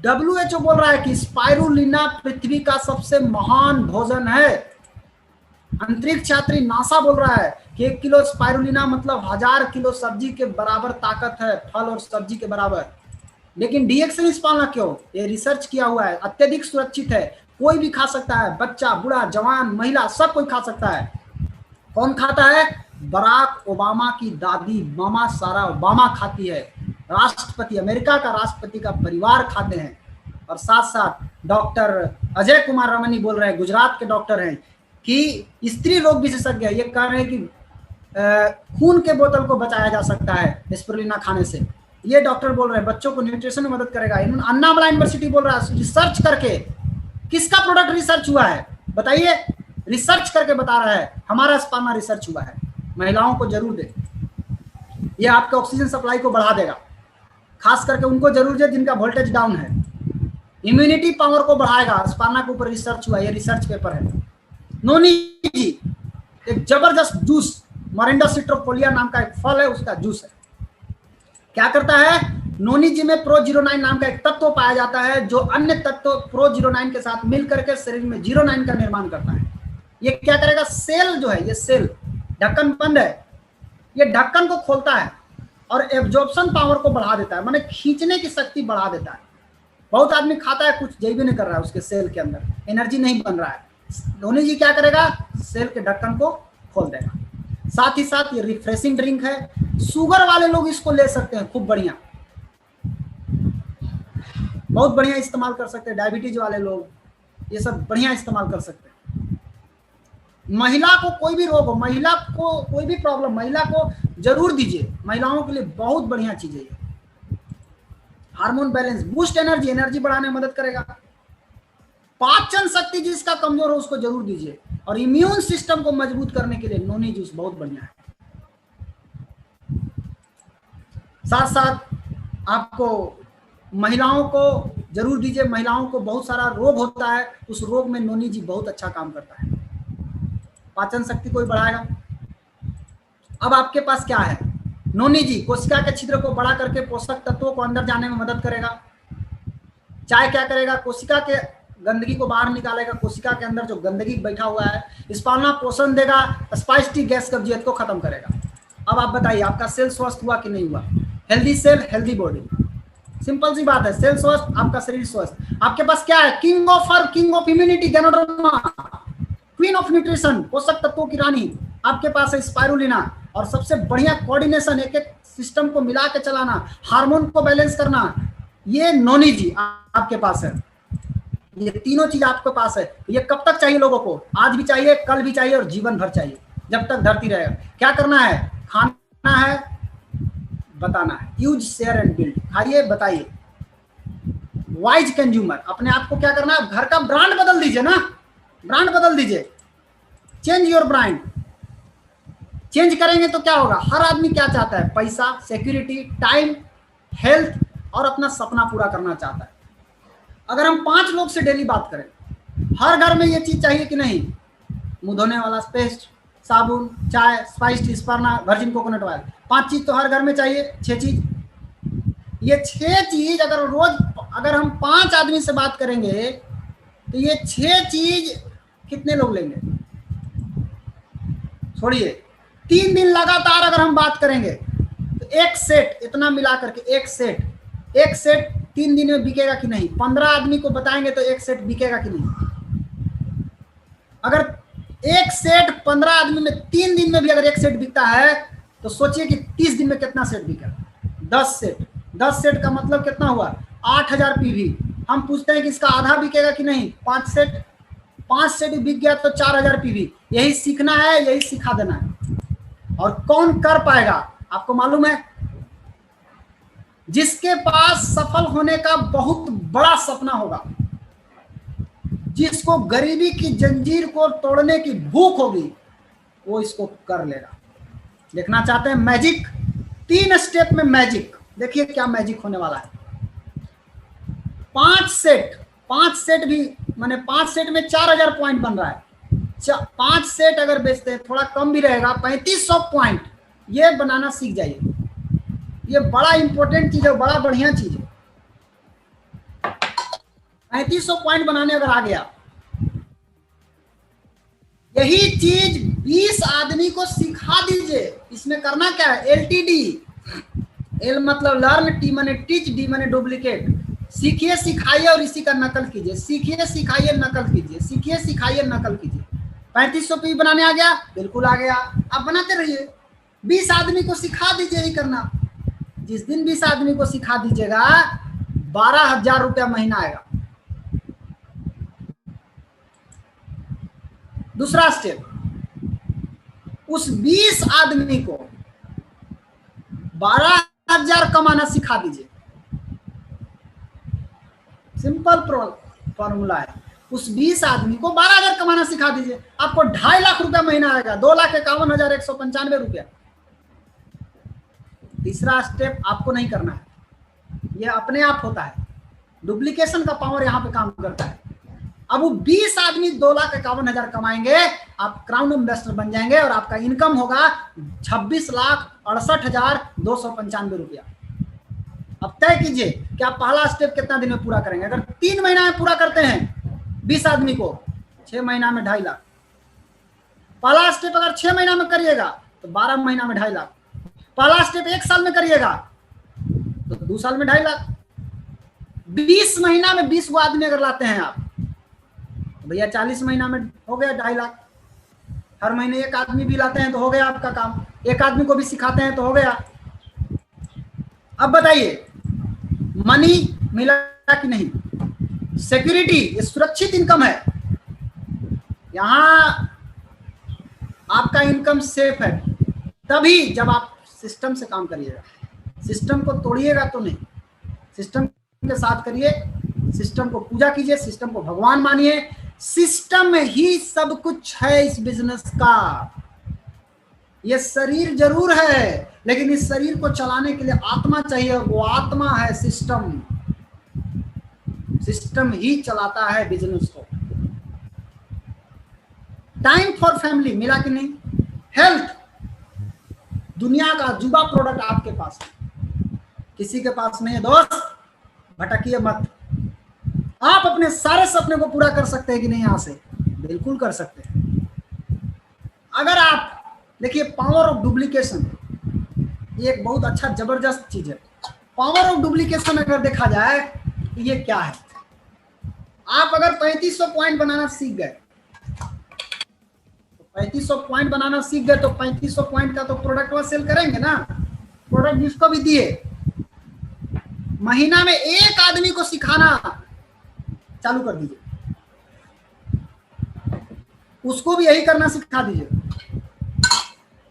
WHO बोल रहा है कि स्पाइरुलिना पृथ्वी का सबसे महान भोजन है। अंतरिक्ष यात्री नासा बोल रहा है कि 1 किलो स्पाइरुलिना मतलब 1000 किलो सब्जी के बराबर ताकत है, फल और सब्जी के बराबर। लेकिन डीएक्सएन पालना क्यों? ये रिसर्च किया हुआ है, अत्यधिक सुरक्षित है, कोई भी खा सकता है, बच्चा, बूढ़ा, जवान, महिला, सब कोई खा सकता है। कौन खाता है? बराक ओबामा की दादी मामा सारा ओबामा खाती है, राष्ट्रपति, अमेरिका का राष्ट्रपति का परिवार खाते हैं। और साथ साथ डॉक्टर अजय कुमार रमनी बोल रहे हैं, गुजरात के डॉक्टर हैं, कि स्त्री रोग विशेषज्ञ ये कह रहे हैं कि खून के बोतल को बचाया जा सकता है स्पाइरुलिना खाने से। ये डॉक्टर बोल रहे हैं बच्चों को न्यूट्रिशन में मदद करेगा। अन्नामला यूनिवर्सिटी बोल रहा है रिसर्च करके। किसका प्रोडक्ट रिसर्च हुआ है बताइए? रिसर्च करके बता रहा है, हमारा स्पार्मा रिसर्च हुआ है। महिलाओं को जरूर दे, ये आपके ऑक्सीजन सप्लाई को बढ़ा देगा, खास करके उनको जरूर दे जिनका वोल्टेज डाउन है। इम्यूनिटी पावर को बढ़ाएगा, स्पार्मा के ऊपर रिसर्च हुआ, ये रिसर्च पेपर है। नोनी जी एक जबरदस्त जूस, मोरिंडा सिट्रोफोलिया नाम का एक फल है, उसका जूस है। क्या करता है? नोनी जी में प्रो-09 नाम का एक तत्व पाया जाता है जो अन्य तत्व प्रो-09 के साथ मिलकर के शरीर में 09 का निर्माण करता है। ये क्या करेगा? सेल जो है, ये सेल ढक्कन बंद है, ये ढक्कन को खोलता है और एब्जॉर्प्शन पावर को बढ़ा देता है, माने खींचने की शक्ति बढ़ा देता है। बहुत आदमी खाता है, कुछ जैब नहीं कर रहा है, उसके सेल के अंदर एनर्जी नहीं बन रहा है। नोनी जी क्या करेगा? सेल के ढक्कन को खोल देगा। साथ ही साथ ये रिफ्रेशिंग ड्रिंक है, शुगर वाले लोग इसको ले सकते हैं, खूब बढ़िया, बहुत बढ़िया इस्तेमाल कर सकते हैं। डायबिटीज वाले लोग ये सब बढ़िया इस्तेमाल कर सकते हैं। महिला को कोई भी रोग हो, महिला को कोई भी प्रॉब्लम, महिला को जरूर दीजिए, महिलाओं के लिए बहुत बढ़िया चीज है ये। Hormone balance, boost energy, energy बढ़ाने में मदद करेगा। पाचन शक्ति जिसका कमजोर हो उसको जरूर दीजिए, और इम्यून सिस्टम को मजबूत करने के लिए नोनी जूस बहुत बढ़िया है। साथ साथ आपको महिलाओं को जरूर दीजिए, महिलाओं को बहुत सारा रोग होता है, उस रोग में नोनी जी बहुत अच्छा काम करता है, पाचन शक्ति को भी बढ़ाएगा। अब आपके पास क्या है? नोनी जी कोशिका के छिद्र को बड़ा करके पोषक तत्वों को अंदर जाने में मदद करेगा। चाय क्या करेगा? कोशिका के गंदगी को बाहर निकालेगा, कोशिका के अंदर जो गंदगी बैठा हुआ है। स्पार्मा पोषण देगा, स्पाइस टी गैस कब्जियत को खत्म करेगा। अब आप बताइए आपका सेल स्वस्थ हुआ कि नहीं हुआ? Healthy cell, healthy body, simple सी बात है। सेल स्वस्थ, आपका शरीर स्वस्थ। आपके पास क्या है? King of herb, king of immunity, ganoderma, queen of nutrition, पोषक तत्वों की रानी आपके पास है स्पाइरुलिना। और सबसे बढ़िया कोऑर्डिनेशन, एक एक सिस्टम को मिला के चलाना, हार्मोन को बैलेंस करना, ये नॉनी जी आपके पास है। ये तीनों चीज आपके पास है। ये कब तक चाहिए लोगों को? आज भी चाहिए, कल भी चाहिए और जीवन भर चाहिए, जब तक धरती रहेगा। क्या करना है? खाना है, बताना है। Use, share and build. खाइए, बताइए। वाइज कंज्यूमर, अपने आप को क्या करना है? घर का ब्रांड बदल दीजिए ना, ब्रांड बदल दीजिए। Change your brand. चेंज करेंगे तो क्या होगा? हर आदमी क्या चाहता है? पैसा, सिक्योरिटी, टाइम, हेल्थ और अपना सपना पूरा करना चाहता है। अगर हम 5 लोग से डेली बात करें, हर घर में ये चीज चाहिए कि नहीं? मुंह धोने वाला पेस्ट, साबुन, चाय, स्पाइस्ड स्पर्ना, वर्जिन कोकोनट ऑयल, 5 चीज तो हर घर में चाहिए। 6 चीज, ये 6 चीज अगर रोज अगर हम 5 आदमी से बात करेंगे तो ये 6 चीज कितने लोग लेंगे? छोड़िए, 3 दिन लगातार अगर हम बात करेंगे तो एक सेट, इतना मिला करके एक सेट 3 दिन में बिकेगा कि नहीं? 15 आदमी को बताएंगे तो एक सेट बिकेगा कि नहीं? अगर एक सेट 15 आदमी में 3 दिन में भी अगर एक सेट बिकता है तो सोचिए कि 30 दिन में कितना सेट बिका? 10 सेट। 10 सेट का मतलब कितना हुआ? 8000 पीवी। हम पूछते हैं कि इसका आधा बिकेगा कि नहीं? 5 सेट बिक गया तो 4000 पीवी। यही सीखना है, यही सिखा देना है। और कौन कर पाएगा? आपको मालूम है? जिसके पास सफल होने का बहुत बड़ा सपना होगा, जिसको गरीबी की जंजीर को तोड़ने की भूख होगी, वो इसको कर लेगा। देखना चाहते हैं मैजिक? 3 स्टेप में मैजिक। देखिए क्या मैजिक होने वाला है। 5 सेट भी माने 5 सेट में 4000 पॉइंट बन रहा है। 5 सेट अगर बेचते हैं, थोड़ा कम भी रहेगा, 3500 पॉइंट ये बनाना सीख जाइए। ये बड़ा इंपॉर्टेंट चीज है, बड़ा बढ़िया चीज है। 3500 पॉइंट बनाने अगर आ गया, यही चीज 20 आदमी को सिखा दीजिए। इसमें करना क्या है? LTD। L मतलब लर्न, T माने टीच, D माने डुप्लीकेट। सीखिए, सिखाइए और इसी का नकल कीजिए। सीखिए, सिखाइए, नकल कीजिए। सीखिए, सिखाइए, नकल कीजिए। 3500 पी बनाने आ गया? बिल्कुल आ गया। आप बनाते रहिए। 20 आदमी को सिखा दीजिए ही करना। जिस दिन 20 आदमी को सिखा दीजिएगा, 12,000 रुपया महीना आएगा। दूसरा स्टेप, उस 20 आदमी को 12,000 कमाना सिखा दीजिए। सिंपल फॉर्मूला है। उस 20 आदमी को 12,000 कमाना सिखा दीजिए, आपको 2.5 लाख रुपया महीना आएगा। 2,51,195 रुपया। तीसरा स्टेप आपको नहीं करना है, यह अपने आप होता है। डुप्लीकेशन का पावर यहां पे काम करता है। अब वो 20 आदमी 2,51,000 कमाएंगे, आप क्राउन इन्वेस्टर बन जाएंगे और आपका इनकम होगा 26,68,295 रुपया। अब तय कीजिए कि आप पहला स्टेप कितना दिन में पूरा करेंगे। अगर 3 महीना में पूरा करते हैं 20 आदमी को, 6 महीना में 2.5 लाख। पहला स्टेप अगर 6 महीना में करिएगा तो 12 महीना में 2.5 लाख। पहला स्टेप 1 साल में करिएगा तो 2 साल में 2.5 लाख। 20 महीना में 20 गो आदमी अगर लाते हैं आप तो भैया 40 महीना में हो गया 2.5 लाख। हर महीने 1 आदमी भी लाते हैं तो हो गया आपका काम। 1 आदमी को भी सिखाते हैं तो हो गया। अब बताइए, मनी मिला कि नहीं? सिक्योरिटी, सुरक्षित इनकम है। यहां आपका इनकम सेफ है तभी जब आप सिस्टम से काम करिएगा। सिस्टम को तोड़िएगा तो नहीं, सिस्टम के साथ करिए, सिस्टम को पूजा कीजिए, सिस्टम को भगवान मानिए। सिस्टम में ही सब कुछ है इस बिजनेस का। ये शरीर जरूर है, लेकिन इस शरीर को चलाने के लिए आत्मा चाहिए, वो आत्मा है सिस्टम। सिस्टम ही चलाता है बिजनेस को। टाइम फॉर फैमिली मिला कि नहीं? हेल्थ, दुनिया का जुबा प्रोडक्ट आपके पास है, किसी के पास नहीं है। दोस्त भटकिए मत। आप अपने सारे सपने को पूरा कर सकते हैं कि नहीं? यहां से बिल्कुल कर सकते हैं। अगर आप देखिए, पावर ऑफ डुप्लीकेशन ये एक बहुत अच्छा जबरदस्त चीज है। पावर ऑफ डुप्लीकेशन अगर देखा जाए तो ये क्या है? आप अगर 3500 पॉइंट बनाना सीख गए, 3500 पॉइंट बनाना सीख गए तो 3500 पॉइंट का तो प्रोडक्ट वह सेल करेंगे ना। ड्रग जिसको भी दिए, महीना में एक आदमी को सिखाना चालू कर दीजिए, उसको भी यही करना सिखा दीजिए।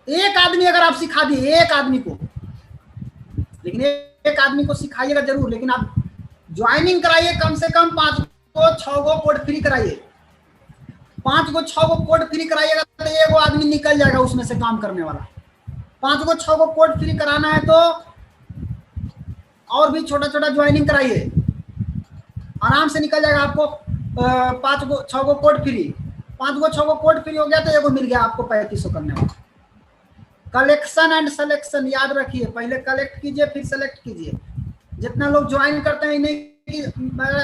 एक आदमी अगर आप सिखा दिए, एक आदमी को, लेकिन एक आदमी को सिखाइएगा जरूर, लेकिन आप ज्वाइनिंग कराइए, कम से कम 5 को 6 को कोड फ्री कराइए। 5 को 6 को कोड फ्री कराइएगा तो एक आदमी निकल जाएगा उसमें से काम करने वाला। 5 को 6 को कोड फ्री कराना है तो और भी छोटा छोटा ज्वाइनिंग कराइए, आराम से निकल जाएगा आपको 5 को 6 को कोड फ्री। 5 को 6 को कोड फ्री हो गया तो एगो मिल गया आपको 3500 करने वाला। कलेक्शन एंड सिलेक्शन याद रखिए, पहले कलेक्ट कीजिए फिर सेलेक्ट कीजिए। जितना लोग ज्वाइन करते हैं, नहीं कि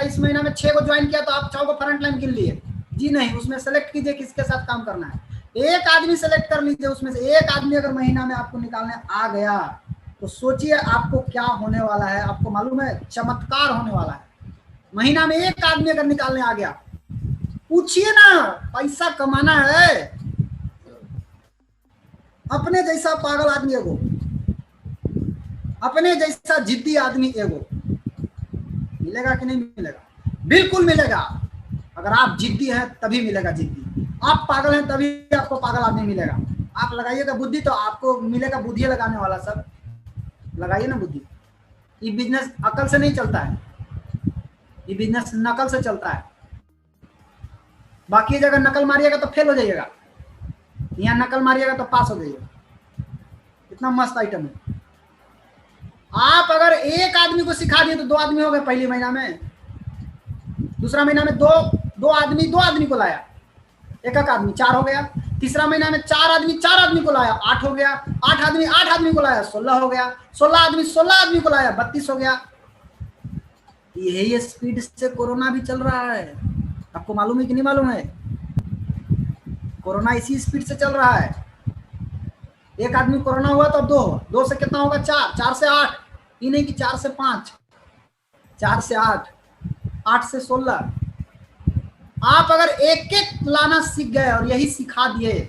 इस महीना में 6 को ज्वाइन किया तो आप 6 को फ्रंट लाइन गिन लिए, जी नहीं, उसमें सेलेक्ट कीजिए किसके साथ काम करना है। एक आदमी सेलेक्ट कर लीजिए, उसमें से एक आदमी अगर महीना में आपको निकालने आ गया तो सोचिए आपको क्या होने वाला है। आपको मालूम है चमत्कार होने वाला है। महीना में एक आदमी अगर निकालने आ गया, पूछिए ना, पैसा कमाना है। अपने जैसा पागल आदमी एगो, अपने जैसा जिद्दी आदमी एगो मिलेगा कि नहीं मिलेगा? बिल्कुल मिलेगा। अगर आप जिद्दी हैं तभी मिलेगा जिद्दी, आप पागल हैं तभी आपको पागल आदमी मिलेगा। आप लगाइएगा बुद्धि तो आपको मिलेगा बुद्धि लगाने वाला। सब लगाइए ना बुद्धि। ये बिजनेस अकल से नहीं चलता है, ये बिजनेस नकल से चलता है। बाकी जगह नकल मारिएगा तो फेल हो जाइएगा, यहाँ नकल मारिएगा तो पास हो जाइएगा। इतना मस्त आइटम है। आप अगर एक आदमी को सिखा दिए तो 2 आदमी हो गए पहले महीना में। दूसरा महीना में दो आदमी को लाया, एक आदमी 4 हो गया। तीसरा महीना में 4 आदमी को लाया, 8 हो गया। 8 आदमी को लाया, 16 हो गया। 16 आदमी को लाया, 32 हो गया। यही स्पीड से कोरोना भी चल रहा है। आपको मालूम है कि नहीं मालूम है? कोरोना इसी स्पीड से चल रहा है। एक आदमी कोरोना हुआ तो 2 हुआ, 2 से कितना होगा? 4, 4 से 8, ये नहीं कि 4 से 5, 4 से 8, 8 से 16। आप अगर एक लाना सीख गए और यही सिखा दिए,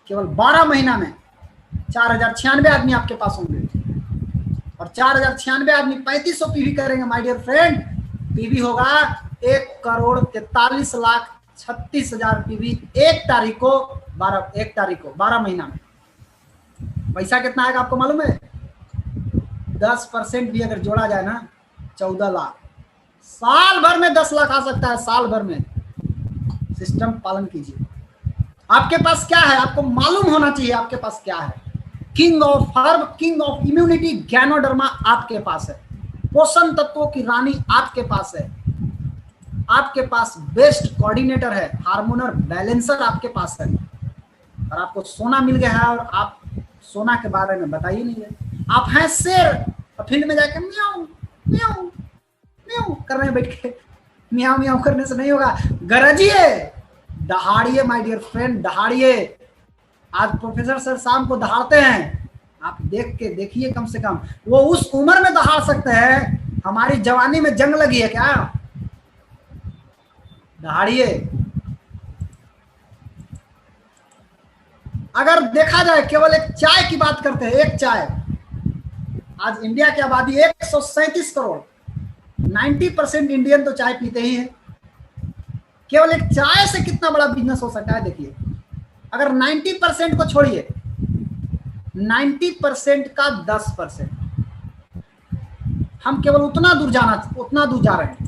केवल 12 महीना में 4096 आदमी आपके पास होंगे। और 4096 आदमी 3500 पीवी करेंगे माय डियर फ्रेंड। पीवी होगा 1,43,36,000 पीवी 1 तारीख को 12 महीना में। पैसा कितना आएगा आपको मालूम है? 10% भी अगर जोड़ा जाए ना, 14 लाख। साल भर में 10 लाख आ सकता है, साल भर में। सिस्टम पालन कीजिए। आपके पास क्या है आपको मालूम होना चाहिए। आपके पास क्या है? King of herb, king of immunity ganoderma आपके पास है। पोषण तत्वों की रानी आपके पास है। आपके पास बेस्ट कोऑर्डिनेटर है, हार्मोनल बैलेंसर आपके पास है। और आपको सोना मिल गया है और आप सोना के बारे में बताइए नहीं है। आप हैं शेर, फील्ड में जाकर म्याऊं म्याऊं म्याऊं कर रहे हैं बैठ के। म्याऊं म्याऊं करने से नहीं होगा, गरजिए, दहाड़िए माय डियर फ्रेंड, दहाड़िए। आज प्रोफेसर सर शाम को दहाड़ते हैं, आप देख के देखिए। कम से कम वो उस उम्र में दहाड़ सकते हैं। हमारी जवानी में जंग लगी है क्या? दहाड़िए। अगर देखा जाए, केवल एक चाय की बात करते हैं, एक चाय। आज इंडिया की आबादी 137 करोड़, 90% इंडियन तो चाय पीते ही हैं। केवल एक चाय से कितना बड़ा बिजनेस हो सकता है देखिए। अगर 90% को छोड़िए, 90% का 10%, हम केवल उतना दूर जा रहे हैं।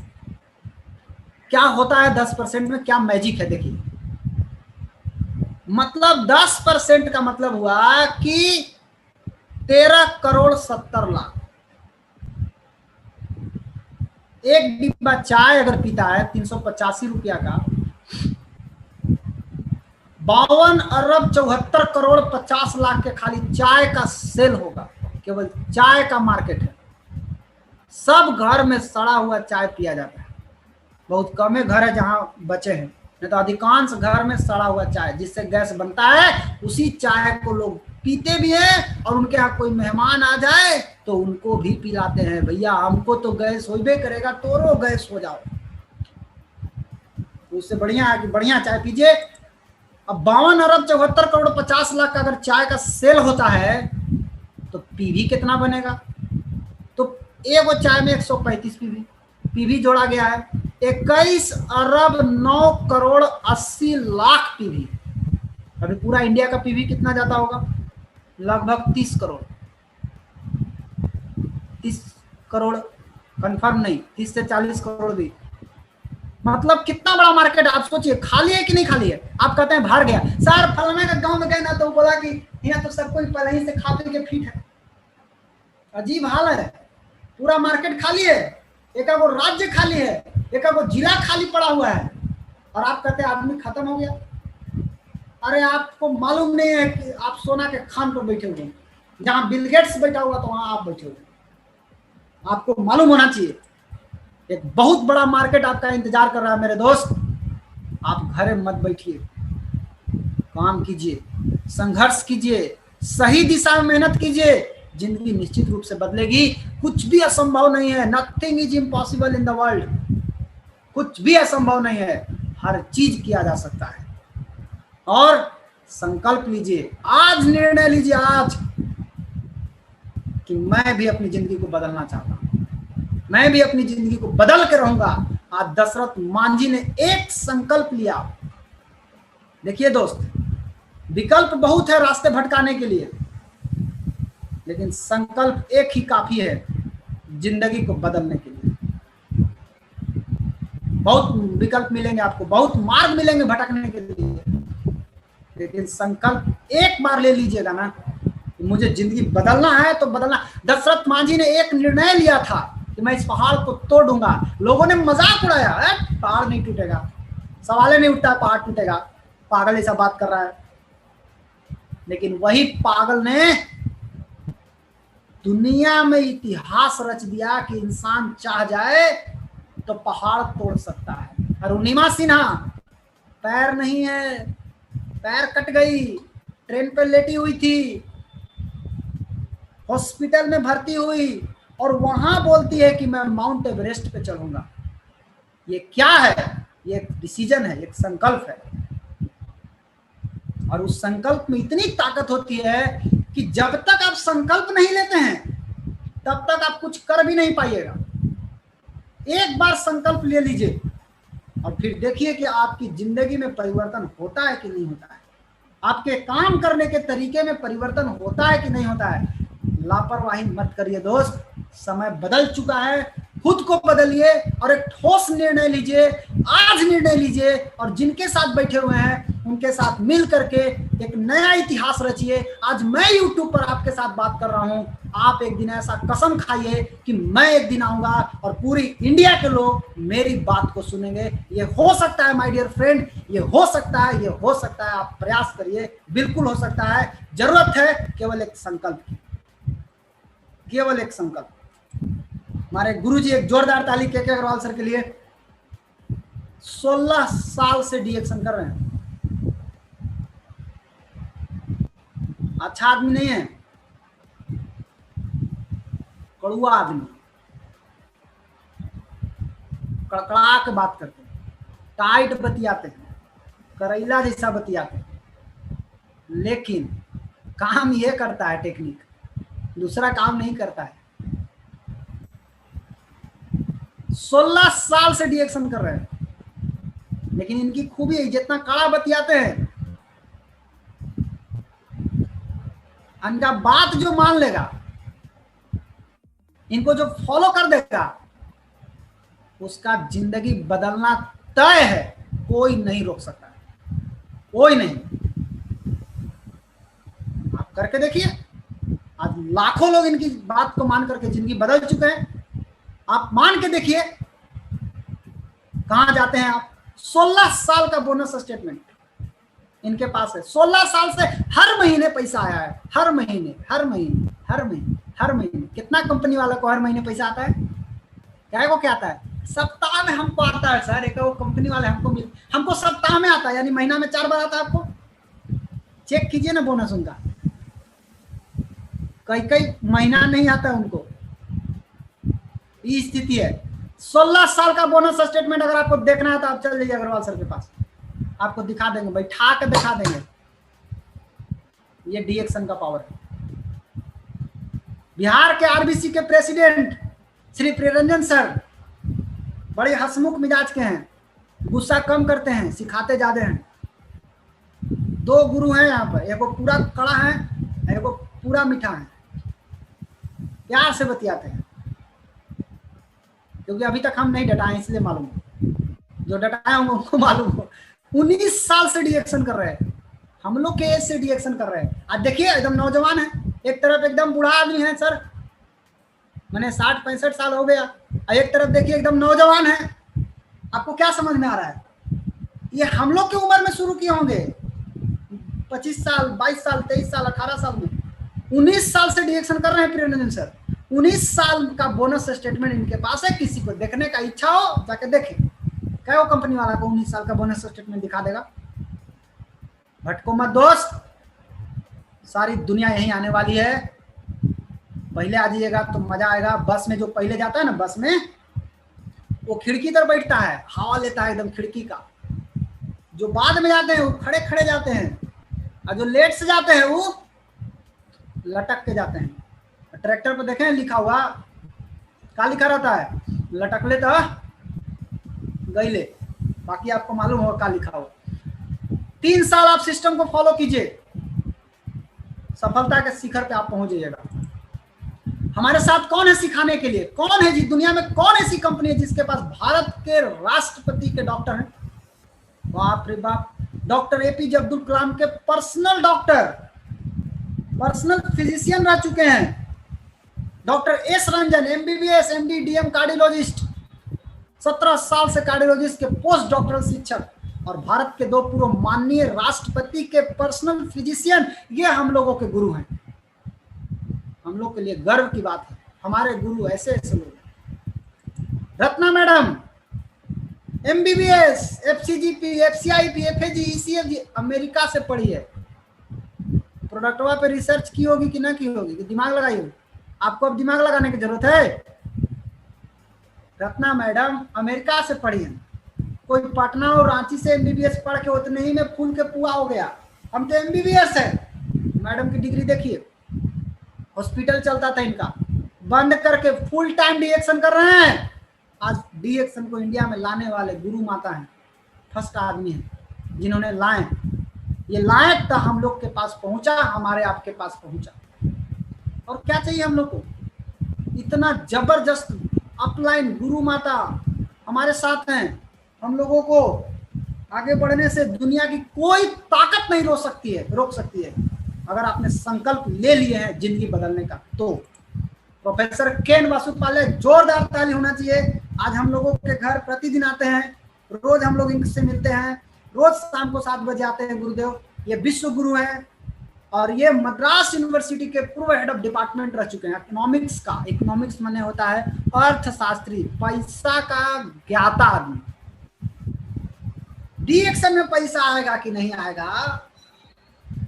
क्या होता है 10% में? क्या मैजिक है देखिए। मतलब 10% का मतलब हुआ कि 13,70,00,000। एक डिब्बा चाय अगर पीता है 385 रुपया का, 52,74,50,00,000 के खाली चाय का सेल होगा। केवल चाय का मार्केट है। सब घर में सड़ा हुआ चाय पिया जाता है। बहुत कम घर है जहां बचे हैं, नहीं तो अधिकांश घर में सड़ा हुआ चाय, जिससे गैस बनता है, उसी चाय को लोग पीते भी हैं। और उनके यहाँ कोई मेहमान आ जाए तो उनको भी पिलाते हैं। भैया हमको तो गैस होइबे करेगा, तोरो गैस हो जाओ। तो उससे बढ़िया है कि बढ़िया चाय पीजिए। अब 52,74,50,00,000 का अगर चाय का सेल होता है तो पीवी कितना बनेगा? तो एगो चाय में 135 पीवी, पीवी जोड़ा गया है 21 अरब 9 करोड़ 80 लाख पीवी। अभी पूरा इंडिया का पीवी कितना जाता होगा? लगभग 30 करोड़, 30 करोड़ कंफर्म नहीं, 30 से 40 करोड़ भी। मतलब कितना बड़ा मार्केट आप सोचिए, खाली है कि नहीं खाली है? आप कहते हैं भर गया। सर फलाना का गांव में गए ना तो बोला कि यहाँ तो सब कोई पहले ही से खा पी के फिट है। अजीब हाल है, पूरा मार्केट खाली है, एक वो राज्य खाली है, एक वो जिला खाली पड़ा हुआ है, और आप कहते हैं आदमी खत्म हो गया। अरे आपको मालूम नहीं है कि आप सोना के खान पर बैठे हुए हैं, जहां बिल गेट्स बैठा हुआ तो वहां आप बैठे हुए। आपको मालूम होना चाहिए एक बहुत बड़ा मार्केट आपका इंतजार कर रहा है मेरे दोस्त। आप घर मत बैठिए, काम कीजिए, संघर्ष कीजिए, सही दिशा में मेहनत कीजिए, जिंदगी निश्चित रूप से बदलेगी। कुछ भी असंभव नहीं है, nothing is impossible in the world. कुछ भी असंभव नहीं है, हर चीज किया जा सकता है। और संकल्प लीजिए, आज निर्णय लीजिए आज कि मैं भी अपनी जिंदगी को बदलना चाहता हूं, मैं भी अपनी जिंदगी को बदल के रहूंगा। आज दशरथ मांझी ने एक संकल्प लिया। देखिए दोस्त, विकल्प बहुत है रास्ते भटकाने के लिए, लेकिन संकल्प एक ही काफी है जिंदगी को बदलने के लिए। बहुत विकल्प मिलेंगे आपको, बहुत मार्ग मिलेंगे भटकने के लिए, लेकिन संकल्प एक बार ले लीजिएगा ना, मुझे जिंदगी बदलना है तो बदलना। दशरथ मांझी ने एक निर्णय लिया था कि मैं इस पहाड़ को तोड़ दूंगा। लोगों ने मजाक उड़ाया, पहाड़ नहीं टूटेगा, सवाल नहीं उठता पहाड़ टूटेगा, पागल ऐसा बात कर रहा है। लेकिन वही पागल ने दुनिया में इतिहास रच दिया कि इंसान चाह जाए तो पहाड़ तोड़ सकता है। अरुणिमा सिन्हा पैर नहीं है, पैर कट गई, ट्रेन पे लेटी हुई थी, हॉस्पिटल में भर्ती हुई, और वहां बोलती है कि मैं माउंट एवरेस्ट पे चढ़ूंगा। ये क्या है? ये एक डिसीजन है, एक संकल्प है। और उस संकल्प में इतनी ताकत होती है कि जब तक आप संकल्प नहीं लेते हैं तब तक आप कुछ कर भी नहीं पाइएगा। एक बार संकल्प ले लीजिए और फिर देखिए कि आपकी जिंदगी में परिवर्तन होता है कि नहीं होता है, आपके काम करने के तरीके में परिवर्तन होता है कि नहीं होता है। लापरवाही मत करिए दोस्त, समय बदल चुका है। खुद को बदलिए और एक ठोस निर्णय लीजिए, आज निर्णय लीजिए, और जिनके साथ बैठे हुए हैं उनके साथ मिल करके एक नया इतिहास रचिए। आज मैं YouTube पर आपके साथ बात कर रहा हूं, आप एक दिन ऐसा कसम खाइए कि मैं एक दिन आऊंगा और पूरी इंडिया के लोग मेरी बात को सुनेंगे। ये हो सकता है माय डियर फ्रेंड, ये हो सकता है, ये हो सकता है। आप प्रयास करिए, बिल्कुल हो सकता है। जरूरत है केवल एक संकल्प की, केवल एक संकल्प। हमारे गुरुजी एक जोरदार ताली के अग्रवाल सर के लिए। 16 साल से डिएक्शन कर रहे हैं। अच्छा आदमी नहीं है, कड़ुआ आदमी, कड़कड़ा के बात करते हैं, टाइट बतियाते हैं, करैला जैसा बतियाते हैं, लेकिन काम ये करता है टेक्निक, दूसरा काम नहीं करता है। 16 साल से डिएक्शन कर रहे हैं, लेकिन इनकी खूबी है जितना कड़ा बतियाते हैं, इनका बात जो मान लेगा, इनको जो फॉलो कर देगा, उसका जिंदगी बदलना तय है। कोई नहीं रोक सकता, कोई नहीं। आप करके देखिए, आज लाखों लोग इनकी बात को मान करके जिंदगी बदल चुके हैं। आप मान के देखिए कहां जाते हैं आप। 16 साल का बोनस स्टेटमेंट इनके पास है। 16 साल से हर महीने पैसा आया है, हर महीने हर महीने हर महीने हर महीने। कितना कंपनी वाला को हर महीने पैसा आता है? क्या को क्या आता है? सप्ताह में हमको आता है सर। एक वो कंपनी वाले हमको सप्ताह में आता है, यानी महीना में 4 बार आता है। आपको चेक कीजिए ना बोनस उनका, कई महीना नहीं आता है उनको। ये स्थिति है। 16 साल का बोनस स्टेटमेंट अगर आपको देखना है तो आप चल जाइए अग्रवाल सर के पास, आपको दिखा देंगे, बैठा के दिखा देंगे। ये डिएक्शन का पावर है। बिहार के आरबीसी के प्रेसिडेंट श्री प्रियरंजन सर बड़े हंसमुख मिजाज के हैं, गुस्सा कम करते हैं, सिखाते ज्यादा हैं। दो गुरु हैं यहाँ पर, एक को पूरा कड़ा है, एक को पूरा मीठा है, प्यार से बतियाते हैं। क्योंकि अभी तक हम नहीं डटाए इसलिए मालूम हो, जो डटाए होंगे उनको मालूम हो। 19 साल से डिएक्शन कर रहे हैं, हम लोग के एज से डिएक्शन कर रहे हैं। आज देखिए एकदम नौजवान है, एक तरफ एकदम बूढ़ा आदमी है सर, मैंने 60-65 साल हो गया, एक तरफ देखिए एकदम नौजवान है। आपको क्या समझ में आ रहा है? ये हम लोग की उम्र में शुरू किए होंगे, 25 साल, 22 साल, 23 साल, 18 साल में। 19 साल से डिएक्शन कर रहे हैं प्रियरंजन सर। 19 साल का बोनस स्टेटमेंट इनके पास है, किसी को देखने का इच्छा हो जाके देखें। क्या वो कंपनी वाला को 19 साल का बोनस स्टेटमेंट दिखा देगा? भटको मत दोस्त, सारी दुनिया यहीं आने वाली है। पहले आ जाइएगा तो मजा आएगा। बस में जो पहले जाता है ना, बस में वो खिड़की तर बैठता है, हवा लेता है एकदम खिड़की का। जो बाद में जाते हैं वो खड़े खड़े जाते हैं, और जो लेट से जाते हैं वो लटक के जाते हैं। ट्रैक्टर पर देखें लिखा हुआ, क्या लिखा रहता है? लटक ले तो गई ले। बाकी आपको मालूम होगा क्या लिखा हुआ। 3 साल आप सिस्टम को फॉलो कीजिए, सफलता के शिखर पे आप पहुंच जाइएगा। हमारे साथ कौन है सिखाने के लिए? कौन है जी दुनिया में, कौन ऐसी कंपनी है जिसके पास भारत के राष्ट्रपति के डॉक्टर हैं? बाप रे बाप, डॉक्टर एपीजे अब्दुल कलाम के पर्सनल डॉक्टर, पर्सनल फिजिशियन रह चुके हैं। Doctor S Ranjan MBBS MD DM cardiologist, 17 साल से कार्डियोलॉजिस्ट के पोस्ट डॉक्टरल शिक्षक, और भारत के 2 पूर्व माननीय राष्ट्रपति के पर्सनल फिजिशियन। ये हम लोगों के गुरु हैं। हम लोग के लिए गर्व की बात है, हमारे गुरु ऐसे ऐसे लोग हैं। रत्ना मैडम एमबीबीएस, एफसीजीपी, एफसीआईपी, एफएजी, ईसीएफजी, अमेरिका से पढ़ी है। प्रोडक्टवा पे रिसर्च की होगी कि ना की होगी, कि दिमाग लगाई होगी? आपको अब दिमाग लगाने की जरूरत है। रत्ना मैडम अमेरिका से पढ़ी है। कोई पटना और रांची से एमबीबीएस पढ़ के उतने ही में फूल के पुआ हो गया। हम तो एमबीबीएस है। मैडम की डिग्री देखिए, हॉस्पिटल चलता था इनका, बंद करके फुल टाइम डिएक्शन कर रहे हैं। आज डिएक्शन को इंडिया में लाने वाले गुरु माता हैं, फर्स्ट आदमी हैं जिन्होंने लाए। ये लाए तो हम लोग के पास पहुंचा, हमारे आपके पास पहुंचा। और क्या चाहिए हम लोग को? इतना जबरदस्त अपलाइन गुरु माता हमारे साथ हैं। हम लोगों को आगे बढ़ने से दुनिया की कोई ताकत नहीं रोक सकती है अगर आपने संकल्प ले लिए हैं जिंदगी बदलने का। तो प्रोफेसर केन वासुपाले, जोरदार ताली होना चाहिए। आज हम लोगों के घर प्रतिदिन आते हैं, रोज हम लोग इनसे मिलते हैं, रोज शाम को 7 बजे आते हैं गुरुदेव। ये विश्व गुरु हैं और ये मद्रास यूनिवर्सिटी के पूर्व हेड ऑफ डिपार्टमेंट रह चुके हैं इकोनॉमिक्स का। इकोनॉमिक्स माने होता है अर्थशास्त्री, पैसा का ज्ञाता आदमी। डिएक्शन में पैसा आएगा कि नहीं आएगा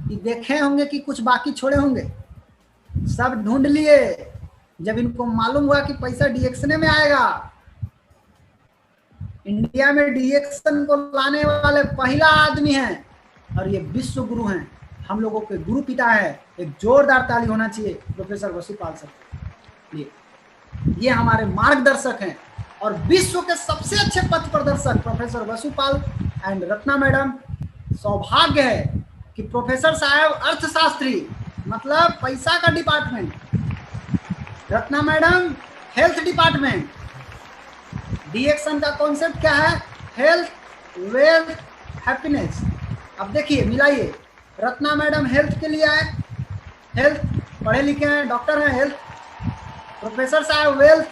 कि देखे होंगे कि कुछ बाकी छोड़े होंगे? सब ढूंढ लिए। जब इनको मालूम हुआ कि पैसा डिएक्शन में आएगा, इंडिया में डिएक्शन को लाने वाले पहला आदमी हैं और ये विश्व गुरु हैं, हम लोगों के गुरु पिता है। एक जोरदार ताली होना चाहिए प्रोफेसर वसुपाल सर। ये हमारे मार्गदर्शक हैं और विश्व के सबसे अच्छे पथ प्रदर्शक professor Vasupal and Ratna madam. सौभाग्य है कि प्रोफेसर साहब अर्थशास्त्री, मतलब पैसा का department, Ratna madam health department. DXN का कॉन्सेप्ट क्या है? Health, wealth, happiness. अब देखिए मिलाइए, रत्ना मैडम हेल्थ के लिए आए, हेल्थ पढ़े लिखे हैं, डॉक्टर हैं, हेल्थ। प्रोफेसर साहब वेल्थ,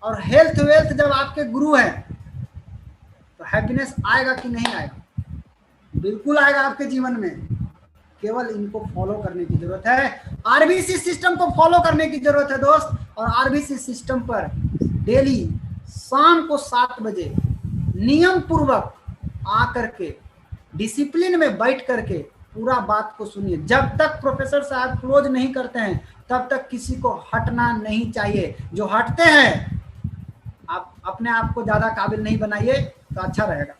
और हेल्थ वेल्थ जब आपके गुरु हैं तो हैप्पीनेस आएगा कि नहीं आएगा? बिल्कुल आएगा आपके जीवन में। केवल इनको फॉलो करने की जरूरत है, आरबीसी सिस्टम को फॉलो करने की जरूरत है दोस्त। और आरबीसी सिस्टम पर डेली शाम को 7 बजे नियम पूर्वक आकर के डिसिप्लिन में बैठ करके पूरा बात को सुनिए। जब तक प्रोफेसर साहब क्लोज नहीं करते हैं तब तक किसी को हटना नहीं चाहिए। जो हटते हैं आप अपने आप को ज्यादा काबिल नहीं बनाइए तो अच्छा रहेगा।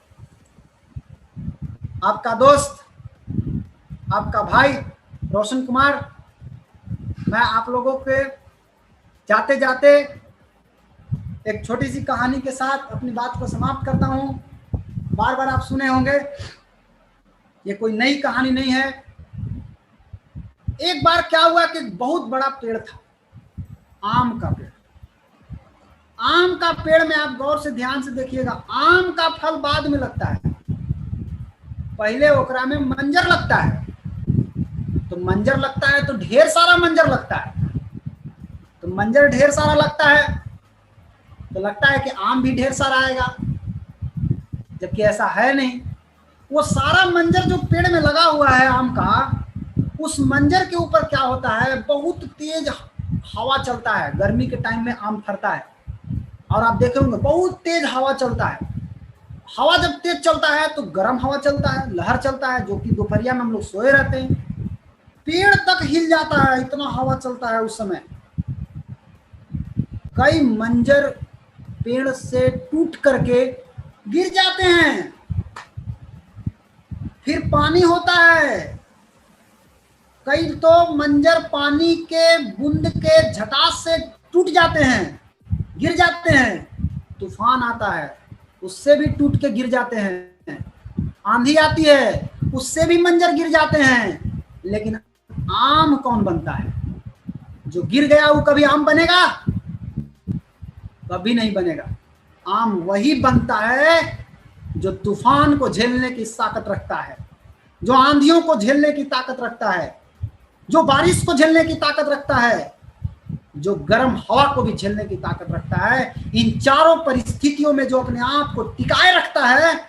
आपका दोस्त, आपका भाई रोशन कुमार, मैं आप लोगों के जाते जाते एक छोटी सी कहानी के साथ अपनी बात को समाप्त करता हूं। बार बार आप सुने होंगे, ये कोई नई कहानी नहीं है। एक बार क्या हुआ कि बहुत बड़ा पेड़ था, आम का पेड़। आम का पेड़ में आप गौर से ध्यान से देखिएगा, आम का फल बाद में लगता है, पहले ओकरा में मंजर लगता है। तो मंजर लगता है तो ढेर सारा मंजर लगता है, तो मंजर ढेर सारा लगता है तो लगता है कि आम भी ढेर सारा आएगा, जबकि ऐसा है नहीं। वो सारा मंजर जो पेड़ में लगा हुआ है आम का, उस मंजर के ऊपर क्या होता है, बहुत तेज हवा चलता है। गर्मी के टाइम में आम फरता है और आप देखे होंगे बहुत तेज हवा चलता है। हवा जब तेज चलता है तो गर्म हवा चलता है, लहर चलता है, जो कि दोपहरिया में हम लोग सोए रहते हैं। पेड़ तक हिल जाता है, इतना हवा चलता है उस समय। कई मंजर पेड़ से टूट करके गिर जाते हैं। फिर पानी होता है, कई तो मंजर पानी के बूंद के झटास से टूट जाते हैं, गिर जाते हैं। तूफान आता है, उससे भी टूट के गिर जाते हैं। आंधी आती है, उससे भी मंजर गिर जाते हैं। लेकिन आम कौन बनता है? जो गिर गया वो कभी आम बनेगा? कभी नहीं बनेगा। आम वही बनता है जो तूफान को झेलने की ताकत रखता है, जो आंधियों को झेलने की ताकत रखता है, जो बारिश को झेलने की ताकत रखता है, जो गर्म हवा को भी झेलने की ताकत रखता है। इन चारों परिस्थितियों में जो अपने आप को टिकाए रखता है,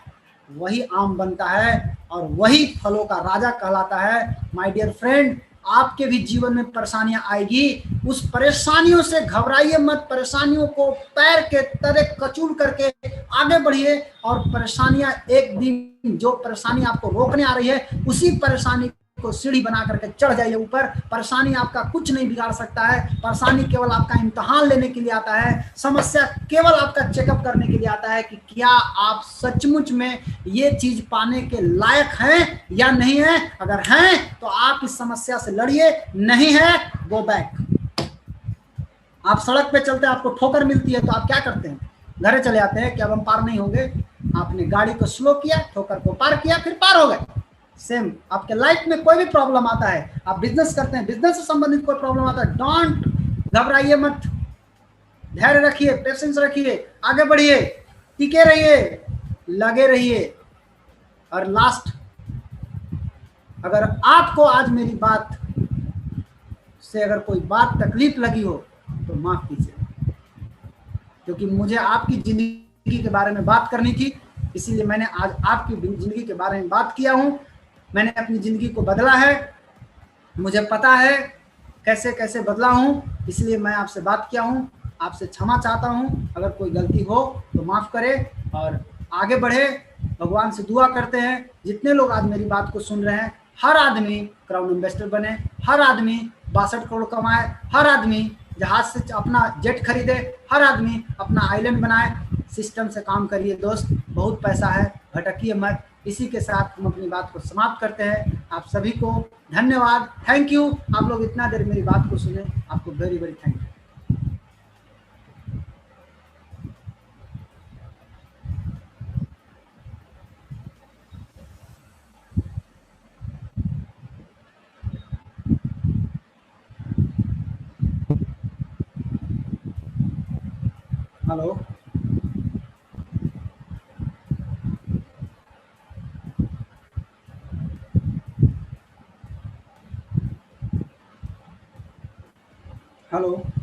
वही आम बनता है और वही फलों का राजा कहलाता है। माय डियर फ्रेंड, आपके भी जीवन में परेशानियां आएगी, उस परेशानियों से घबराइए मत। परेशानियों को पैर के तले कचूल करके आगे बढ़िए और परेशानियां एक दिन, जो परेशानी आपको रोकने आ रही है, उसी परेशानी को सीढ़ी बना करके चढ़ जाइए ऊपर। परेशानी आपका कुछ नहीं बिगाड़ सकता है। परेशानी केवल आपका इम्तिहान लेने के लिए आता है। समस्या केवल आपका चेकअप करने के लिए आता है कि क्या आप सचमुच में ये चीज पाने के लायक हैं या नहीं है। अगर हैं तो आप इस समस्या से लड़िए, नहीं है गो बैक। आप सड़क पे चलते, आपको ठोकर मिलती है तो आप क्या करते हैं? घरे चले आते हैं कि अब हम पार नहीं होंगे। आपने गाड़ी को स्लो किया, ठोकर को पार किया, फिर पार हो गए। सेम आपके लाइफ में कोई भी प्रॉब्लम आता है, आप बिजनेस करते हैं, बिजनेस से संबंधित कोई प्रॉब्लम आता है, डोंट घबराइए मत, धैर्य रखिए, पेशेंस रखिए, आगे बढ़िए, टिके रहिए, लगे रहिए। और लास्ट, अगर आपको आज मेरी बात से अगर कोई बात तकलीफ लगी हो तो माफ कीजिए, क्योंकि मुझे आपकी जिंदगी के बारे में बात करनी थी, इसीलिए मैंने आज आपकी जिंदगी के बारे में बात किया हूं। मैंने अपनी जिंदगी को बदला है, मुझे पता है कैसे कैसे बदला हूं, इसलिए मैं आपसे बात किया हूं। आपसे क्षमा चाहता हूं, अगर कोई गलती हो तो माफ करे और आगे बढ़े। भगवान से दुआ करते हैं जितने लोग आज मेरी बात को सुन रहे हैं, हर आदमी क्राउन इन्वेस्टर बने, हर आदमी 62 करोड़ कमाए, हर आदमी जहाज से अपना जेट खरीदे, हर आदमी अपना आइलैंड बनाए। सिस्टम से काम करिए दोस्त, बहुत पैसा है, भटकिए मत। इसी के साथ हम अपनी बात को समाप्त करते हैं। आप सभी को धन्यवाद, थैंक यू। आप लोग इतना देर मेरी बात को सुने, आपको very very thank you. Hello, hello.